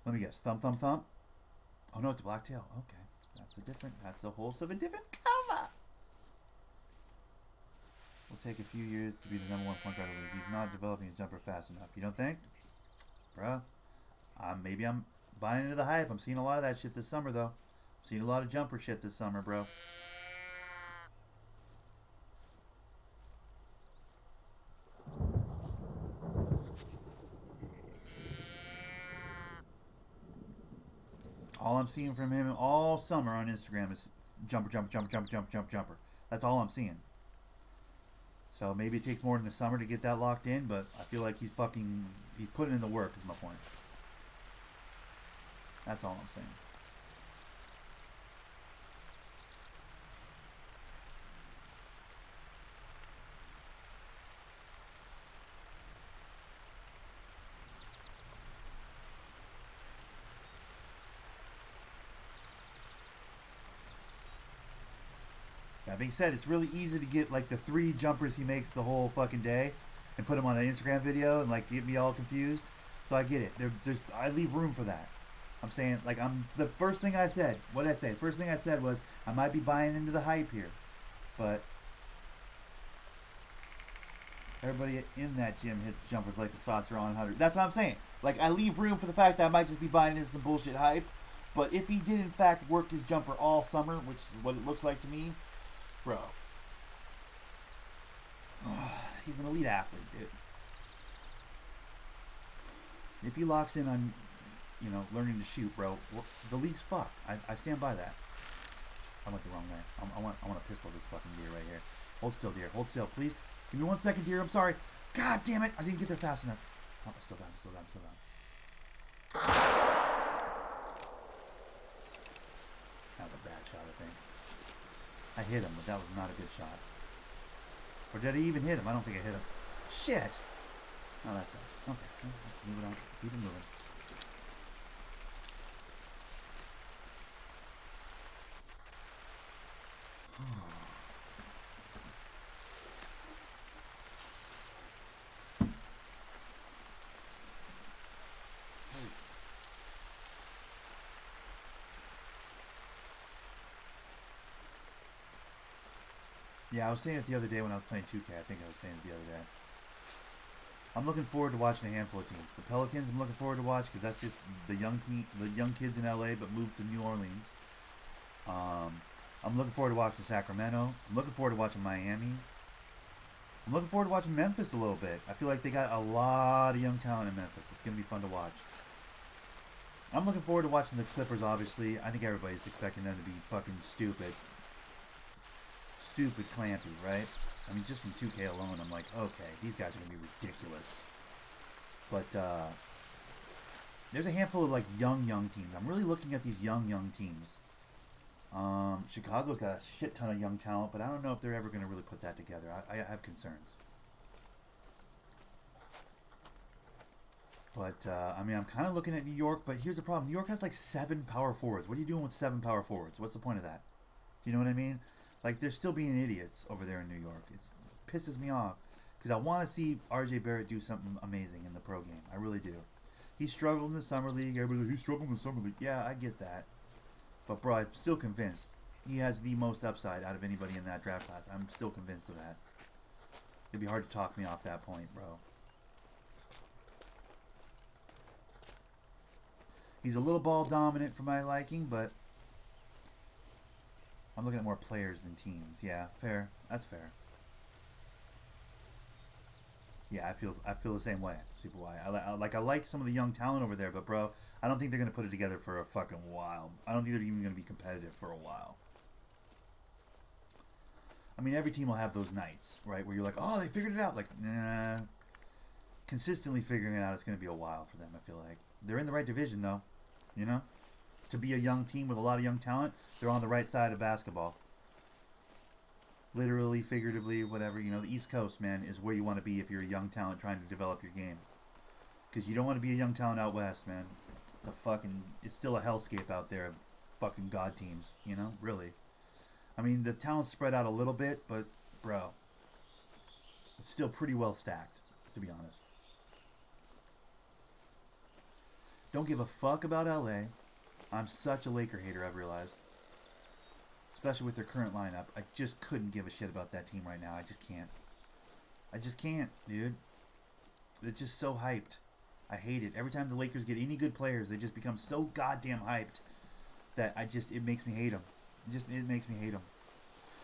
[SPEAKER 1] Let me guess. Thump, thump, thump. Oh, no, it's a blacktail. Okay. That's a whole different cover. Will take a few years to be the number one point guard of the league. He's not developing his jumper fast enough. You don't think? Bruh. Maybe I'm buying into the hype. I'm seeing a lot of that shit this summer, though. I'm seeing a lot of jumper shit this summer, bro. All I'm seeing from him all summer on Instagram is jumper, jumper, jumper, jumper, jumper, jumper, jumper. That's all I'm seeing. So maybe it takes more than the summer to get that locked in, but I feel like he's putting in the work is my point. That's all I'm saying. That being said, it's really easy to get like the 3 jumpers he makes the whole fucking day and put them on an Instagram video and like get me all confused. So I get it. I leave room for that. I'm saying, like, the first thing I said, what did I say? First thing I said was I might be buying into the hype here, but everybody in that gym hits jumpers like the saucer on 100. That's what I'm saying. Like, I leave room for the fact that I might just be buying into some bullshit hype. But if he did, in fact, work his jumper all summer, which is what it looks like to me, bro, he's an elite athlete, dude. If he locks in on, you know, learning to shoot, bro, the league's fucked. I stand by that. I went the wrong way. I want to pistol this fucking deer right here. Hold still, deer. Hold still, please. Give me 1 second, deer. I'm sorry. God damn it. I didn't get there fast enough. Oh, I'm still down. I'm still down. I'm still down. That was a bad shot, I think. I hit him, but that was not a good shot. Or did I even hit him? I don't think I hit him. Shit! Oh, that sucks. Okay. Let's move it on. Keep it moving. Yeah, I was saying it the other day when I was playing 2K. I think I was saying it the other day. I'm looking forward to watching a handful of teams. The Pelicans, I'm looking forward to watch because that's just the young kids in LA, but moved to New Orleans. I'm looking forward to watching Sacramento. I'm looking forward to watching Miami. I'm looking forward to watching Memphis a little bit. I feel like they got a lot of young talent in Memphis. It's gonna be fun to watch. I'm looking forward to watching the Clippers. Obviously, I think everybody's expecting them to be fucking stupid clampy, right? I mean, just from 2K alone, I'm like, okay, these guys are going to be ridiculous. But there's a handful of, like, young teams. I'm really looking at these young teams. Chicago's got a shit ton of young talent, but I don't know if they're ever going to really put that together. I have concerns. But, I mean, I'm kind of looking at New York, but here's the problem. New York has, like, 7 power forwards. What are you doing with 7 power forwards? What's the point of that? Do you know what I mean? Like, they're still being idiots over there in New York. It pisses me off because I want to see RJ Barrett do something amazing in the pro game. I really do. He struggled in the summer league. Everybody's like, he struggled in the summer league. Yeah, I get that. But, bro, I'm still convinced he has the most upside out of anybody in that draft class. I'm still convinced of that. It'd be hard to talk me off that point, bro. He's a little ball dominant for my liking, but I'm looking at more players than teams. Yeah, fair. That's fair. Yeah, I feel the same way. Super Y. I like some of the young talent over there, but bro, I don't think they're gonna put it together for a fucking while. I don't think they're even gonna be competitive for a while. I mean, every team will have those nights, right, where you're like, oh, they figured it out. Like, nah. Consistently figuring it out, it's gonna be a while for them. I feel like they're in the right division, though. You know. To be a young team with a lot of young talent, they're on the right side of basketball. Literally, figuratively, whatever. You know, the East Coast, man, is where you want to be if you're a young talent trying to develop your game. Because you don't want to be a young talent out west, man. It's still a hellscape out there of fucking god teams, you know? Really. I mean, the talent's spread out a little bit, but, bro, it's still pretty well stacked, to be honest. Don't give a fuck about LA. I'm such a Laker hater, I've realized. Especially with their current lineup. I just couldn't give a shit about that team right now. I just can't. I just can't, dude. It's just so hyped. I hate it. Every time the Lakers get any good players, they just become so goddamn hyped that it makes me hate them. It makes me hate them.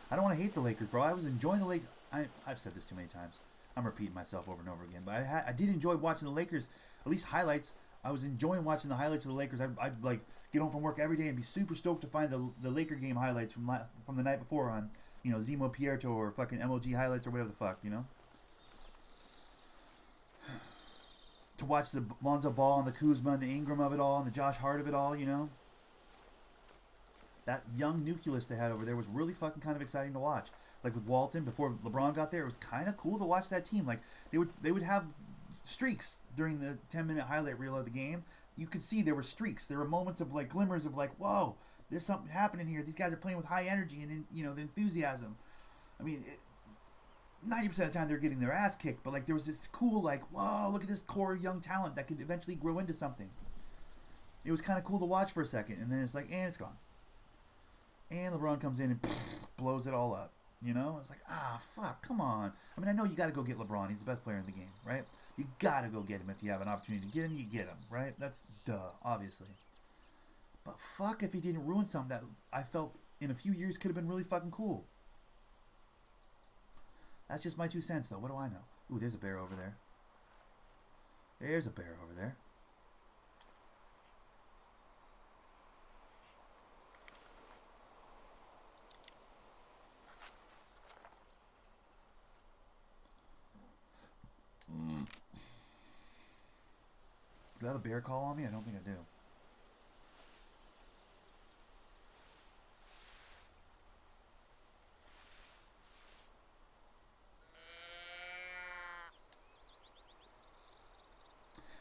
[SPEAKER 1] I don't want to hate the Lakers, bro. I was enjoying the Lakers. I've said this too many times. I'm repeating myself over and over again. But I did enjoy watching the Lakers, at least highlights. I was enjoying watching the highlights of the Lakers. I'd like get home from work every day and be super stoked to find the Laker game highlights from the night before on, you know, Zemo Pierto or fucking MLG highlights or whatever the fuck, you know. To watch the Lonzo Ball and the Kuzma and the Ingram of it all and the Josh Hart of it all, you know. That young nucleus they had over there was really fucking kind of exciting to watch. Like with Walton before LeBron got there, it was kind of cool to watch that team. Like they would have streaks during the 10-minute highlight reel of the game. you could see there were streaks. There were moments of like glimmers of like, whoa, there's something happening here. These guys are playing with high energy and the enthusiasm. I mean, 90% of the time they're getting their ass kicked, but like there was this cool like, whoa, look at this core young talent that could eventually grow into something. It was kind of cool to watch for a second, and then it's like, and it's gone. And LeBron comes in and blows it all up. It's like, fuck, come on. I mean, I know you got to go get LeBron. He's the best player in the game, right? You got to go get him if you have an opportunity to get him. You get him, right? That's duh, obviously. But fuck if he didn't ruin something that I felt in a few years could have been really fucking cool. That's just my 2 cents, though. What do I know? Ooh, there's a bear over there. There's a bear over there. Do I have a bear call on me? I don't think I do.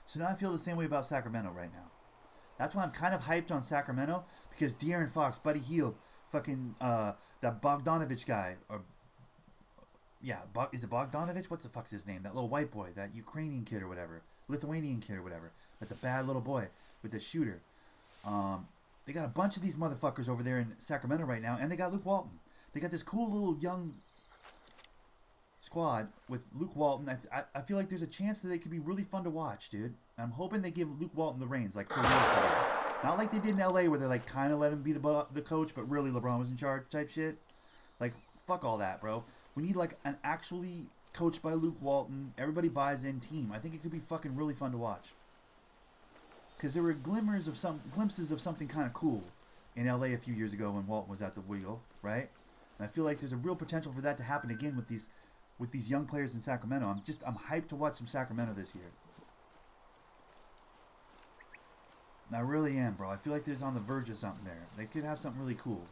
[SPEAKER 1] So now I feel the same way about Sacramento right now. That's why I'm kind of hyped on Sacramento, because De'Aaron Fox, Buddy Hield, fucking that Bogdanovich guy, or is it Bogdanovich? What's the fuck's his name? That little white boy, that Ukrainian kid or whatever, Lithuanian kid or whatever. That's a bad little boy with the shooter. They got a bunch of these motherfuckers over there in Sacramento right now, and they got Luke Walton. They got this cool little young squad with Luke Walton. I feel like there's a chance that they could be really fun to watch, dude. I'm hoping they give Luke Walton the reins, like for real. Not like they did in LA, where they like kind of let him be the coach, but really LeBron was in charge type shit. Like, fuck all that, bro. We need like an actually coached by Luke Walton, everybody buys in team. I think it could be fucking really fun to watch. Because there were glimpses of something kind of cool in LA a few years ago when Walton was at the wheel, right? And I feel like there's a real potential for that to happen again with these young players in Sacramento. I'm hyped to watch some Sacramento this year. And I really am, bro. I feel like there's on the verge of something there. They could have something really cool.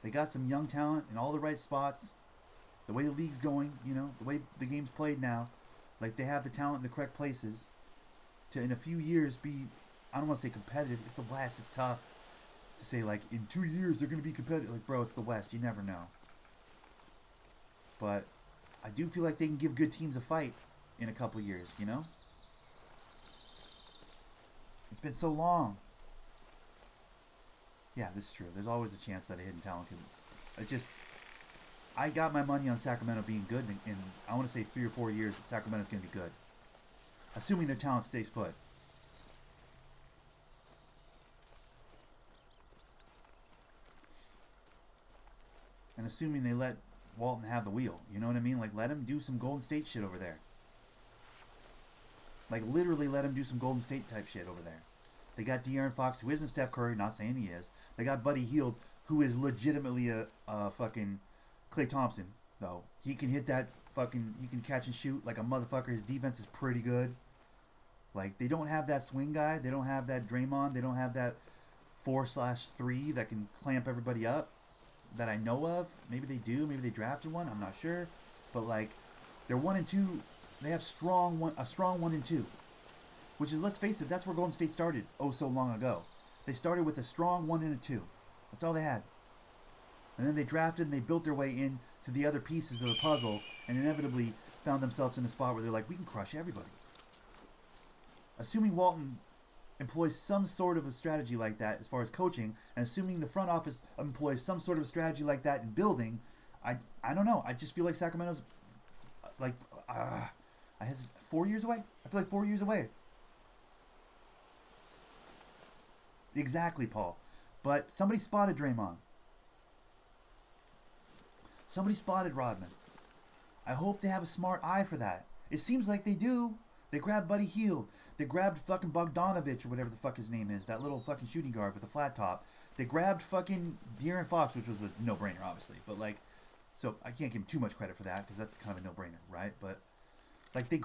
[SPEAKER 1] They got some young talent in all the right spots. The way the league's going, the way the game's played now, like they have the talent in the correct places to, in a few years, be, I don't want to say competitive. It's the West. It's tough to say, like, in 2 years they're going to be competitive. Like, bro, it's the West. You never know. But I do feel like they can give good teams a fight in a couple years, It's been so long. Yeah, this is true. There's always a chance that a hidden talent can... I got my money on Sacramento being good in I want to say 3 or 4 years. Sacramento's going to be good. Assuming their talent stays put. And assuming they let Walton have the wheel. You know what I mean? Like, let him do some Golden State shit over there. Like, literally let him do some Golden State type shit over there. They got De'Aaron Fox, who isn't Steph Curry, not saying he is. They got Buddy Hield, who is legitimately a fucking Klay Thompson, though. He can hit that fucking, he can catch and shoot like a motherfucker. His defense is pretty good. Like, they don't have that swing guy. They don't have that Draymond. They don't have that 4/3 that can clamp everybody up that I know of. Maybe they do. Maybe they drafted one. I'm not sure. But, like, they're 1 and 2. They have a strong 1 and 2. Which is, let's face it, that's where Golden State started so long ago. They started with a strong 1 and a 2. That's all they had. And then they drafted and they built their way in to the other pieces of the puzzle and inevitably found themselves in a spot where they're like, we can crush everybody. Assuming Walton employs some sort of a strategy like that as far as coaching, and assuming the front office employs some sort of a strategy like that in building, I don't know. I just feel like Sacramento's like 4 years away. I feel like 4 years away. Exactly, Paul. But somebody spotted Draymond. Somebody spotted Rodman. I hope they have a smart eye for that. It seems like they do. They grabbed Buddy Hield. They grabbed fucking Bogdanovich or whatever the fuck his name is. That little fucking shooting guard with a flat top. They grabbed fucking De'Aaron Fox, which was a no-brainer, obviously. But, like, so I can't give him too much credit for that because that's kind of a no-brainer, right? But, like, they've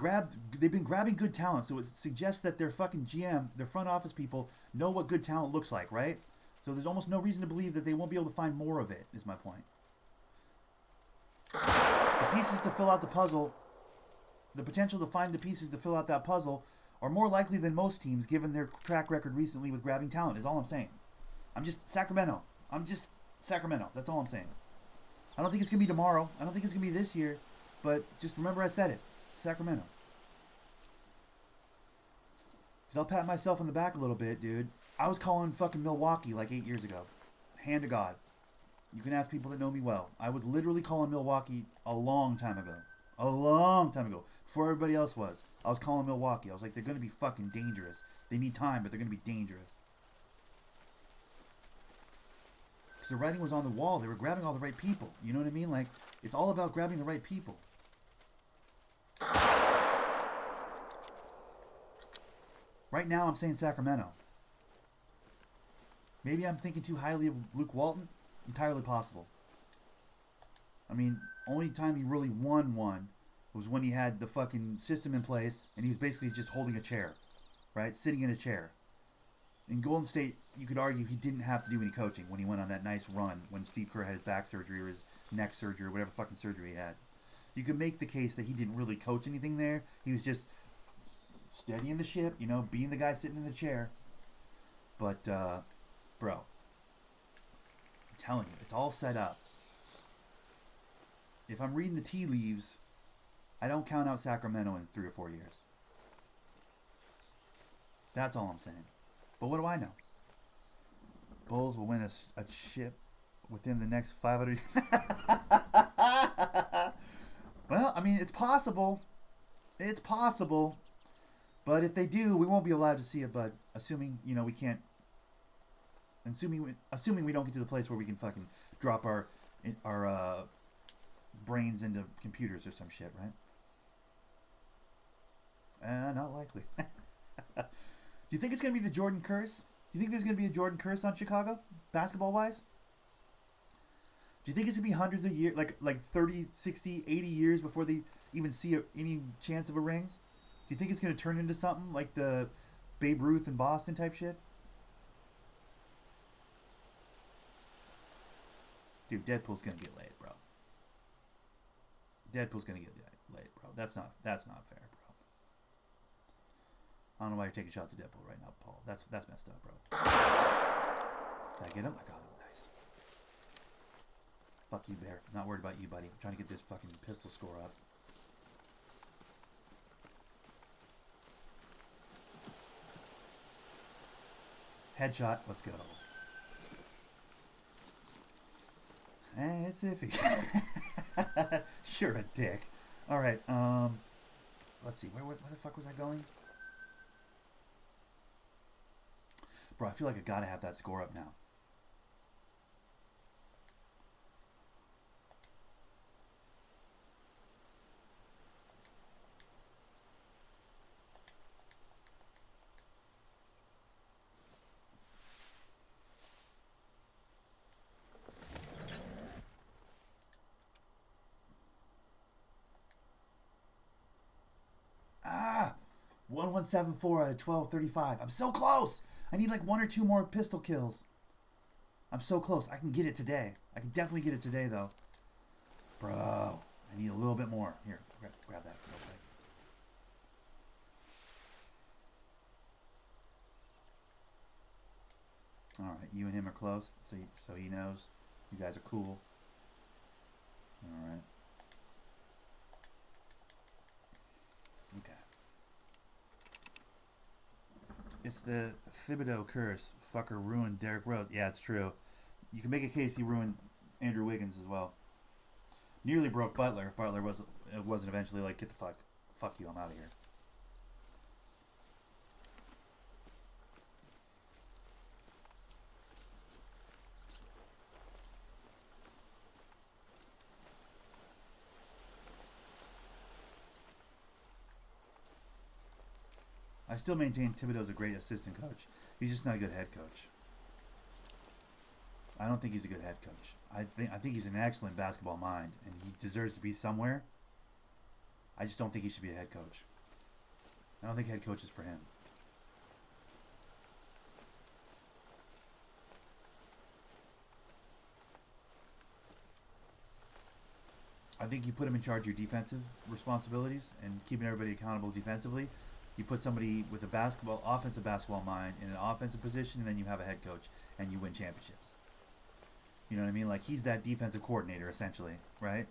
[SPEAKER 1] been grabbing good talent. So it suggests that their fucking GM, their front office people, know what good talent looks like, right? So there's almost no reason to believe that they won't be able to find more of it, is my point. The pieces to fill out the puzzle, the potential to find the pieces to fill out that puzzle are more likely than most teams given their track record recently with grabbing talent, is all I'm saying. I'm just Sacramento. That's all I'm saying. I don't think it's going to be tomorrow. I don't think it's going to be this year. But just remember I said it. Sacramento. Because I'll pat myself on the back a little bit, dude. I was calling fucking Milwaukee like 8 years ago. Hand to God. You can ask people that know me well. I was literally calling Milwaukee a long time ago. A long time ago. Before everybody else was. I was calling Milwaukee. I was like, they're going to be fucking dangerous. They need time, but they're going to be dangerous. Because the writing was on the wall. They were grabbing all the right people. You know what I mean? Like, it's all about grabbing the right people. Right now, I'm saying Sacramento. Maybe I'm thinking too highly of Luke Walton. Entirely possible. I mean, only time he really won one was when he had the fucking system in place and he was basically just holding a chair, right? Sitting in a chair. In Golden State, you could argue he didn't have to do any coaching when he went on that nice run when Steve Kerr had his back surgery or his neck surgery or whatever fucking surgery he had. You could make the case that he didn't really coach anything there. He was just steadying the ship, you know, being the guy sitting in the chair. But, bro, I'm telling you, it's all set up. If I'm reading the tea leaves, I don't count out Sacramento in 3 or 4 years. That's all I'm saying. But what do I know? Bulls will win a ship within the next 500 Well, I mean, it's possible. It's possible. But if they do, we won't be allowed to see it, bud. Assuming, you know, we can't... Assuming we don't get to the place where we can fucking drop our brains into computers or some shit, right? Not likely. Do you think it's going to be the Jordan curse? Do you think there's going to be a Jordan curse on Chicago, basketball-wise? Do you think it's going to be hundreds of years, like 30, 60, 80 years before they even see any chance of a ring? Do you think it's going to turn into something like the Babe Ruth in Boston type shit? Dude, Deadpool's going to get laid, bro. Deadpool's going to get laid, bro. That's not fair, bro. I don't know why you're taking shots at Deadpool right now, Paul. That's messed up, bro. Did I get him? I got him. Nice. Fuck you, Bear. I'm not worried about you, buddy. I'm trying to get this fucking pistol score up. Headshot. Let's go. It's iffy. Sure a dick. Alright, let's see. Where the fuck was I going? Bro, I feel like I gotta have that score up now. Ah! 1174 out of 1235. I'm so close! I need like 1 or 2 more pistol kills. I'm so close. I can get it today. I can definitely get it today, though. Bro, I need a little bit more. Here, grab that real quick. Alright, you and him are close, so he knows you guys are cool. Alright. Okay. It's the Thibodeau curse. Fucker ruined Derrick Rose. Yeah, it's true. You can make a case he ruined Andrew Wiggins as well. Nearly broke Butler if Butler wasn't eventually like, get the fuck you, I'm out of here. I still maintain Thibodeau's a great assistant coach. He's just not a good head coach. I don't think he's a good head coach. I think he's an excellent basketball mind, and he deserves to be somewhere. I just don't think he should be a head coach. I don't think head coach is for him. I think you put him in charge of your defensive responsibilities and keeping everybody accountable defensively. You put somebody with a offensive basketball mind in an offensive position, and then you have a head coach, and you win championships. You know what I mean? Like, he's that defensive coordinator, essentially, right?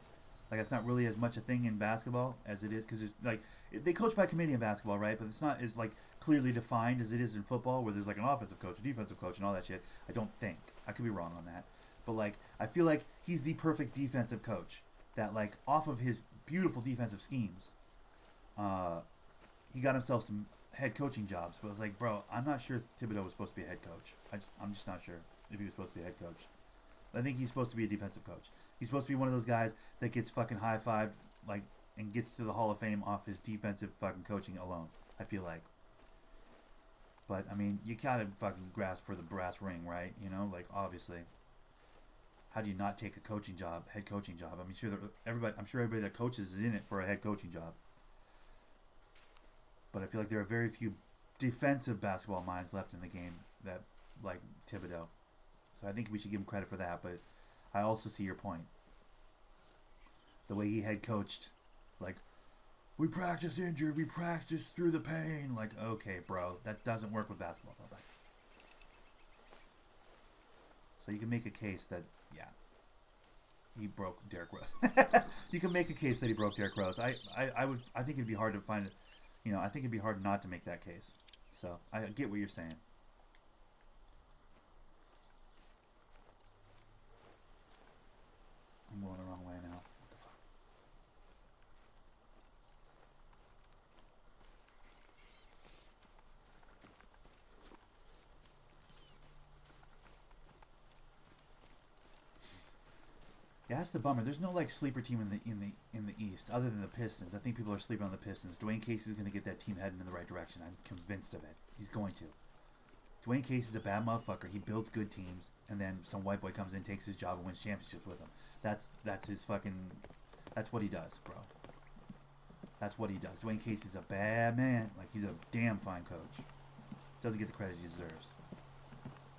[SPEAKER 1] Like, it's not really as much a thing in basketball as it is, because it's like, they coach by committee in basketball, right? But it's not as like clearly defined as it is in football, where there's like an offensive coach, a defensive coach, and all that shit. I don't think. I could be wrong on that. But like, I feel like he's the perfect defensive coach. That like, off of his beautiful defensive schemes, he got himself some head coaching jobs. But I was like, bro, I'm not sure if Thibodeau was supposed to be a head coach. I'm just not sure if he was supposed to be a head coach. I think he's supposed to be a defensive coach. He's supposed to be one of those guys that gets fucking high-fived, like, and gets to the Hall of Fame off his defensive fucking coaching alone, I feel like. But, I mean, you gotta fucking grasp for the brass ring, right? You know, like, obviously. How do you not take a coaching job, head coaching job? I'm sure everybody that coaches is in it for a head coaching job. But I feel like there are very few defensive basketball minds left in the game that, like, Thibodeau. So I think we should give him credit for that, but I also see your point. The way he head coached, like, we practice injured, we practice through the pain. Like, okay, bro, that doesn't work with basketball, though. So you can make a case that, yeah, he broke Derrick Rose. You can make a case that he broke Derrick Rose. I think it'd be hard to find it. You know, I think it'd be hard not to make that case. So I get what you're saying. I'm going the wrong way now. What the fuck? Yeah, that's the bummer. There's no like sleeper team in the East other than the Pistons. I think people are sleeping on the Pistons. Dwayne Casey's going to get that team heading in the right direction. I'm convinced of it. He's going to. Dwayne Casey's a bad motherfucker. He builds good teams, and then some white boy comes in, takes his job, and wins championships with him. That's his fucking. That's what he does, bro. That's what he does. Dwayne Casey's a bad man. Like, he's a damn fine coach. Doesn't get the credit he deserves.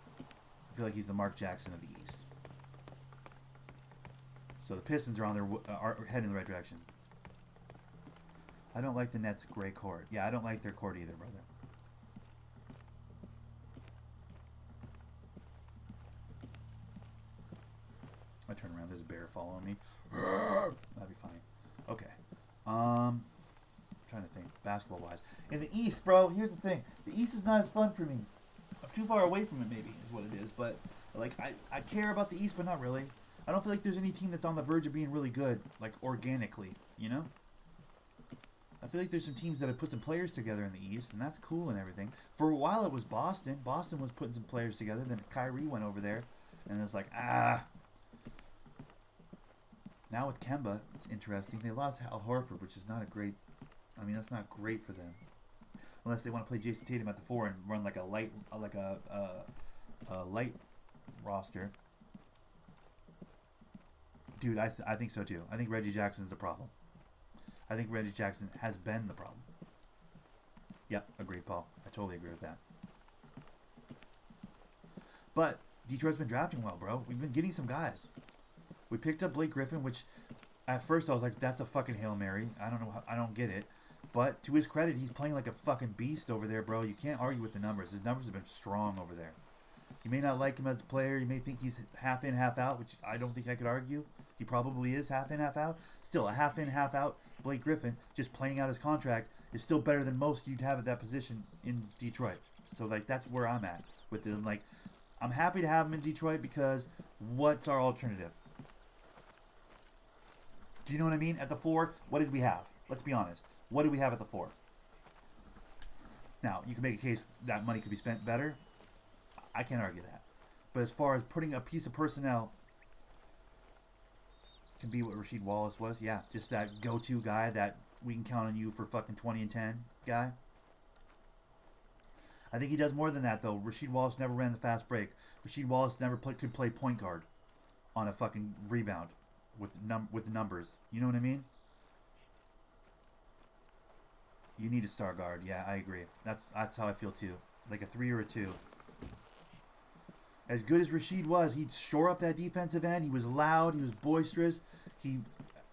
[SPEAKER 1] I feel like he's the Mark Jackson of the East. So the Pistons are are heading in the right direction. I don't like the Nets' gray court. Yeah, I don't like their court either, brother. I turn around, there's a bear following me. That'd be funny. Okay. I'm trying to think, basketball-wise. In the East, bro, here's the thing. The East is not as fun for me. I'm too far away from it, maybe, is what it is. But, like, I care about the East, but not really. I don't feel like there's any team that's on the verge of being really good, like, organically, you know? I feel like there's some teams that have put some players together in the East, and that's cool and everything. For a while, it was Boston. Boston was putting some players together. Then Kyrie went over there, and it's like, Now with Kemba, it's interesting. They lost Al Horford, which is not a great... I mean, that's not great for them. Unless they want to play Jason Tatum at the 4 and run like a light roster. Dude, I think so too. I think Reggie Jackson is the problem. I think Reggie Jackson has been the problem. Yep, agreed, Paul. I totally agree with that. But Detroit's been drafting well, bro. We've been getting some guys. We picked up Blake Griffin, which at first I was like, that's a fucking Hail Mary. I don't know. I don't get it. But to his credit, he's playing like a fucking beast over there, bro. You can't argue with the numbers. His numbers have been strong over there. You may not like him as a player. You may think he's half in, half out, which I don't think I could argue. He probably is half in, half out. Still, a half in, half out Blake Griffin just playing out his contract is still better than most you'd have at that position in Detroit. So, like, that's where I'm at with him. Like, I'm happy to have him in Detroit because what's our alternative? Do you know what I mean? At the 4, what did we have? Let's be honest. What did we have at the 4? Now, you can make a case that money could be spent better. I can't argue that. But as far as putting a piece of personnel can be what Rasheed Wallace was, yeah, just that go-to guy that we can count on you for fucking 20 and 10 guy. I think he does more than that, though. Rasheed Wallace never ran the fast break. Rasheed Wallace never could play point guard on a fucking rebound with numbers. You know what I mean? You need a star guard. Yeah, I agree. That's how I feel too. Like a 3 or a 2. As good as Rasheed was, he'd shore up that defensive end. He was loud. He was boisterous. He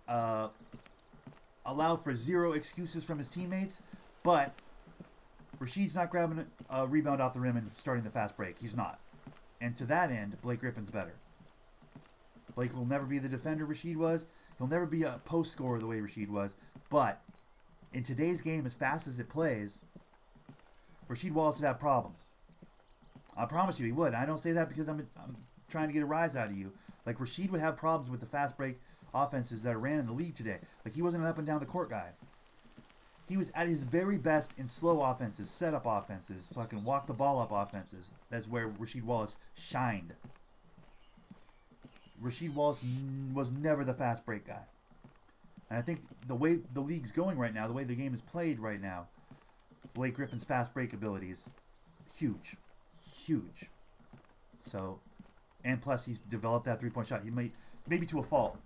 [SPEAKER 1] allowed for zero excuses from his teammates. But Rashid's not grabbing a rebound off the rim and starting the fast break. He's not. And to that end, Blake Griffin's better. Blake will never be the defender Rashid was. He'll never be a post scorer the way Rashid was. But in today's game, as fast as it plays, Rasheed Wallace would have problems. I promise you he would. I don't say that because I'm trying to get a rise out of you. Like, Rasheed would have problems with the fast break offenses that ran in the league today. Like, he wasn't an up and down the court guy. He was at his very best in slow offenses, setup offenses, fucking walk the ball up offenses. That's where Rasheed Wallace shined. Rasheed Wallace was never the fast break guy. And I think the way the league's going right now, the way the game is played right now, Blake Griffin's fast break ability is huge. Huge. So, and plus he's developed that three-point shot. He maybe to a fault.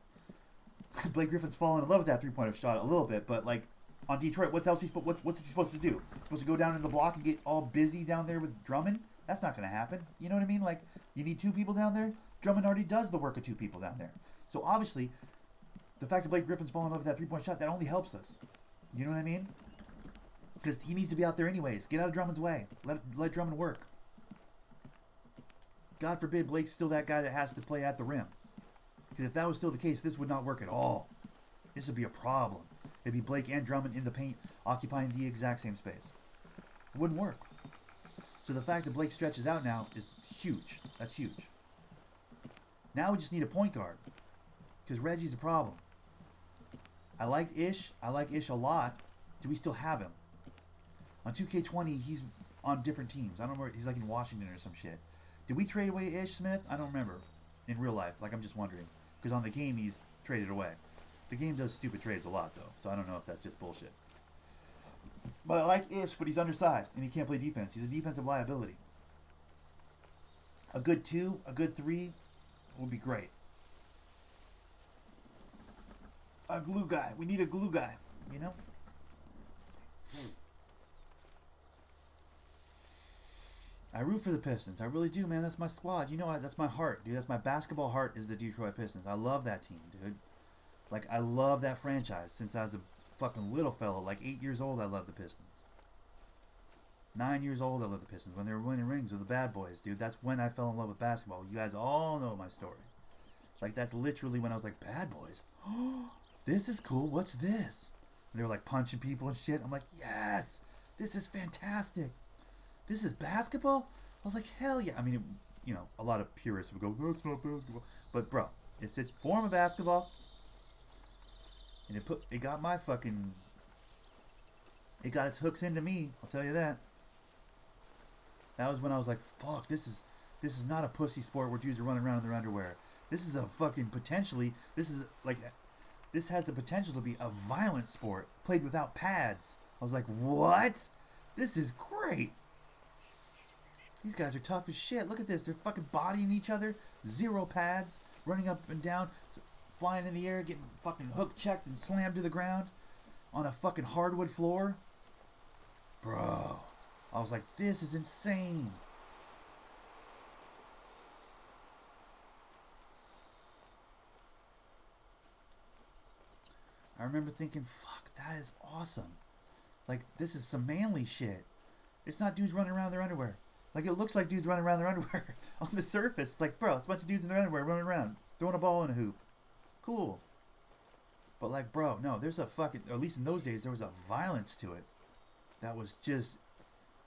[SPEAKER 1] Blake Griffin's fallen in love with that three-point shot a little bit, but like on Detroit, what's he supposed to do? Supposed to go down in the block and get all busy down there with Drummond? That's not going to happen. You know what I mean? Like, you need two people down there. Drummond already does the work of two people down there. So obviously, the fact that Blake Griffin's fallen in love with that three-point shot, that only helps us. You know what I mean? Because he needs to be out there anyways. Get out of Drummond's way. Let Drummond work. God forbid Blake's still that guy that has to play at the rim. Because if that was still the case, this would not work at all. This would be a problem. It'd be Blake and Drummond in the paint occupying the exact same space. It wouldn't work. So the fact that Blake stretches out now is huge. That's huge. Now we just need a point guard. Because Reggie's a problem. I like Ish. I like Ish a lot. Do we still have him? On 2K20, he's on different teams. I don't remember. He's like in Washington or some shit. Did we trade away Ish Smith? I don't remember. In real life. Like, I'm just wondering. Because on the game, he's traded away. The game does stupid trades a lot, though. So I don't know if that's just bullshit. But I like Ish, but he's undersized. And he can't play defense. He's a defensive liability. A good 2, a good 3 would be great. A glue guy. We need a glue guy. You know? I root for the Pistons. I really do, man. That's my squad. You know, that's my heart, dude. That's my basketball heart is the Detroit Pistons. I love that team, dude. Like, I love that franchise since I was a fucking little fella. Like, 8 years old, I love the Pistons. 9 years old, I love the Pistons. When they were winning rings with the bad boys, dude. That's when I fell in love with basketball. You guys all know my story. Like, that's literally when I was like, bad boys? Oh, this is cool. What's this? And they were, like, punching people and shit. I'm like, yes! This is fantastic. This is basketball? I was like, hell yeah. I mean, you know, a lot of purists would go, that's not basketball. But, bro, it's a form of basketball. And it got my fucking... It got its hooks into me. I'll tell you that. That was when I was like, fuck, this is not a pussy sport where dudes are running around in their underwear. This is a fucking potentially... This has the potential to be a violent sport played without pads. I was like, what? This is great. These guys are tough as shit. Look at this. They're fucking bodying each other. 0 pads. Running up and down. Flying in the air. Getting fucking hook checked and slammed to the ground. On a fucking hardwood floor. Bro. I was like, this is insane. I remember thinking, fuck, that is awesome. Like, this is some manly shit. It's not dudes running around in their underwear. Like, it looks like dudes running around in their underwear on the surface. It's like, bro, it's a bunch of dudes in their underwear running around, throwing a ball in a hoop. Cool. But, like, bro, no, there's a fucking, or at least in those days, there was a violence to it. That was just,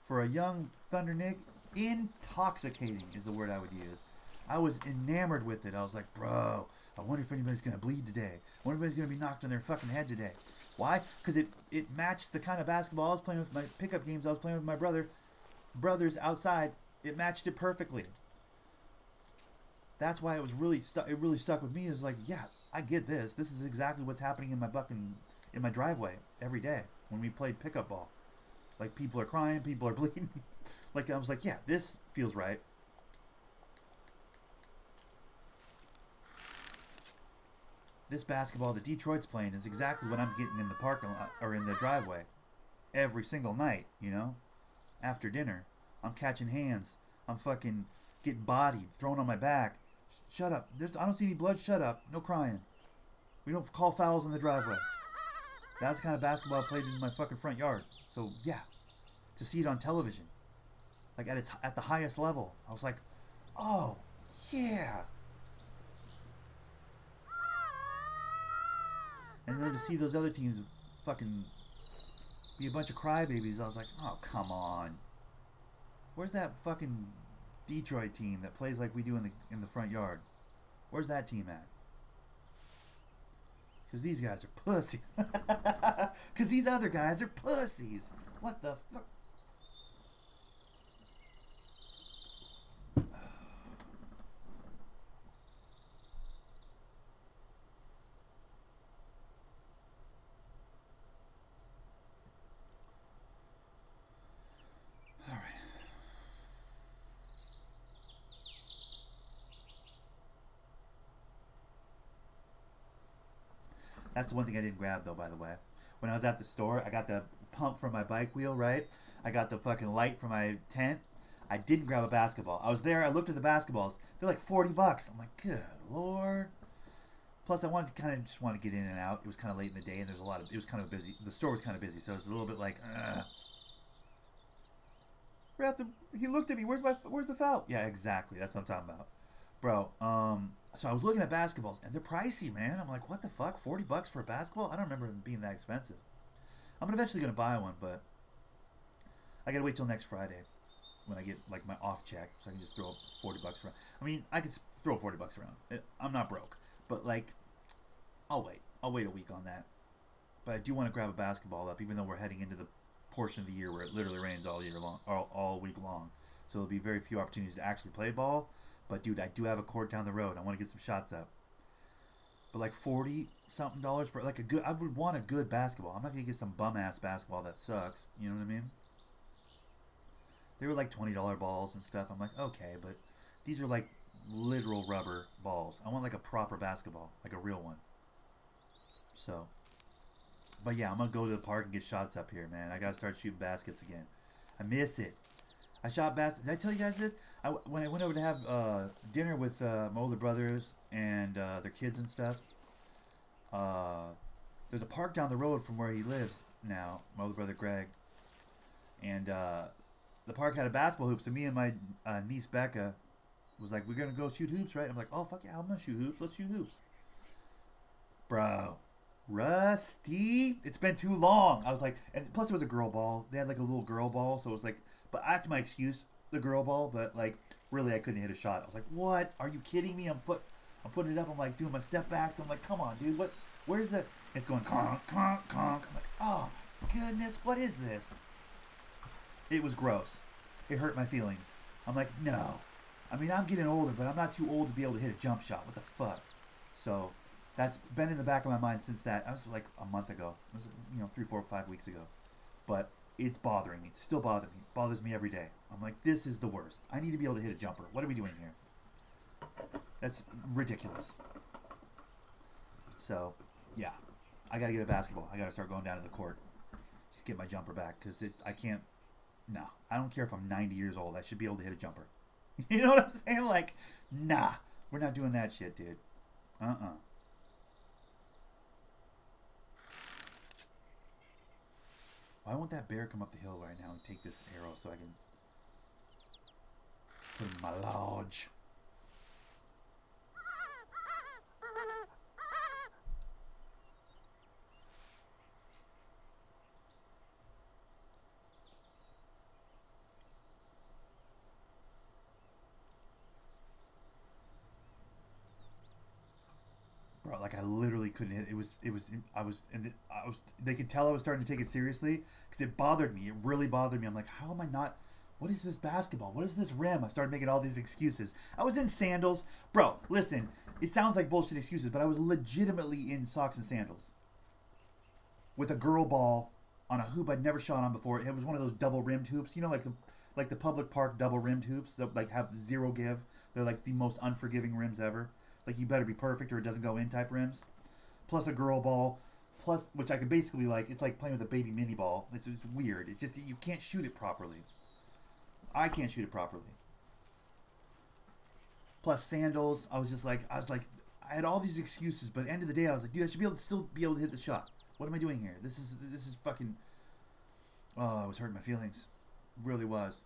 [SPEAKER 1] for a young Thundernick, intoxicating is the word I would use. I was enamored with it. I was like, bro, I wonder if anybody's going to bleed today. I wonder if anybody's going to be knocked on their fucking head today. Why? Because it matched the kind of basketball I was playing with, my pickup games I was playing with my brothers outside. It matched it perfectly. That's why it was really stuck. It really stuck with me. It was like, yeah, I get this. This is exactly what's happening in my driveway every day when we played pickup ball. Like, people are crying, people are bleeding. Like, I was like, yeah, this feels right. This basketball that Detroit's playing is exactly what I'm getting in the parking lot or in the driveway every single night, you know? After dinner, I'm catching hands. I'm fucking getting bodied, thrown on my back. Shut up. I don't see any blood. Shut up. No crying. We don't call fouls in the driveway. That's the kind of basketball I played in my fucking front yard. So, yeah. to see it on television, like at the highest level. I was like, oh yeah. And then to see those other teams fucking be a bunch of crybabies, I was like, oh come on. Where's that fucking Detroit team that plays like we do in the front yard? Where's that team at? Because these guys are pussies. Because these other guys are pussies. What the fuck? All right. That's the one thing I didn't grab, though, by the way. When I was at the store, I got the pump for my bike wheel, right? I got the fucking light for my tent. I didn't grab a basketball. I was there. I looked at the basketballs. They're like $40. I'm like, good Lord. Plus, I wanted to just want to get in and out. It was kind of late in the day, and there's it was kind of busy. The store was kind of busy, so it was a little bit like, he looked at me. Where's the foul? Yeah, exactly. That's what I'm talking about. Bro, so I was looking at basketballs, and they're pricey, man. I'm like, what the fuck? $40 for a basketball? I don't remember them being that expensive. I'm eventually going to buy one, but I got to wait till next Friday when I get, like, my off check, so I can just throw $40 around. I mean, I could throw $40 around. I'm not broke, but, like, I'll wait. I'll wait a week on that. But I do want to grab a basketball up, even though we're heading into the portion of the year where it literally rains all year long, all week long. So there'll be very few opportunities to actually play ball. But dude, I do have a court down the road. I want to get some shots up. But like $40-something for like I would want a good basketball. I'm not gonna get some bum ass basketball that sucks. You know what I mean? They were like $20 balls and stuff. I'm like, okay, but these are like literal rubber balls. I want like a proper basketball, like a real one. So, but yeah, I'm gonna go to the park and get shots up here, man. I gotta start shooting baskets again. I miss it. I shot baskets. Did I tell you guys this? When I went over to have dinner with my older brothers and their kids and stuff, there's a park down the road from where he lives now, my older brother Greg. And the park had a basketball hoop, so me and my niece Becca was like, we're going to go shoot hoops, right? I'm like, oh, fuck yeah, I'm going to shoot hoops. Let's shoot hoops. Bro. Rusty. It's been too long. I was like, and plus it was a girl ball. They had like a little girl ball, so it was like, but that's my excuse, the girl ball. But like, really, I couldn't hit a shot. I was like, what? Are you kidding me? I'm putting it up. I'm like doing my step backs. I'm like, come on, dude. What? Where's the? It's going conk conk conk. I'm like, oh my goodness, what is this? It was gross. It hurt my feelings. I'm like, no. I mean, I'm getting older, but I'm not too old to be able to hit a jump shot. What the fuck? So. That's been in the back of my mind since that. I was like a month ago. It was 3, 4, 5 weeks ago. But it's bothering me. It's still bothering me. It bothers me every day. I'm like, this is the worst. I need to be able to hit a jumper. What are we doing here? That's ridiculous. So, yeah. I got to get a basketball. I got to start going down to the court. Just get my jumper back. Because I can't. No. I don't care if I'm 90 years old. I should be able to hit a jumper. You know what I'm saying? Like, nah. We're not doing that shit, dude. Why won't that bear come up the hill right now and take this arrow so I can put it in my lodge? Bro, like I literally couldn't hit. They could tell I was starting to take it seriously because it bothered me. It really bothered me. I'm like, how am I not? What is this basketball? What is this rim? I started making all these excuses. I was in sandals. Bro, listen, it sounds like bullshit excuses, but I was legitimately in socks and sandals with a girl ball on a hoop I'd never shot on before. It was one of those double rimmed hoops, like the public park double rimmed hoops that like have zero give. They're like the most unforgiving rims ever. Like, you better be perfect or it doesn't go in type rims. Plus a girl ball. Plus, which I could basically, like, it's like playing with a baby mini ball. It's weird. It's just, you can't shoot it properly. I can't shoot it properly. Plus sandals. I had all these excuses, but at the end of the day, I was like, dude, I should still be able to hit the shot. What am I doing here? This is fucking, oh, I was hurting my feelings. Really was.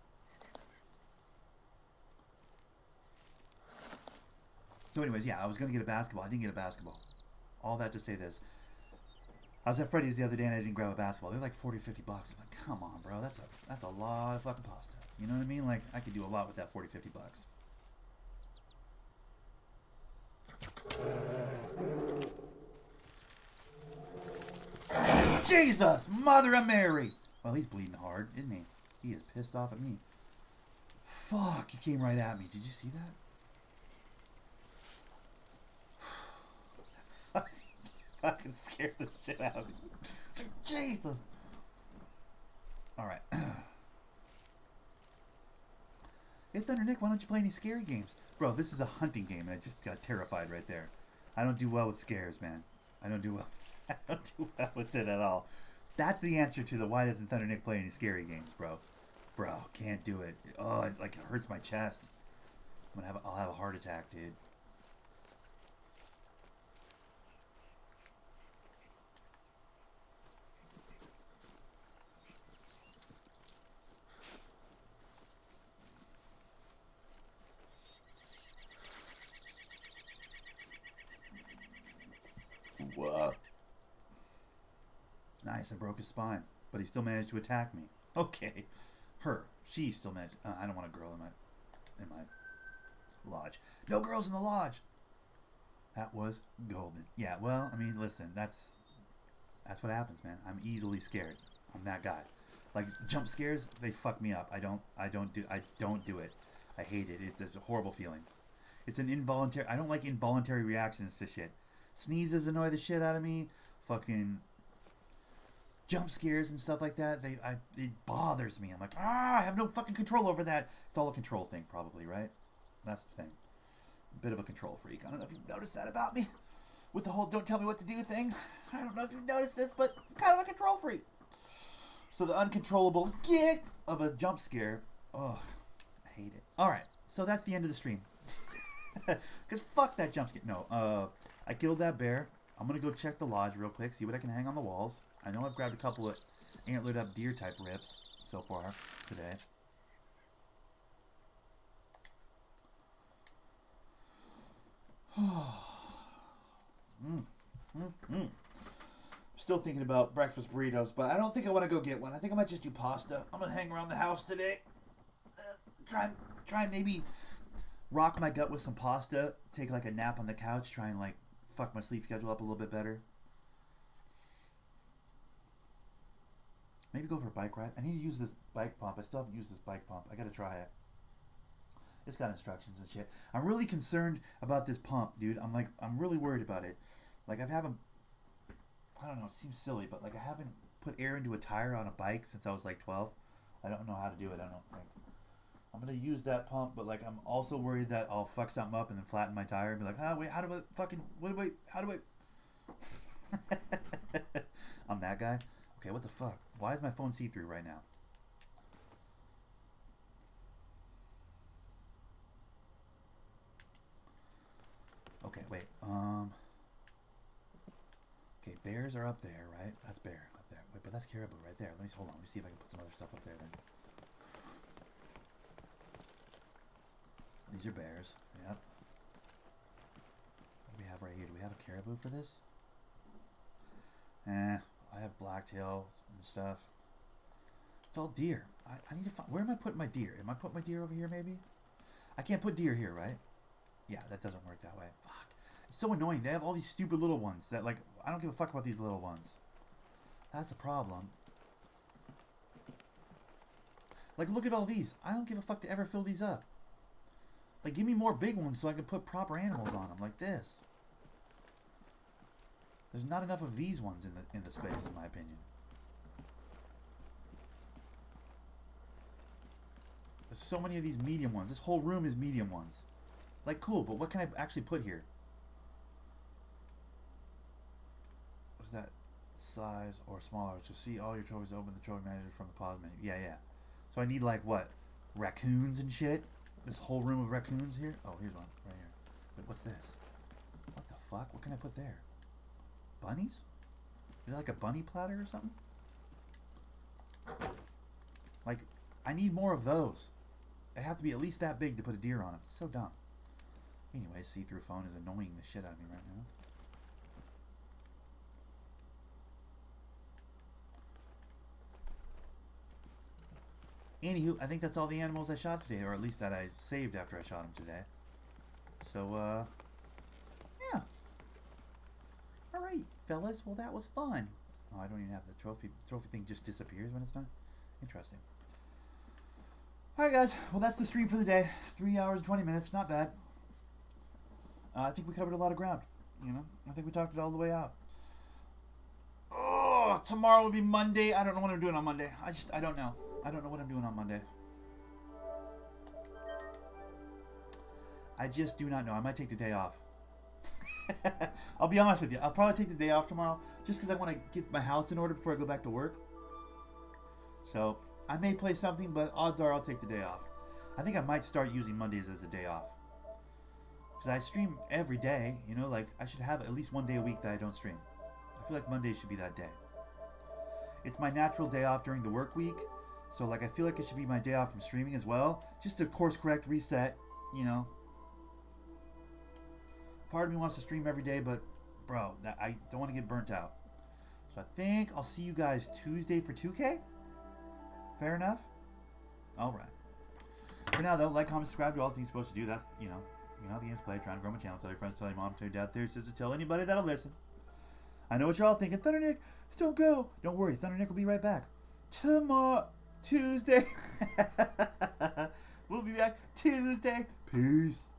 [SPEAKER 1] So anyways, yeah, I was going to get a basketball. I didn't get a basketball. All that to say this. I was at Freddy's the other day and I didn't grab a basketball. They're like 40, 50 bucks. I'm like, come on, bro. That's a lot of fucking pasta. You know what I mean? Like, I could do a lot with that 40, 50 bucks. Jesus! Mother of Mary! Well, he's bleeding hard, isn't he? He is pissed off at me. Fuck, he came right at me. Did you see that? Fucking scared the shit out of me. Jesus! Alright. Hey, Thundernick, why don't you play any scary games? Bro, this is a hunting game, and I just got terrified right there. I don't do well with scares, man. I don't do well. I don't do well with it at all. That's the answer to the why doesn't Thundernick play any scary games, bro. Bro, can't do it. Oh, it hurts my chest. I'll have a heart attack, dude. Whoa. Nice, I broke his spine, but he still managed to attack me. Okay. Her. She still managed. I don't want a girl in my lodge. No girls in the lodge. That was golden. Yeah, well, I mean, listen, that's what happens, man. I'm easily scared. I'm that guy. Like jump scares, they fuck me up. I don't do it. I hate it. It's a horrible feeling. It's an involuntary. I don't like involuntary reactions to shit. Sneezes annoy the shit out of me. Fucking jump scares and stuff like that. It bothers me. I'm like, I have no fucking control over that. It's all a control thing, probably, right? That's the thing. A bit of a control freak. I don't know if you've noticed that about me. With the whole don't tell me what to do thing. I don't know if you've noticed this, but I'm kind of a control freak. So the uncontrollable kick of a jump scare. Ugh. I hate it. Alright. So that's the end of the stream. Because fuck that jump scare. No. I killed that bear. I'm going to go check the lodge real quick. See what I can hang on the walls. I know I've grabbed a couple of antlered up deer type rips so far today. Still thinking about breakfast burritos, but I don't think I want to go get one. I think I might just do pasta. I'm going to hang around the house today. Try and maybe rock my gut with some pasta. Take like a nap on the couch. Try and like fuck my sleep schedule up a little bit better. Maybe go for a bike ride. I need to use this bike pump. I still haven't used this bike pump. I got to try it. It's got instructions and shit. I'm really concerned about this pump, dude. I'm really worried about it. Like I don't know, it seems silly, but like I haven't put air into a tire on a bike since I was like 12. I don't know how to do it, I don't think. I'm going to use that pump, but like I'm also worried that I'll fuck something up and then flatten my tire and be like, wait, how do I I'm that guy? Okay, what the fuck? Why is my phone see-through right now? Okay, wait. Okay, bears are up there, right? That's bear up there. Wait, but that's caribou right there. Hold on. Let me see if I can put some other stuff up there then. These are bears. Yep. What do we have right here? Do we have a caribou for this? I have blacktail and stuff. It's all deer. I need to find... Where am I putting my deer? Am I putting my deer over here, maybe? I can't put deer here, right? Yeah, that doesn't work that way. Fuck. It's so annoying. They have all these stupid little ones that, like... I don't give a fuck about these little ones. That's the problem. Like, look at all these. I don't give a fuck to ever fill these up. Like, give me more big ones so I can put proper animals on them, like this. There's not enough of these ones in the space, in my opinion. There's so many of these medium ones. This whole room is medium ones. Like, cool, but what can I actually put here? What's that? Size or smaller. To see all your trophies, open the trophy manager from the pause menu. Yeah. So I need, like, what? Raccoons and shit? This whole room of raccoons here? Oh, here's one. Right here. Wait, what's this? What the fuck? What can I put there? Bunnies? Is that like a bunny platter or something? Like, I need more of those. They have to be at least that big to put a deer on them. It's so dumb. Anyway, see-through phone is annoying the shit out of me right now. Anywho, I think that's all the animals I shot today, or at least that I saved after I shot them today. So, yeah. Alright, fellas. Well, that was fun. Oh, I don't even have the trophy. The trophy thing just disappears when it's done. Interesting. Alright, guys. Well, that's the stream for the day. 3 hours and 20 minutes. Not bad. I think we covered a lot of ground. You know? I think we talked it all the way out. Oh, tomorrow will be Monday. I don't know what I'm doing on Monday. I don't know. I don't know what I'm doing on Monday. I just do not know. I might take the day off. I'll be honest with you. I'll probably take the day off tomorrow just because I want to get my house in order before I go back to work. So, I may play something, but odds are I'll take the day off. I think I might start using Mondays as a day off. Because I stream every day, you know, like I should have at least one day a week that I don't stream. I feel like Mondays should be that day. It's my natural day off during the work week. So, like, I feel like it should be my day off from streaming as well. Just to course correct, reset, you know. Part of me wants to stream every day, but, bro, I don't want to get burnt out. So, I think I'll see you guys Tuesday for 2K. Fair enough? Alright. For now, though, like, comment, subscribe, do all the things you're supposed to do. That's, you know how the game's played. Trying to grow my channel. Tell your friends, tell your mom, tell your dad, tell your sister, tell anybody that'll listen. I know what you're all thinking. Thundernick, still go. Don't worry, Thundernick will be right back. Tomorrow, Tuesday. We'll be back Tuesday. Peace.